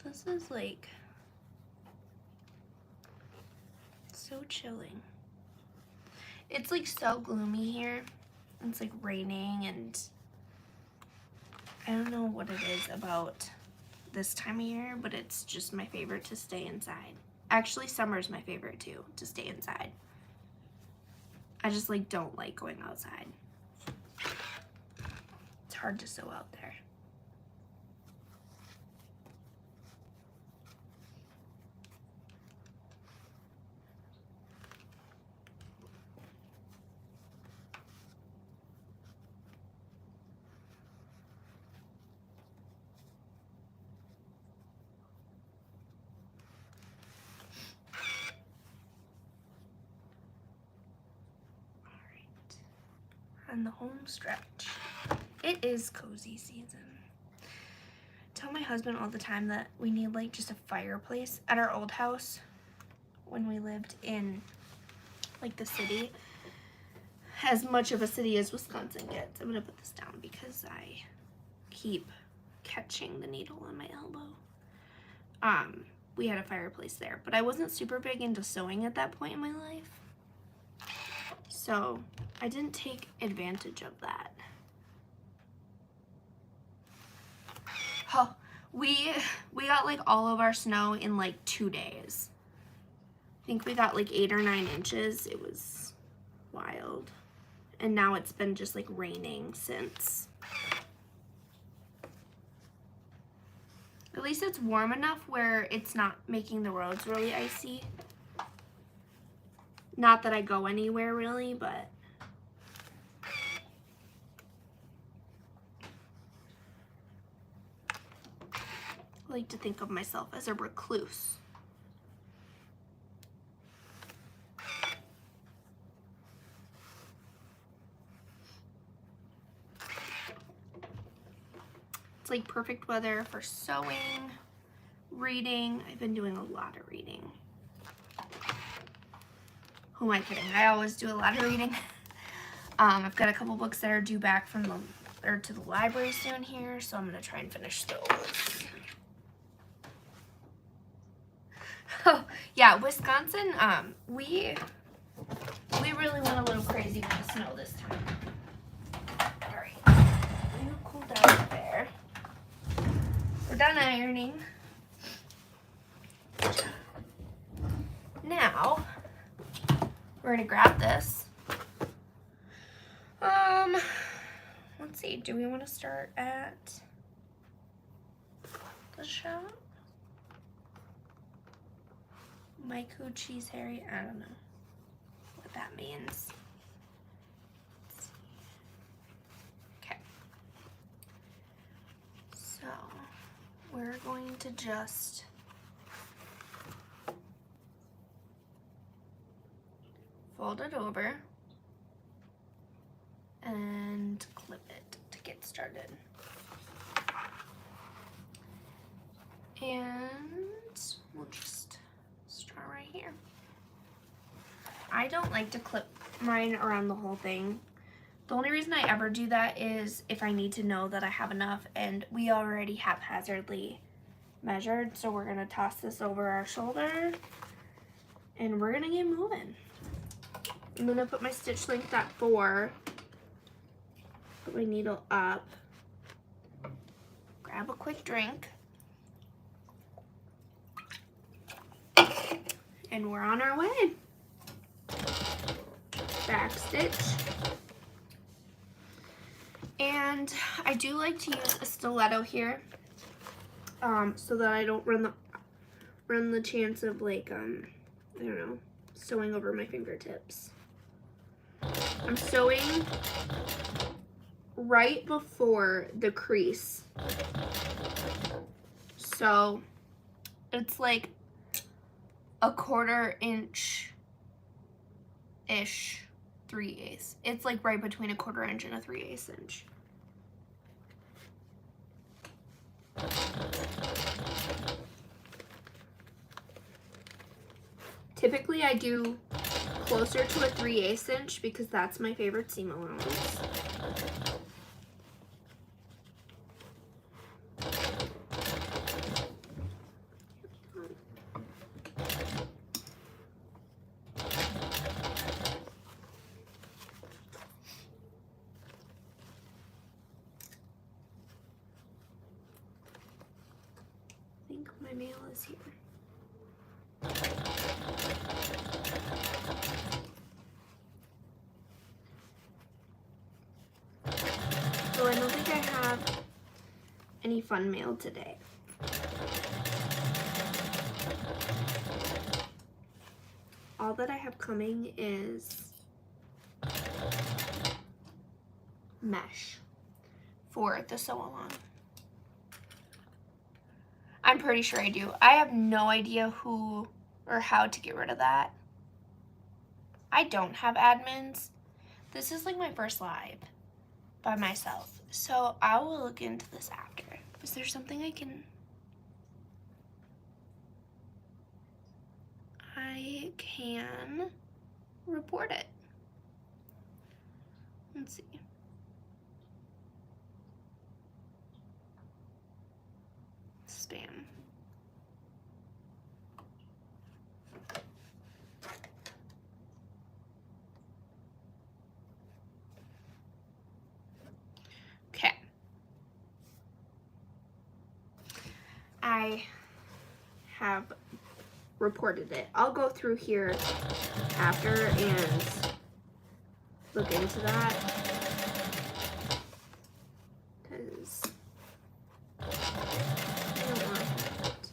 This is like so chilling. It's like so gloomy here. It's like raining, and I don't know what it is about this time of year, but it's just my favorite to stay inside. Actually, summer's my favorite too, to stay inside. I just like don't like going outside. It's hard to sew out there. On the home stretch. It is cozy season. I tell my husband all the time that we need like just a fireplace at our old house when we lived in like the city. As much of a city as Wisconsin gets. I'm gonna put this down because I keep catching the needle on my elbow. We had a fireplace there, but I wasn't super big into sewing at that point in my life. So I didn't take advantage of that. Oh, we got like all of our snow in like 2 days. I think we got like 8 or 9 inches. It was wild. And now it's been just like raining since. At least it's warm enough where it's not making the roads really icy. Not that I go anywhere really, but I like to think of myself as a recluse. It's like perfect weather for sewing, reading. I've been doing a lot of reading. Who am I kidding? I always do a lot of reading. I've got a couple books that are due back from to the library soon here, so I'm gonna try and finish those. Oh yeah, Wisconsin. We really went a little crazy with the snow this time. All right, you cool down there. We're done ironing. Now we're gonna grab this. Let's see, do we want to start at the shop? My coochie's hairy, I don't know what that means. Okay. So, we're going to just fold it over and clip it to get started. And we'll just start right here. I don't like to clip mine around the whole thing. The only reason I ever do that is if I need to know that I have enough, and we already haphazardly measured, so we're gonna toss this over our shoulder and we're gonna get moving. I'm gonna put my stitch length at 4. Put my needle up. Grab a quick drink. And we're on our way. back stitch. And I do like to use a stiletto here, so that I don't run the chance of like, I don't know, sewing over my fingertips. I'm sewing right before the crease. So it's like a 1/4 inch-ish 3/8. It's like right between a 1/4 inch and a 3/8 inch. Typically I do closer to a 3/8 inch because that's my favorite seam allowance. I think my mail is here. So I don't think I have any fun mail today. All that I have coming is mesh for the sew along. I'm pretty sure I do. I have no idea who or how to get rid of that. I don't have admins. This is like my first live by myself, so I will look into this after. Is there something I can report it? Let's see. Spam. Okay. I have reported it. I'll go through here after and look into that, because I don't want that.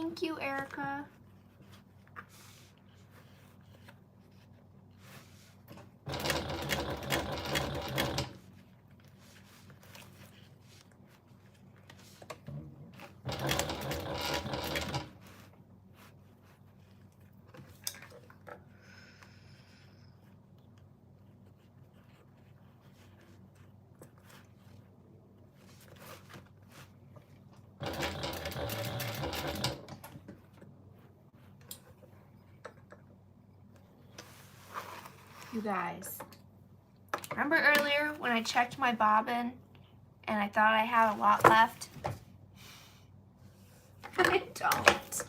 Thank you, Erica. You guys, remember earlier when I checked my bobbin and I thought I had a lot left? I don't.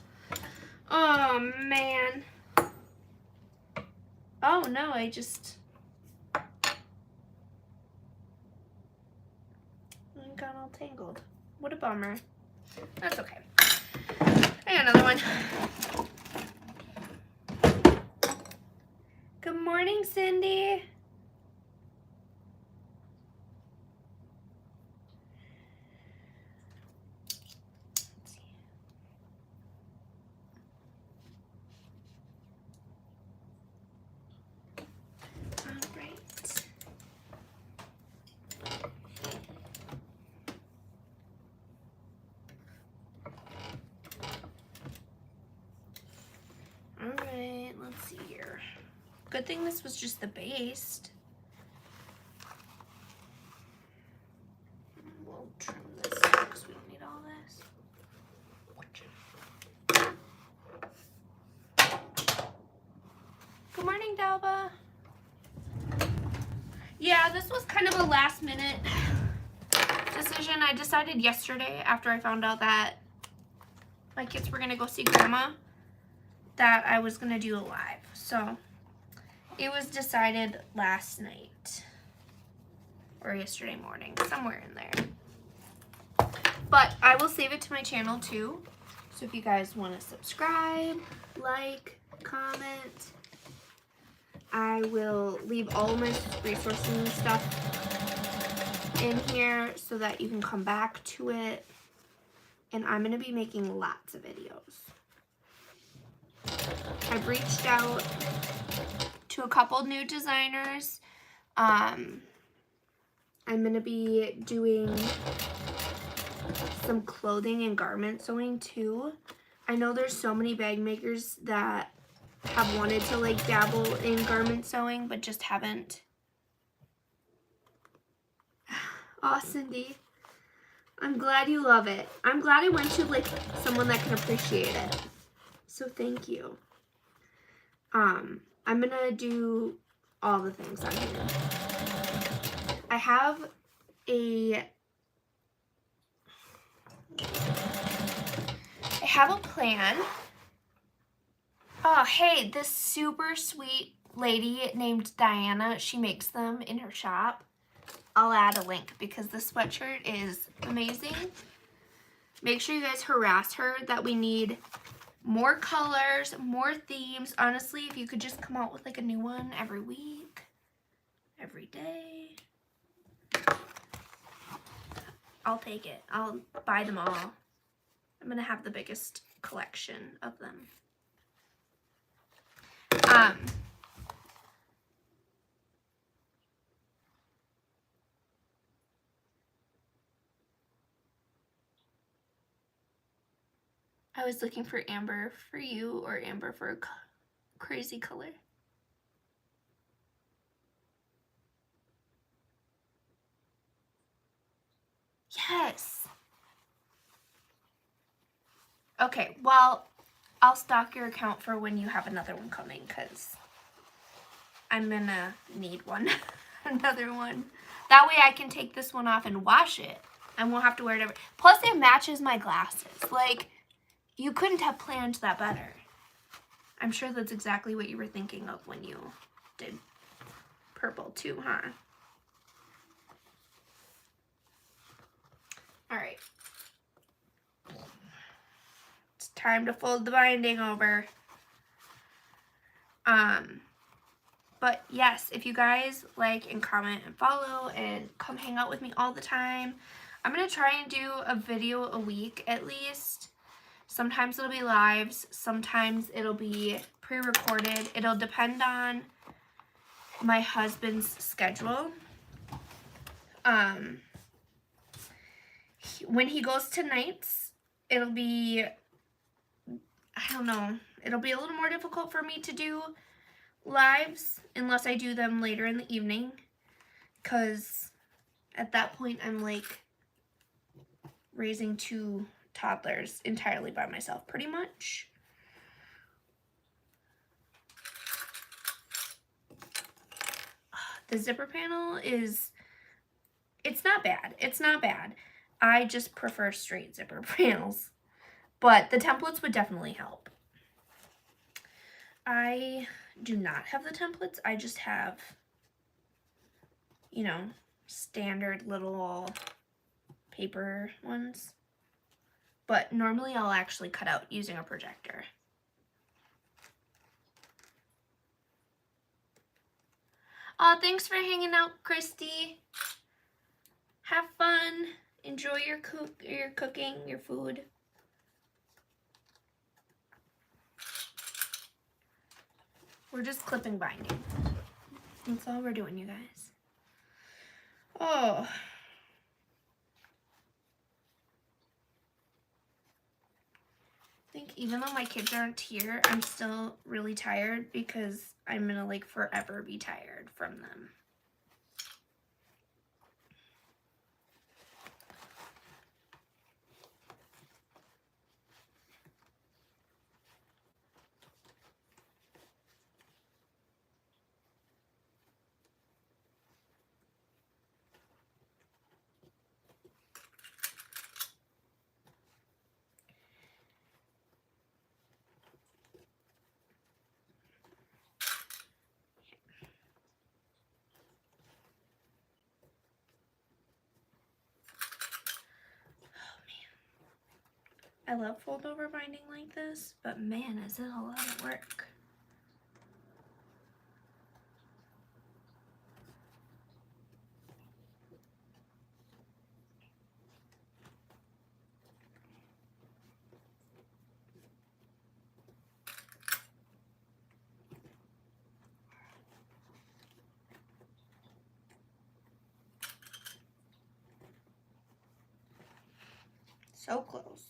Oh man. Oh no, I got all tangled. What a bummer. That's okay. I got another one. Good morning, Cindy. Let's see. All right. All right, let's see here. Good thing this was just the base. We'll trim this because we don't need all this. Good morning, Dalva. Yeah, this was kind of a last minute decision. I decided yesterday after I found out that my kids were gonna go see Grandma that I was gonna do a live. So it was decided last night or yesterday morning, somewhere in there. But I will save it to my channel too. So if you guys want to subscribe, like, comment, I will leave all of my resources and stuff in here so that you can come back to it. And I'm going to be making lots of videos. I've reached out to a couple new designers. I'm going to be doing some clothing and garment sewing too. I know there's so many bag makers that have wanted to like dabble in garment sewing but just haven't. Oh, Cindy, I'm glad you love it. I'm glad I went to like someone that can appreciate it. So thank you. I'm gonna do all the things on here. I have a plan. Oh, hey, this super sweet lady named Diana, she makes them in her shop. I'll add a link because this sweatshirt is amazing. Make sure you guys harass her that we need more colors, more themes. Honestly, if you could just come out with like a new one every week, every day, I'll take it. I'll buy them all. I'm gonna have the biggest collection of them. I was looking for amber for you or amber for a crazy color. Yes. Okay, well, I'll stock your account for when you have another one coming because I'm gonna need one. Another one. That way I can take this one off and wash it. I won't have to wear it ever. Plus it matches my glasses. Like, you couldn't have planned that better. I'm sure that's exactly what you were thinking of when you did purple too, huh? All right. It's time to fold the binding over. But yes, if you guys like and comment and follow and come hang out with me all the time, I'm going to try and do a video a week at least. Sometimes it'll be lives, sometimes it'll be pre-recorded. It'll depend on my husband's schedule. When he goes to nights, it'll be, I don't know, it'll be a little more difficult for me to do lives unless I do them later in the evening, because at that point I'm like raising 2 toddlers entirely by myself pretty much. The zipper panel is, it's not bad. It's not bad. I just prefer straight zipper panels, but the templates would definitely help. I do not have the templates. I just have, you know, standard little paper ones. But normally I'll actually cut out using a projector. Oh, thanks for hanging out, Christy. Have fun. Enjoy your cooking, your food. We're just clipping binding. That's all we're doing, you guys. Oh. I think even though my kids aren't here, I'm still really tired because I'm gonna like forever be tired from them. I love fold over binding like this, but man, is it a lot of work. So close.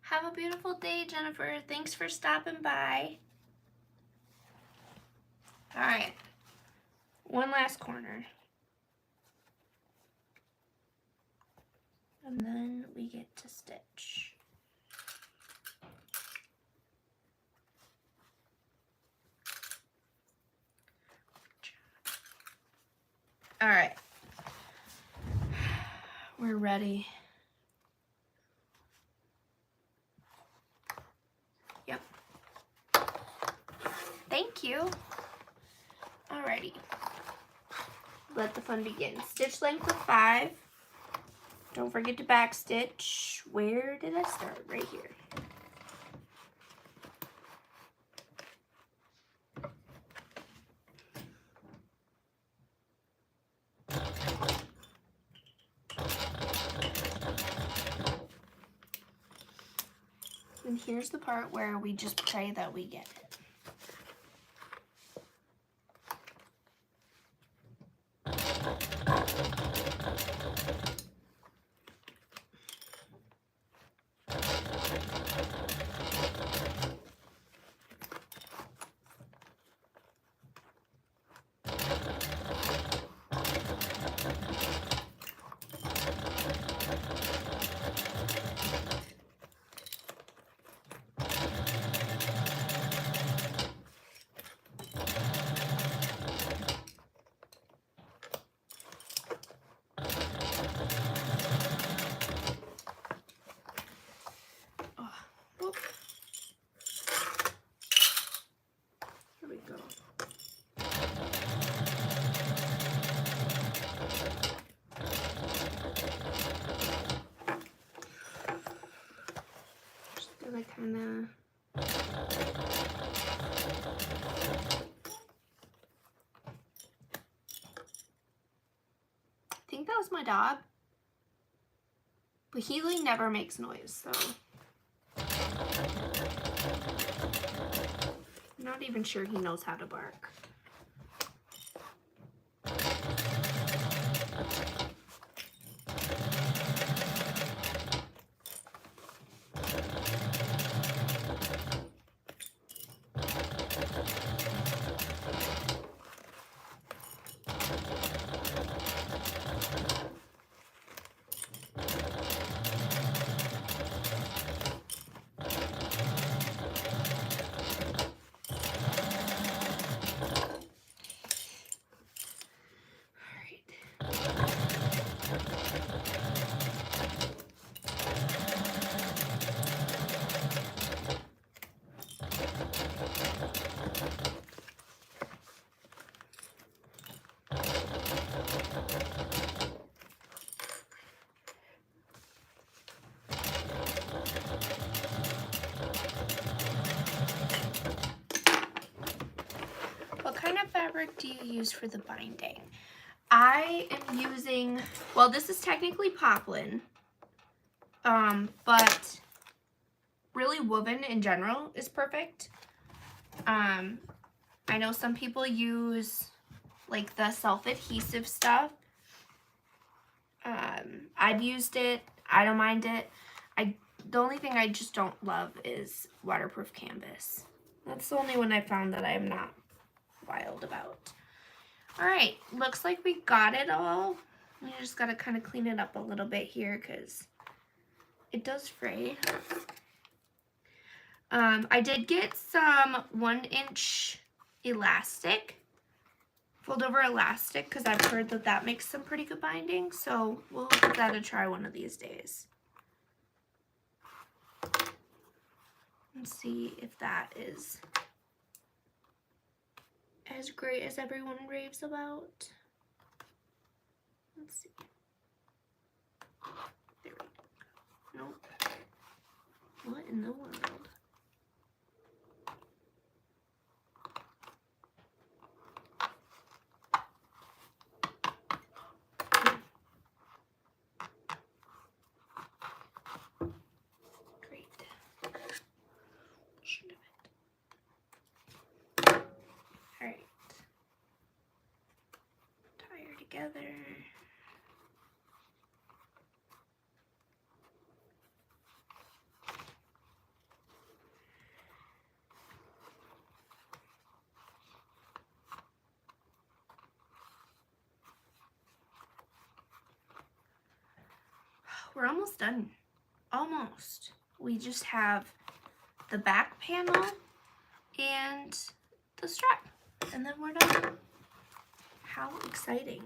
Have a beautiful day, Jennifer. Thanks for stopping by. All right, one last corner. And then we get to stitch. All right, we're ready. Yep. Thank you. Alrighty. Let the fun begin. Stitch length of 5. Don't forget to back stitch. Where did I start? Right here. And here's the part where we just pray that we get it. was my dog. But Healy never makes noise, so I'm not even sure he knows how to bark. What kind of fabric do you use for the binding? I am using, well, this is technically poplin, but really woven in general is perfect. I know some people use like the self-adhesive stuff. I've used it. I don't mind it. The only thing I just don't love is waterproof canvas. That's the only one I found that I'm not wild about. All right, looks like we got it all. We just got to kind of clean it up a little bit here because it does fray. I did get some 1-inch elastic, fold over elastic, because I've heard that that makes some pretty good binding, so we'll give that a try one of these days. Let's see if that is as great as everyone raves about. Let's see. There we go. Nope. What in the world? Great. Should have it. All right. Tie her together. We're almost done. Almost. We just have the back panel and the strap, and then we're done. How exciting.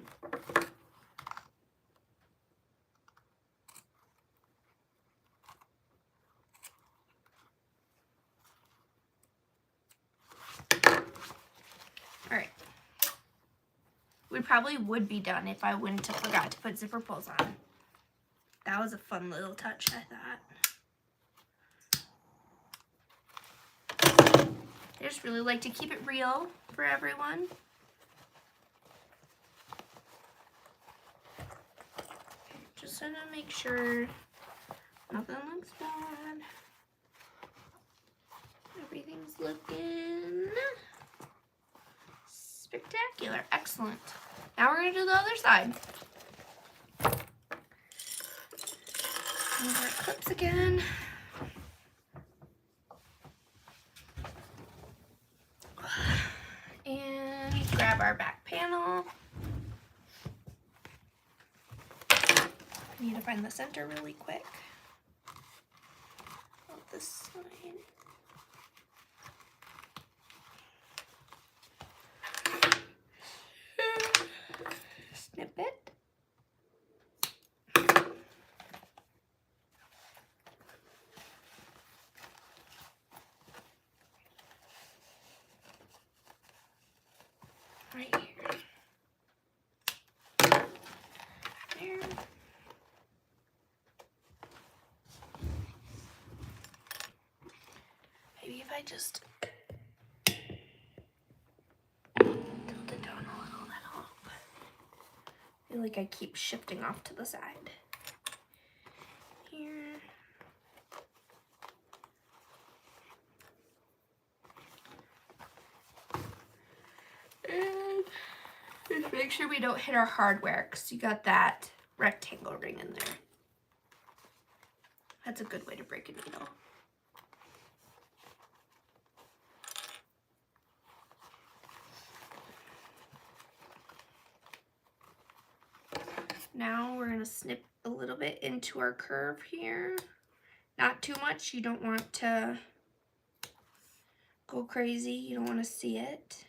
All right. We probably would be done if I wouldn't have forgot to put zipper pulls on. That was a fun little touch, I thought. I just really like to keep it real for everyone. Just gonna make sure nothing looks bad. Everything's looking spectacular. Excellent. Now we're gonna do the other side. Move our clips again. And grab our back panel. I need to find the center really quick. Oh, this side. Snip it. Right here. There. Maybe if I just tilt it down a little, that'll help. feel like I keep shifting off to the side. Here. And just make sure we don't hit our hardware because you got that rectangle ring in there. That's a good way to break a needle. Now we're going to snip a little bit into our curve here. Not too much. You don't want to go crazy. You don't want to see it.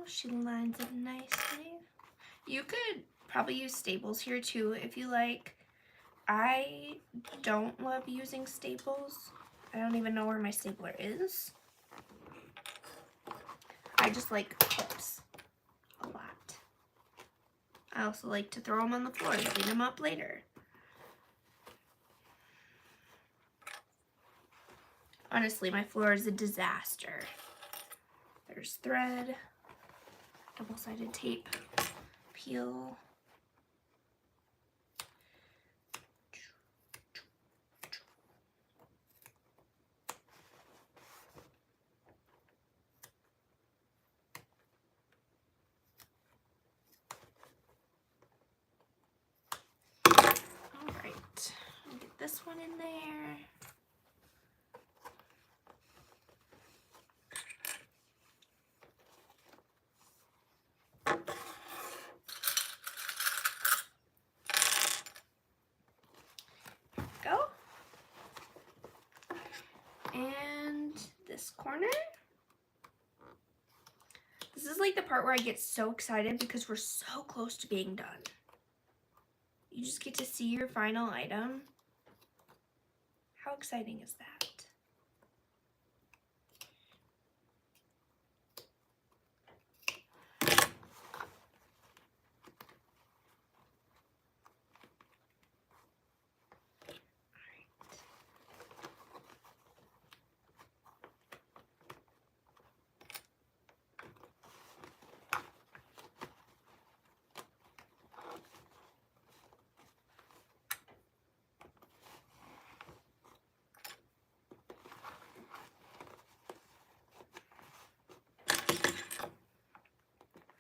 She lines up nicely. You could probably use staples here too if you like. I don't love using staples. I don't even know where my stapler is. I just like clips a lot. I also like to throw them on the floor and clean them up later. Honestly, my floor is a disaster. There's thread. Double-sided tape, peel. All right, I'll get this one in there. Go. And this corner. This is like the part where I get so excited because we're so close to being done. You just get to see your final item. How exciting is that?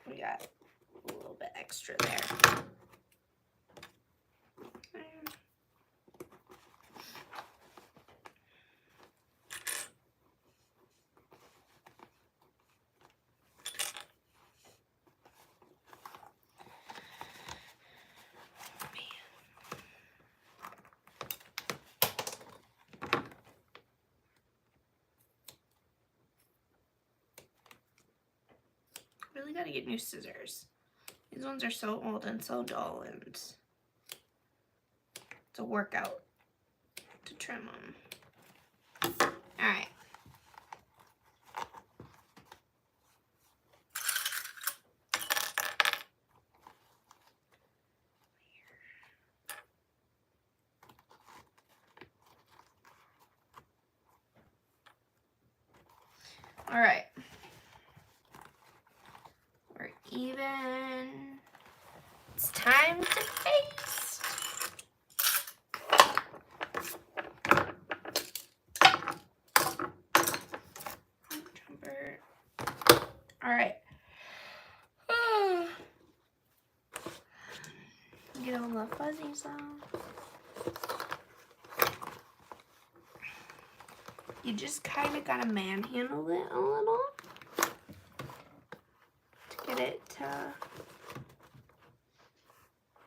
We got a little bit extra there. Really gotta get new scissors. These ones are so old and so dull, and it's a workout to trim them. All right. All right. We're even. It's time to paste. All right. Get all the fuzzies off. You just kind of gotta manhandle it a little to get it to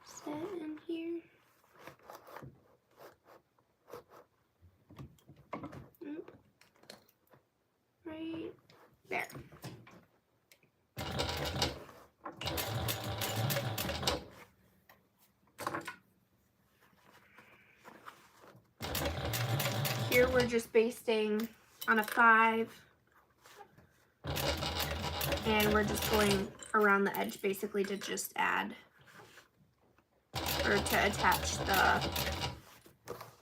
sit in here. Right there. Here we're just basting on a 5 And we're just going around the edge basically to just add, or to attach the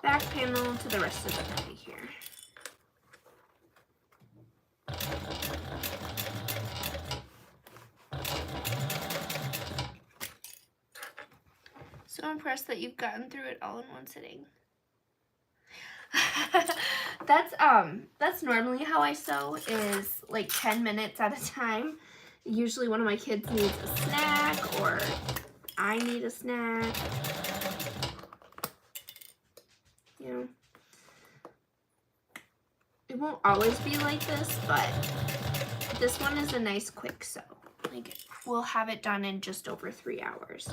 back panel to the rest of the body here. So impressed that you've gotten through it all in one sitting. That's normally how I sew, is like 10 minutes at a time. Usually one of my kids needs a snack or I need a snack. You know, it won't always be like this, but this one is a nice quick sew. Like, we'll have it done in just over 3 hours.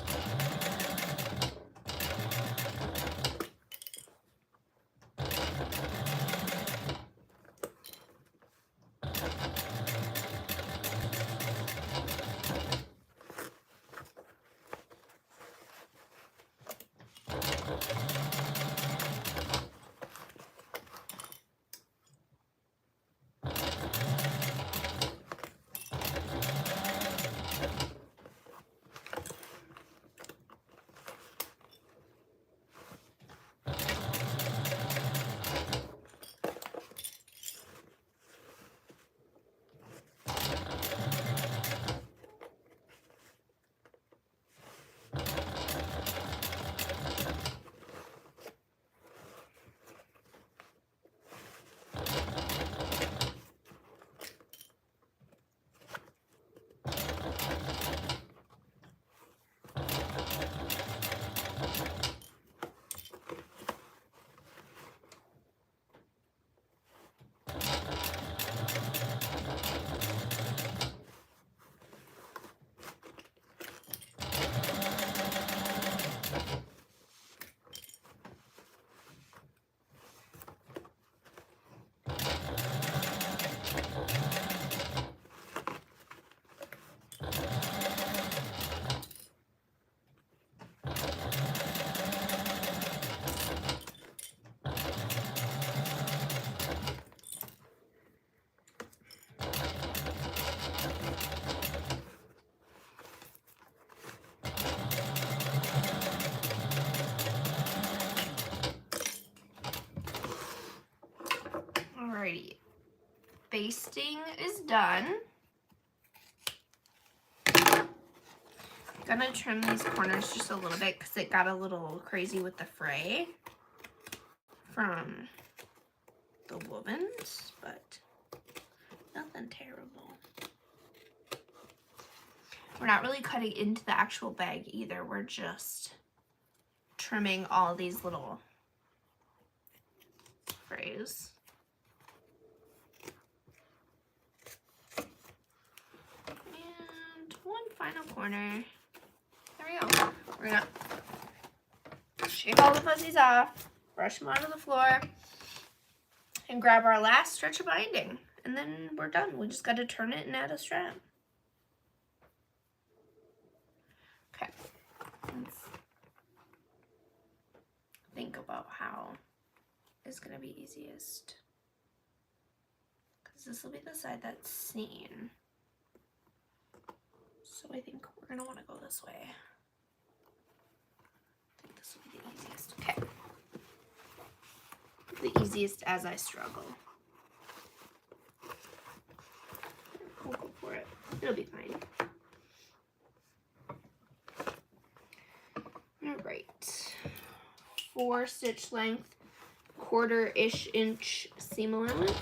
Alrighty, basting is done. I'm gonna trim these corners just a little bit because it got a little crazy with the fray from the wovens, but nothing terrible. We're not really cutting into the actual bag either. We're just trimming all these little frays. And one final corner. There we go. We're gonna shake all the fuzzies off, brush them onto the floor, and grab our last stretch of binding. And then we're done. We just got to turn it and add a strap. Okay. Let's think about how is going to be easiest. Because this will be the side that's seen. So I think we're going to want to go this way. I think this will be the easiest. Okay. The easiest as I struggle. We'll go for it. It'll be fine. Alright. 4 stitch length, 1/4 inch seam allowance.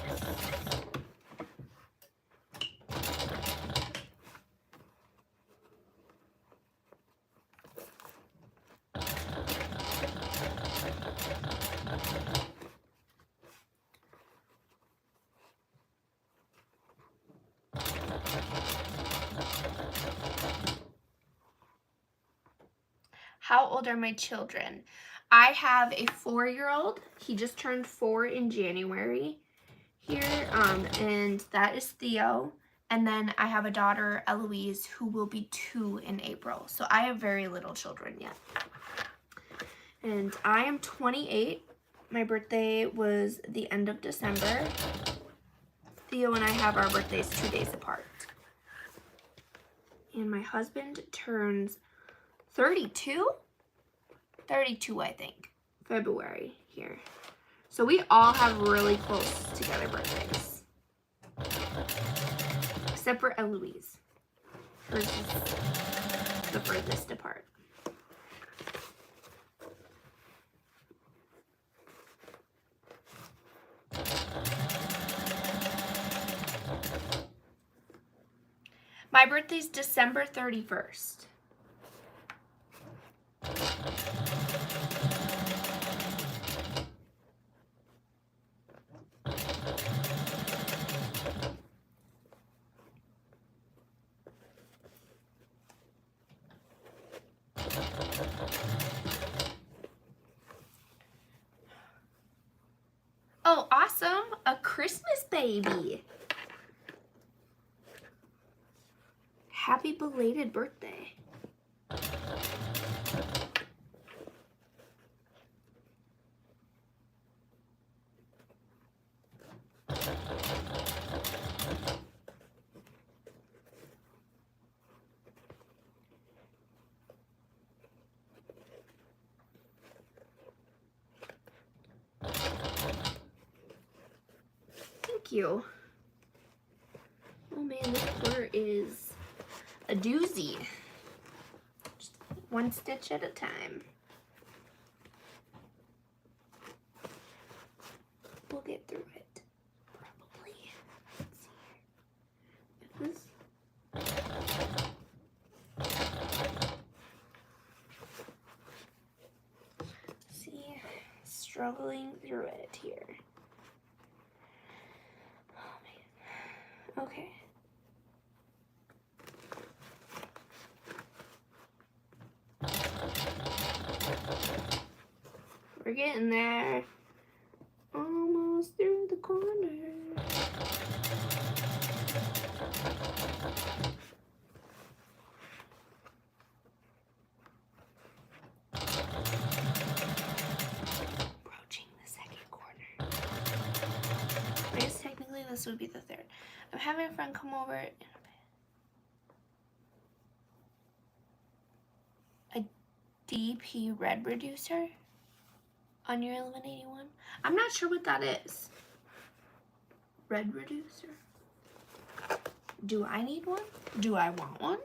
How old are my children? I have a 4-year-old. He just turned 4 in January here, and that is Theo. And then I have a daughter, Eloise, who will be 2 in April. So I have very little children yet. And I am 28. My birthday was the end of December. Theo and I have our birthdays 2 days apart. And my husband turns 32? 32, I think. February here. So we all have really close together birthdays. Except for Eloise. Hers is the furthest apart. My birthday's December 31st. Oh, awesome. A Christmas baby. Happy belated birthday. Thank you. Oh man, this corner is a doozy. Just one stitch at a time. We'll get through it. Probably. Let's see here. See, struggling through it here. Oh man. Okay. We're getting there. Almost through the corner. Approaching the second corner. I guess technically this would be the third. I'm having a friend come over in a bit. A DP red reducer on your 1181. I'm not sure what that is. Red reducer. Do I need one? Do I want one?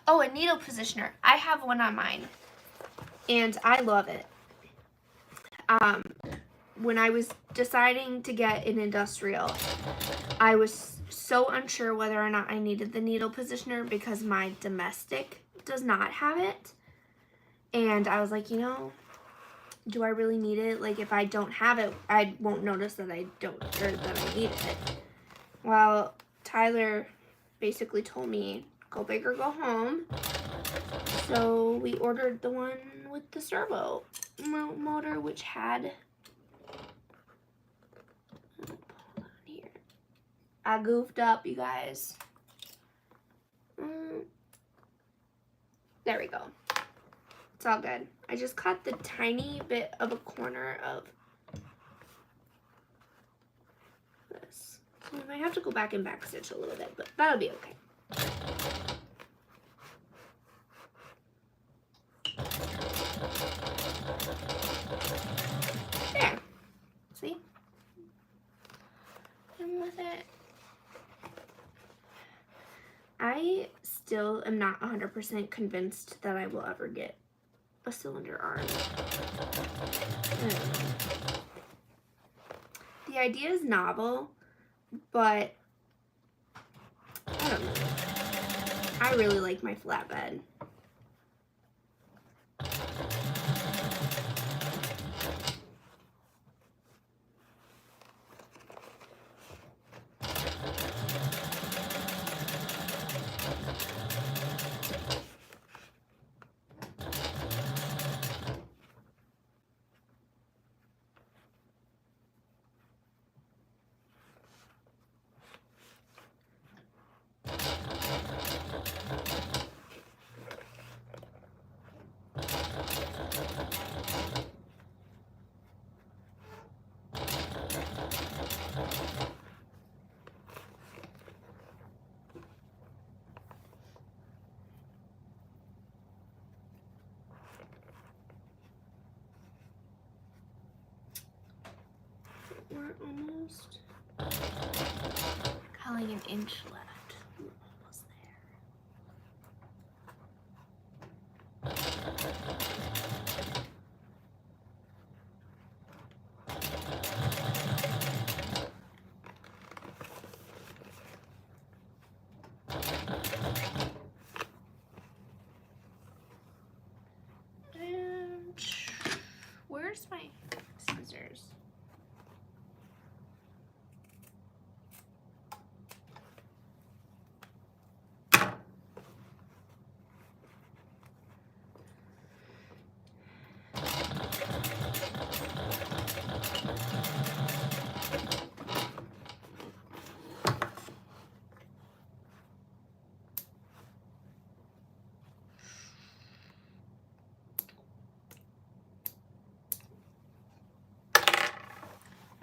Oh, a needle positioner. I have one on mine, and I love it. When I was deciding to get an industrial, I was so unsure whether or not I needed the needle positioner because my domestic does not have it. And I was like, you know, do I really need it? Like, if I don't have it, I won't notice that I don't, or that I need it. Well, Tyler basically told me, go big or go home. So we ordered the one with the servo motor, which had, hold on here. I goofed up, you guys. There we go. It's all good. I just cut the tiny bit of a corner of this. So I might have to go back and backstitch a little bit, but that'll be okay. There. See? I'm with it. I still am not 100% convinced that I will ever get a cylinder arm. The idea is novel, but I don't know. I really like my flatbed. We're almost got like an inch left. We're almost there. And where's my scissors?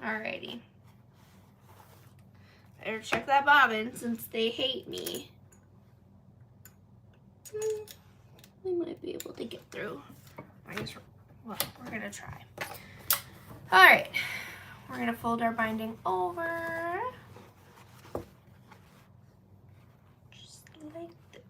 Alrighty. Better check that bobbin since they hate me. We might be able to get through. I guess we're gonna try. Alright. We're gonna fold our binding over. Just like this.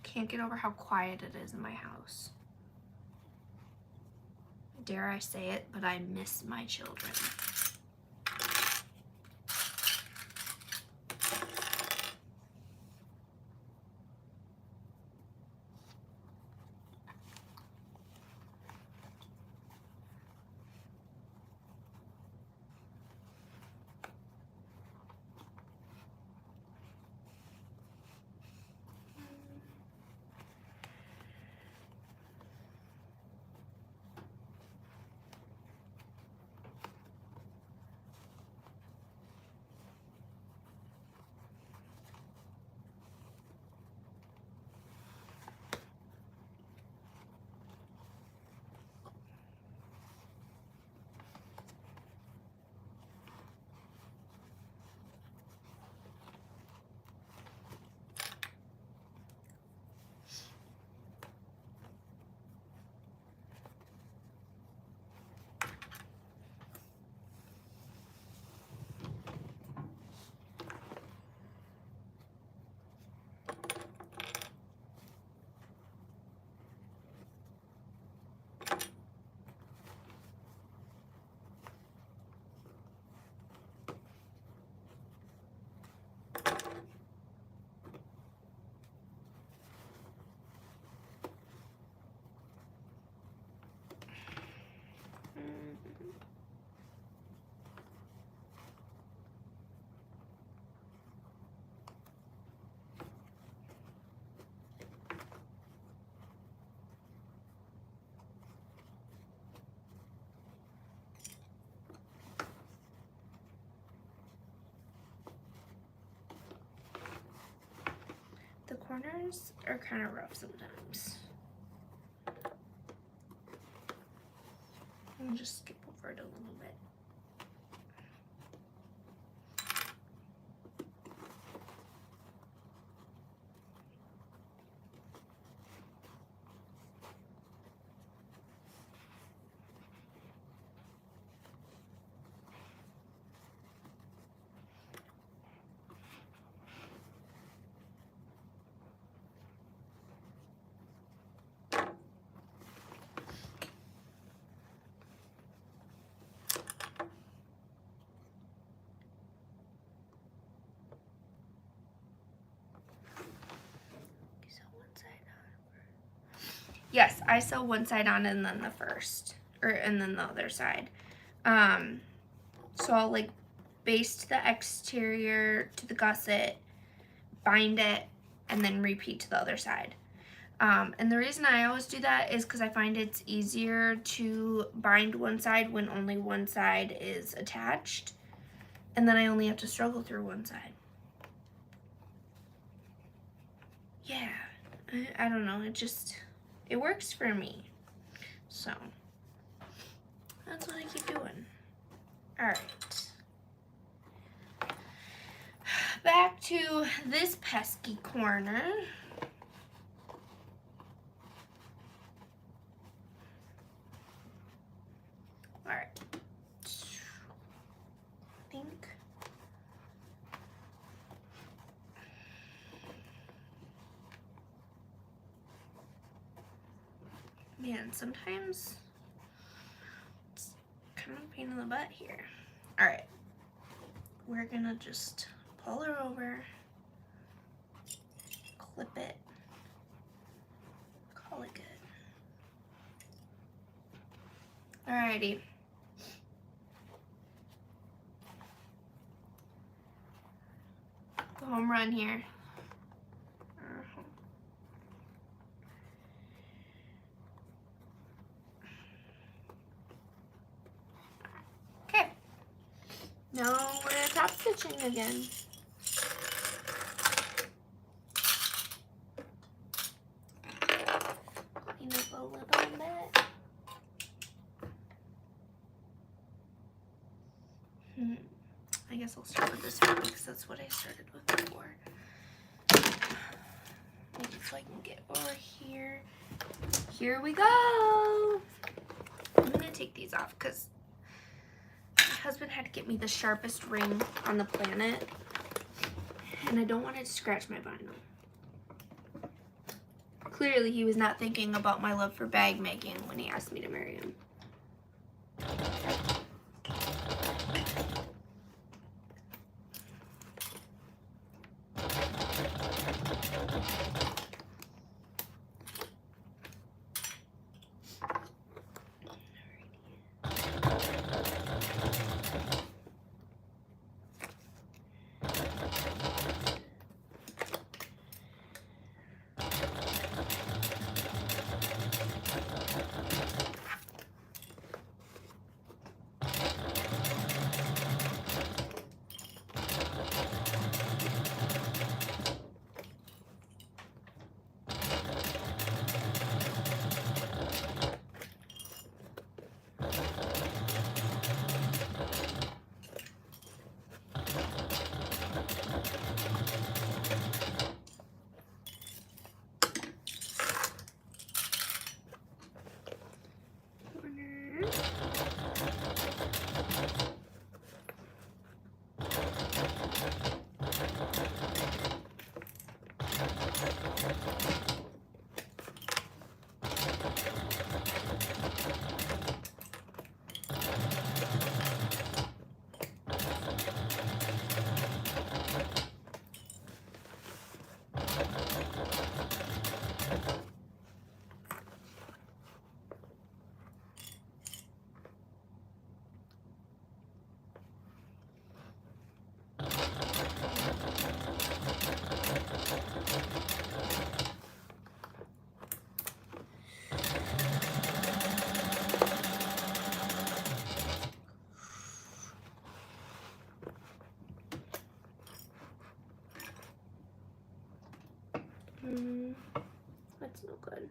Can't get over how quiet it is in my house. Dare I say it, but I miss my children. The corners are kind of rough sometimes. I'll just skip over it a little bit. Yes, I sew one side on and then and then the other side. So I'll like baste the exterior to the gusset, bind it, and then repeat to the other side. And the reason I always do that is because I find it's easier to bind one side when only one side is attached, and then I only have to struggle through one side. Yeah, I don't know, it works for me. So, that's what I keep doing. Alright. Back to this pesky corner. Alright. I think. Man, sometimes it's kind of a pain in the butt here. Alright. We're gonna just pull her over, clip it, call it good. Alrighty. The home run here. Okay. Now we're top stitching again. Clean up a little bit. I guess I'll start with this one because that's what I started with before. Make it so I can get over here. Here we go. I'm gonna take these off because my husband had to get me the sharpest ring on the planet, and I don't want it to scratch my vinyl. Clearly, he was not thinking about my love for bag making when he asked me to marry him. That's no good.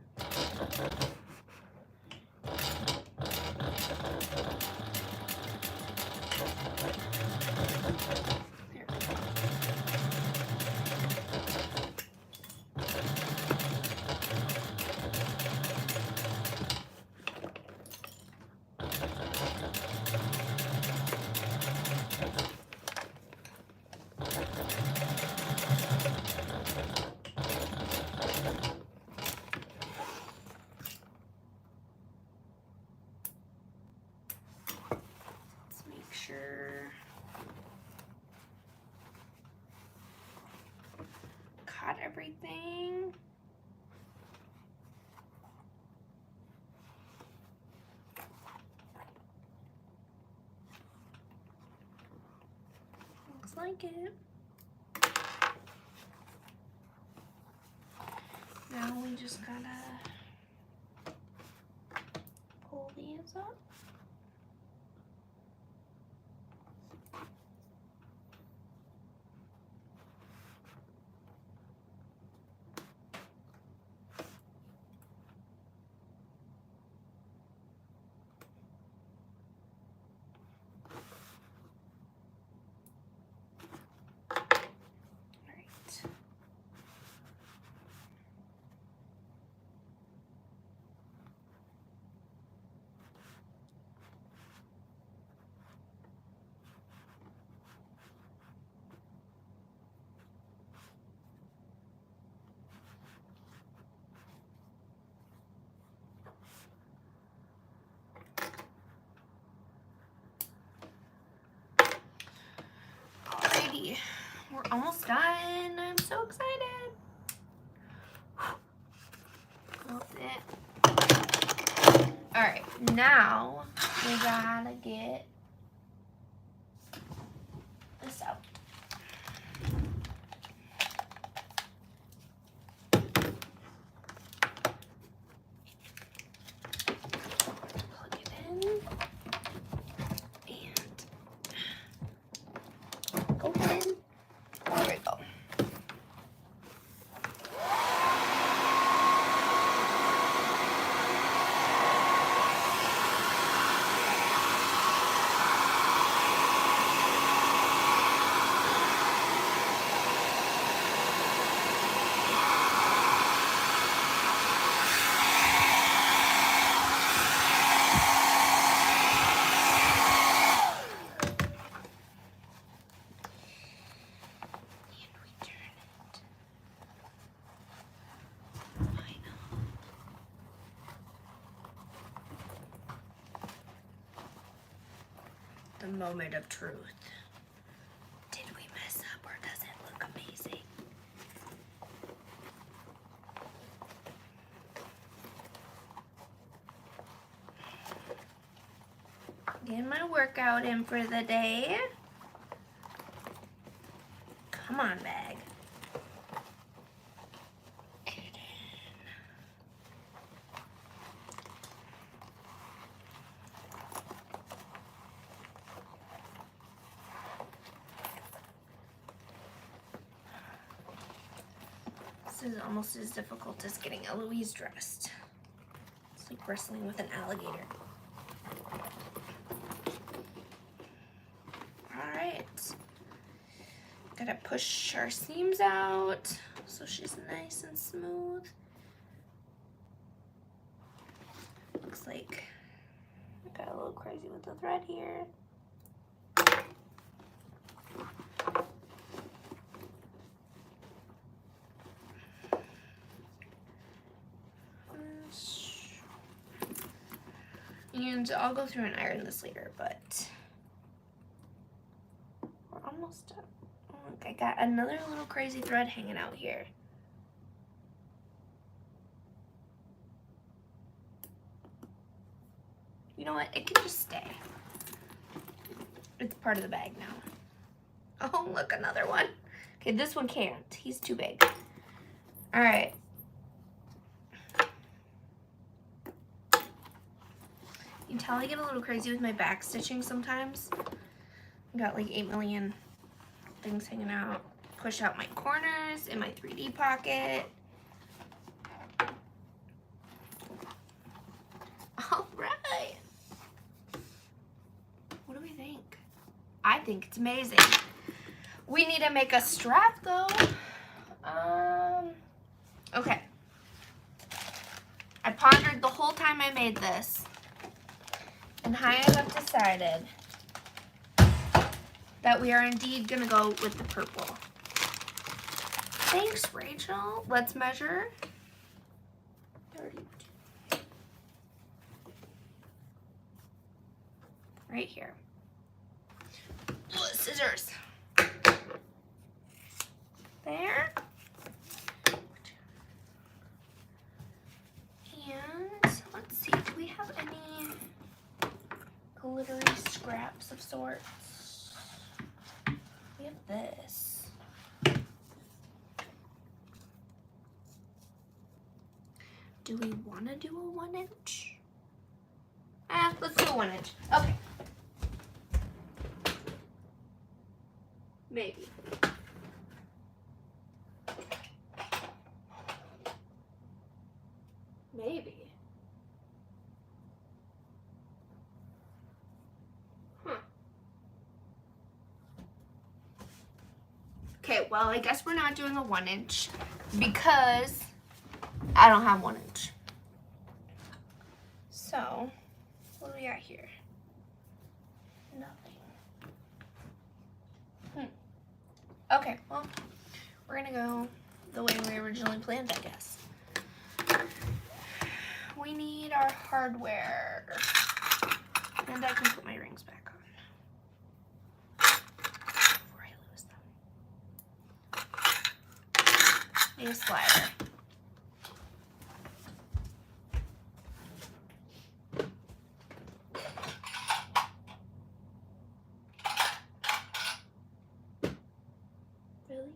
There we go. Cut everything. like it. Now we just gotta pull these up. Alrighty, we're almost done. I'm so excited. That's it. Alright, now we gotta get this out. Plug it in. Open. There we go. The moment of truth. Did we mess up or does it look amazing? Getting my workout in for the day. Come on, bag. Get it in. This is almost as difficult as getting Eloise dressed. It's like wrestling with an alligator. Alright. Gotta push our seams out so she's nice and smooth. Looks like I got a little crazy with the thread here. And I'll go through and iron this later, but we're almost done. Oh, look, I got another little crazy thread hanging out here. You know what? It can just stay. It's part of the bag now. Oh, look, another one. Okay, this one can't. He's too big. All right. You can tell I get a little crazy with my back stitching sometimes. I got like 8 million things hanging out. Push out my corners in my 3D pocket. All right. What do we think? I think it's amazing. We need to make a strap though. Okay. I pondered the whole time I made this. And I have decided that we are indeed going to go with the purple. Thanks, Rachel. Let's measure. 32. Right here. Ooh, scissors. There. And let's see, do we have any glittery scraps of sorts? We of this. Do we want to do a 1 inch? Let's do a 1 inch. Okay. Maybe. Maybe. Huh. Okay, well, I guess we're not doing a 1 inch because I don't have 1 inch. So, what do we got here? Nothing. Okay, well, we're gonna go the way we originally planned, I guess. We need our hardware. And I can put my rings back on before I lose them. Need a slider. Really?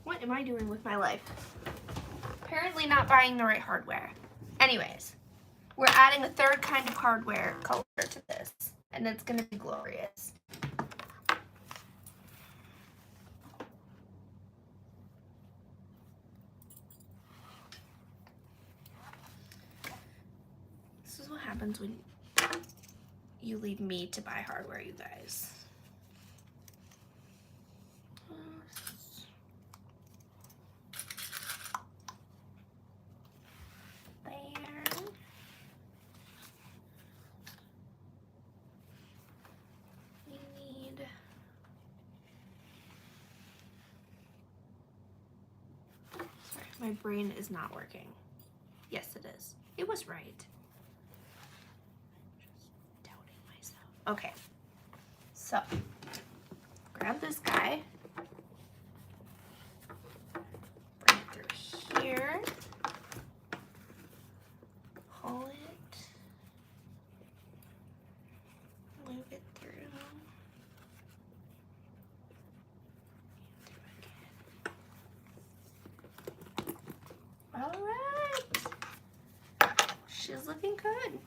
What am I doing with my life? Apparently not buying the right hardware. Anyways, we're adding a third kind of hardware color to this, and it's gonna be glorious. This is what happens when you leave me to buy hardware, you guys. My brain is not working. Yes, it is. It was right. Just doubting myself. Okay. So, grab this guy. Bring it through here. Pull it. Move it through. All right, she's looking good.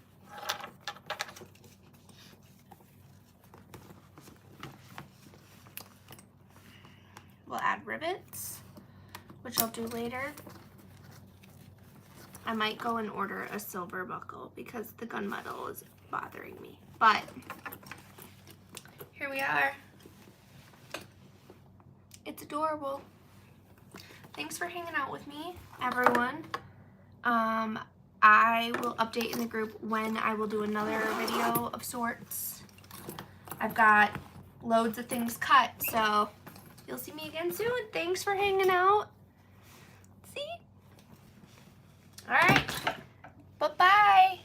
We'll add rivets, which I'll do later. I might go and order a silver buckle because the gunmetal is bothering me, but here we are. It's adorable. Thanks for hanging out with me, everyone. I will update in the group when I will do another video of sorts. I've got loads of things cut, so you'll see me again soon. Thanks for hanging out. See? All right. Bye-bye.